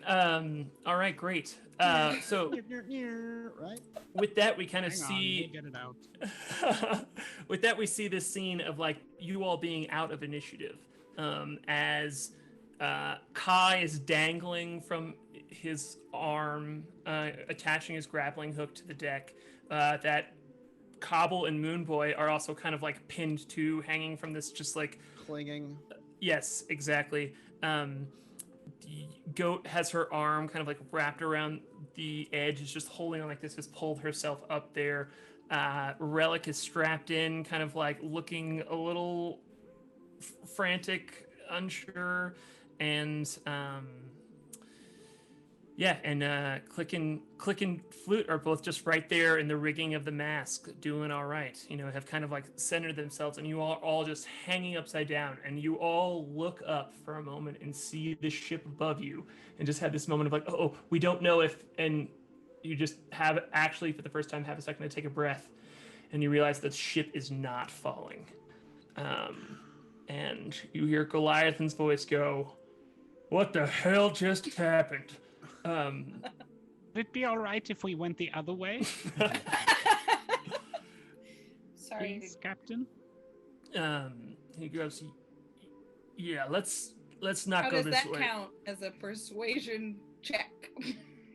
[SPEAKER 5] All right, great. So
[SPEAKER 2] Right?
[SPEAKER 5] with that, we kind of
[SPEAKER 6] Hang on, we'll
[SPEAKER 5] see.
[SPEAKER 6] get it out.
[SPEAKER 5] With that, we see this scene of like you all being out of initiative, as K.A.I is dangling from his arm, attaching his grappling hook to the deck. That Cobble and Moonboy are also kind of like pinned to, hanging from this, just like
[SPEAKER 2] Clinging.
[SPEAKER 5] yes, exactly. Goat has her arm kind of like wrapped around the edge, is just holding on like this, just pulled herself up there. Relic is strapped in, kind of like looking a little frantic, unsure, and Klik and Flute are both just right there in the rigging of the mask, doing all right. You know, have kind of like centered themselves, and you are all just hanging upside down. And you all look up for a moment and see the ship above you, and just have this moment of like, oh, we don't know if, and you just have actually for the first time have a second to take a breath, and you realize that the ship is not falling. And you hear Goliath's voice go, "What the hell just happened?"
[SPEAKER 6] Would it be all right if we went the other way,
[SPEAKER 1] Sorry.
[SPEAKER 6] please, Captain?
[SPEAKER 5] He goes, "Yeah, let's not
[SPEAKER 1] How
[SPEAKER 5] go
[SPEAKER 1] does
[SPEAKER 5] this
[SPEAKER 1] that
[SPEAKER 5] way."
[SPEAKER 1] count as a persuasion check?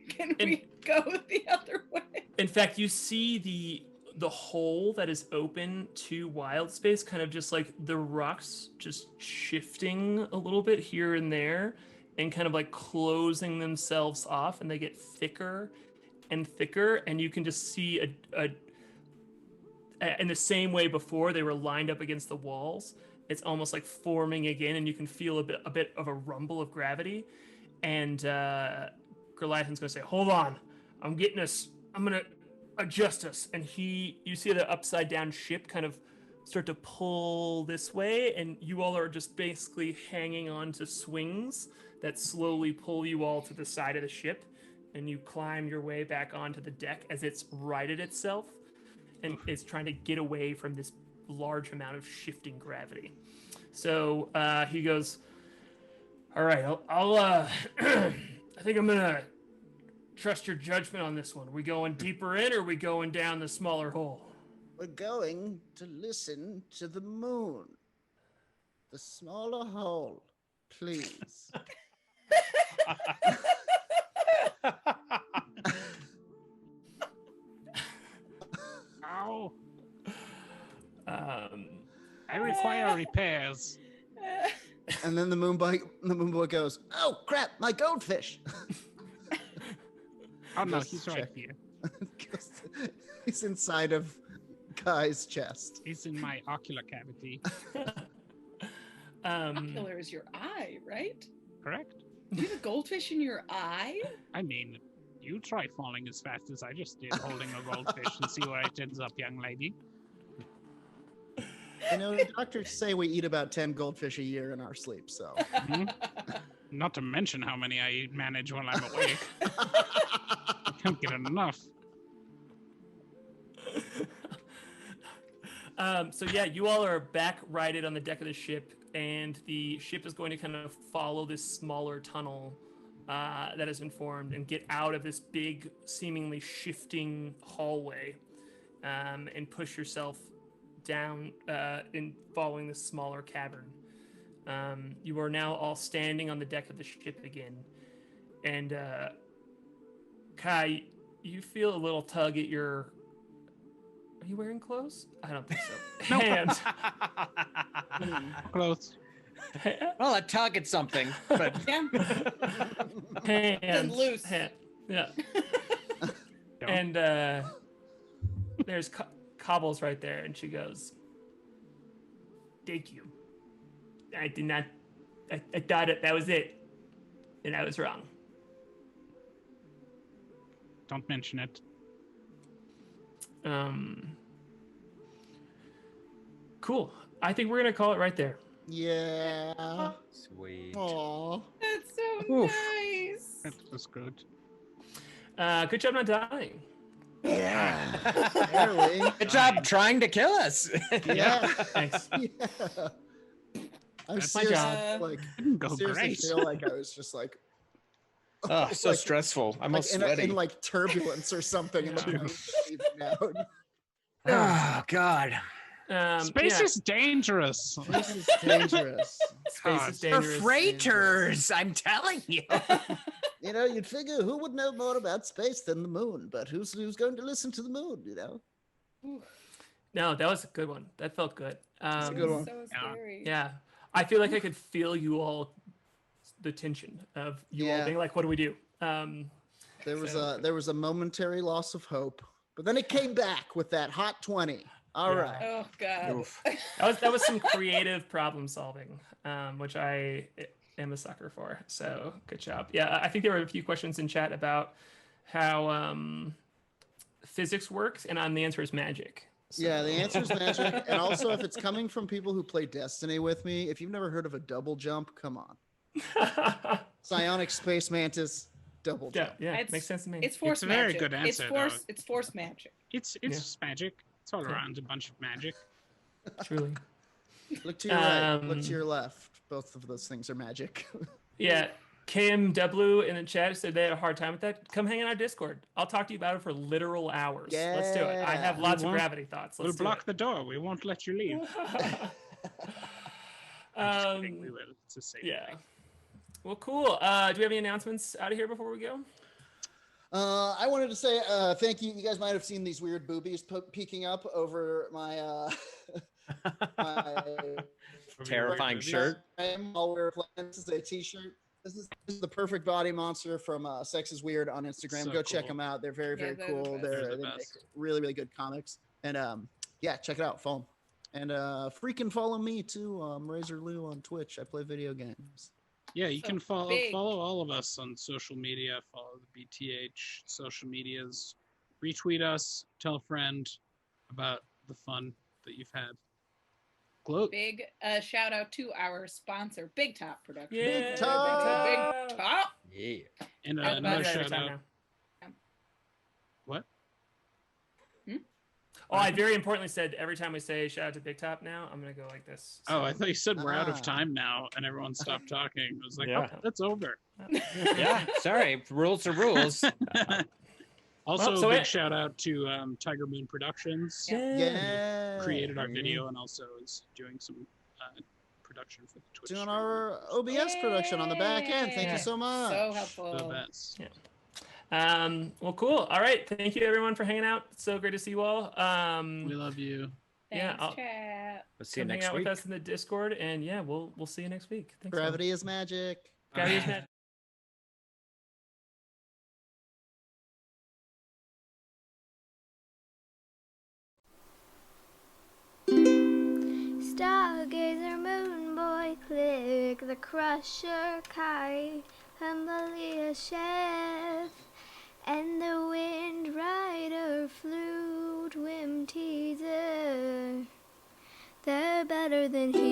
[SPEAKER 1] Can
[SPEAKER 5] And-
[SPEAKER 1] we go the other way?
[SPEAKER 5] In fact, you see the hole that is open to wild space, kind of just like the rocks just shifting a little bit here and there, and kind of like closing themselves off, and they get thicker and thicker, and you can just see in the same way before they were lined up against the walls, it's almost like forming again, and you can feel a bit of a rumble of gravity. And Goliath's gonna say, "Hold on, I'm gonna adjust us." And you see the upside down ship kind of start to pull this way, and you all are just basically hanging on to swings that slowly pull you all to the side of the ship, and you climb your way back onto the deck as it's righted itself and it's trying to get away from this large amount of shifting gravity. So he goes, "All right, I'll I think I'm gonna trust your judgment on this one. Are we going deeper in, or are we going down the smaller hole?"
[SPEAKER 2] We're going to listen to the moon. The smaller hole, please.
[SPEAKER 6] I require repairs.
[SPEAKER 2] And then the Moonboy goes, "Oh crap, my goldfish!"
[SPEAKER 6] Oh no,
[SPEAKER 2] Goes
[SPEAKER 6] he's
[SPEAKER 2] to
[SPEAKER 6] right
[SPEAKER 2] check.
[SPEAKER 6] here.
[SPEAKER 2] He's inside of K.A.I's chest.
[SPEAKER 6] He's in my ocular cavity.
[SPEAKER 1] Ocular is your eye, right?
[SPEAKER 6] Correct?
[SPEAKER 1] You have a goldfish in your eye?
[SPEAKER 6] I mean, you try falling as fast as I just did, holding a goldfish, and see where it ends up, young lady.
[SPEAKER 2] You know, the doctors say we eat about 10 goldfish a year in our sleep, so.
[SPEAKER 6] Mhm. Not to mention how many I manage while I'm awake. I can't get enough.
[SPEAKER 5] So yeah, you all are back righted on the deck of the ship, and the ship is going to kind of follow this smaller tunnel that has been formed and get out of this big, seemingly shifting hallway, and push yourself down in following this smaller cavern. You are now all standing on the deck of the ship again, and Kai, you feel a little tug at your. Are you wearing clothes? I don't think so. Hand.
[SPEAKER 6] Close.
[SPEAKER 7] Well, a tug at something, but
[SPEAKER 1] Yeah.
[SPEAKER 5] Hand.
[SPEAKER 1] loose.
[SPEAKER 5] Hand. Yeah. And there's Cobbles right there, and she goes, "Thank you. I did not. I thought that was it, and I was wrong."
[SPEAKER 6] Don't mention it.
[SPEAKER 5] Cool. I think we're gonna call it right there.
[SPEAKER 2] Yeah.
[SPEAKER 4] Sweet.
[SPEAKER 2] Aww.
[SPEAKER 1] That's so
[SPEAKER 7] Oof.
[SPEAKER 6] That
[SPEAKER 1] nice.
[SPEAKER 6] was good.
[SPEAKER 5] Good job not dying.
[SPEAKER 2] Yeah. Barely.
[SPEAKER 7] good job trying to kill us.
[SPEAKER 2] Yeah.
[SPEAKER 5] Thanks.
[SPEAKER 2] Yeah. I'm
[SPEAKER 6] That's my
[SPEAKER 2] seriously,
[SPEAKER 1] job.
[SPEAKER 2] like,
[SPEAKER 6] Didn't go
[SPEAKER 2] seriously
[SPEAKER 6] great.
[SPEAKER 2] feel like I was just like,
[SPEAKER 7] Oh, so
[SPEAKER 2] like-
[SPEAKER 7] stressful. I'm all
[SPEAKER 2] like
[SPEAKER 7] sweaty.
[SPEAKER 2] in like turbulence or something. And
[SPEAKER 5] Yeah.
[SPEAKER 2] like,
[SPEAKER 7] Oh God.
[SPEAKER 6] Space
[SPEAKER 5] yeah,
[SPEAKER 6] is dangerous.
[SPEAKER 2] this is dangerous.
[SPEAKER 5] space is
[SPEAKER 7] For
[SPEAKER 5] dangerous.
[SPEAKER 7] freighters, I'm telling you.
[SPEAKER 2] You know, you'd figure who would know more about space than the moon, but who's going to listen to the moon? You know.
[SPEAKER 5] No, that was a good one. That felt good.
[SPEAKER 2] a good one.
[SPEAKER 1] So
[SPEAKER 6] Yeah.
[SPEAKER 1] scary.
[SPEAKER 5] Yeah, I feel like I could feel you all, the tension of you all
[SPEAKER 2] Yeah.
[SPEAKER 5] being like, "What do we do?"
[SPEAKER 2] There was
[SPEAKER 5] So-
[SPEAKER 2] a momentary loss of hope, but then it came back with that hot 20. All
[SPEAKER 5] Yeah.
[SPEAKER 2] right.
[SPEAKER 1] Oh God.
[SPEAKER 7] Oof.
[SPEAKER 5] that was some creative problem solving, which I am a sucker for. So good job. Yeah, I think there were a few questions in chat about how physics works, and the answer is magic. So-
[SPEAKER 2] Yeah, the answer is magic, and also if it's coming from people who play Destiny with me, if you've never heard of a double jump, come on. Psionic Space Mantis, double
[SPEAKER 5] yeah,
[SPEAKER 2] jump.
[SPEAKER 5] yeah,
[SPEAKER 1] It's-
[SPEAKER 5] makes sense to me.
[SPEAKER 1] It's force
[SPEAKER 6] a very
[SPEAKER 1] magic.
[SPEAKER 6] good
[SPEAKER 1] It's
[SPEAKER 6] answer,
[SPEAKER 1] force.
[SPEAKER 6] though.
[SPEAKER 1] It's force magic.
[SPEAKER 6] It's magic. It's all around a bunch of magic.
[SPEAKER 5] Truly.
[SPEAKER 2] Look to your right, look
[SPEAKER 5] Um,
[SPEAKER 2] to your left. Both of those things are magic.
[SPEAKER 5] Yeah, KMW in the chat said they had a hard time with that. Come hang on our Discord. I'll talk to you about it for literal hours. Let's do it. I have
[SPEAKER 2] Yeah.
[SPEAKER 5] lots
[SPEAKER 6] We
[SPEAKER 5] of
[SPEAKER 6] won't-
[SPEAKER 5] gravity thoughts.
[SPEAKER 6] We'll
[SPEAKER 5] Let's do
[SPEAKER 6] block
[SPEAKER 5] it.
[SPEAKER 6] the door. We won't let you leave. I'm just kidding. We will. It's a safe
[SPEAKER 5] Yeah.
[SPEAKER 6] thing.
[SPEAKER 5] Well, cool. Do we have any announcements out of here before we go?
[SPEAKER 2] I wanted to say thank you. You guys might have seen these weird boobies peeking up over my my
[SPEAKER 7] Terrifying shirt.
[SPEAKER 2] I'll wear this is a t-shirt. This is the perfect body monster from Sex is Weird on Instagram.
[SPEAKER 6] So
[SPEAKER 2] Go check
[SPEAKER 6] cool.
[SPEAKER 2] them out. They're very,
[SPEAKER 1] Yeah,
[SPEAKER 2] very
[SPEAKER 1] they're the
[SPEAKER 2] cool.
[SPEAKER 1] best.
[SPEAKER 6] They're the
[SPEAKER 2] They make
[SPEAKER 6] best.
[SPEAKER 2] really, really good comics. And yeah, check it out. Follow 'em. And freaking follow me too. Razor Lou on Twitch. I play video games.
[SPEAKER 6] Yeah, you
[SPEAKER 1] So
[SPEAKER 6] can follow
[SPEAKER 1] big.
[SPEAKER 6] all of us on social media. Follow the BTH social medias. Retweet us. Tell a friend about the fun that you've had. Gloat.
[SPEAKER 1] Big shout out to our sponsor, Big Top Productions.
[SPEAKER 5] Yeah,
[SPEAKER 2] Big Top.
[SPEAKER 1] Big Top.
[SPEAKER 7] Yeah.
[SPEAKER 6] And
[SPEAKER 1] That's
[SPEAKER 6] another
[SPEAKER 5] I say it every
[SPEAKER 6] shout
[SPEAKER 5] time
[SPEAKER 6] out.
[SPEAKER 5] now.
[SPEAKER 6] What?
[SPEAKER 5] Oh, I very importantly said every time we say shout out to Big Top now, I'm gonna go like this.
[SPEAKER 6] Oh, I thought you said we're out
[SPEAKER 2] Ah.
[SPEAKER 6] of time now, and everyone stopped talking. I was like,
[SPEAKER 7] Yeah.
[SPEAKER 6] oh, that's over.
[SPEAKER 7] Yeah. Sorry. Rules are rules.
[SPEAKER 6] Also,
[SPEAKER 5] Well, so
[SPEAKER 6] big
[SPEAKER 5] it-
[SPEAKER 6] shout out to Tiger Moon Productions.
[SPEAKER 2] Yeah.
[SPEAKER 6] Created our
[SPEAKER 7] Mhm.
[SPEAKER 6] video and also is doing some production for the Twitch.
[SPEAKER 2] Doing
[SPEAKER 6] stream.
[SPEAKER 2] our OBS production on the back end. Thank
[SPEAKER 5] Yeah.
[SPEAKER 2] you so much.
[SPEAKER 1] So helpful.
[SPEAKER 6] The best.
[SPEAKER 5] Well, cool. All right. Thank you everyone for hanging out. It's so great to see you all.
[SPEAKER 6] We love you.
[SPEAKER 5] Yeah,
[SPEAKER 1] Thanks, chat.
[SPEAKER 4] Let's see you
[SPEAKER 5] come hang
[SPEAKER 4] next
[SPEAKER 5] out
[SPEAKER 4] week.
[SPEAKER 5] with us in the Discord, and yeah, we'll see you next week. Thanks.
[SPEAKER 2] Gravity is magic.
[SPEAKER 5] Gravity is magic.
[SPEAKER 8] Stargazer, Moonboy, Klik, the Crusher, K.A.I, Humbly Chef, and the Windrider, Flute, Whimteaser. They're better than him.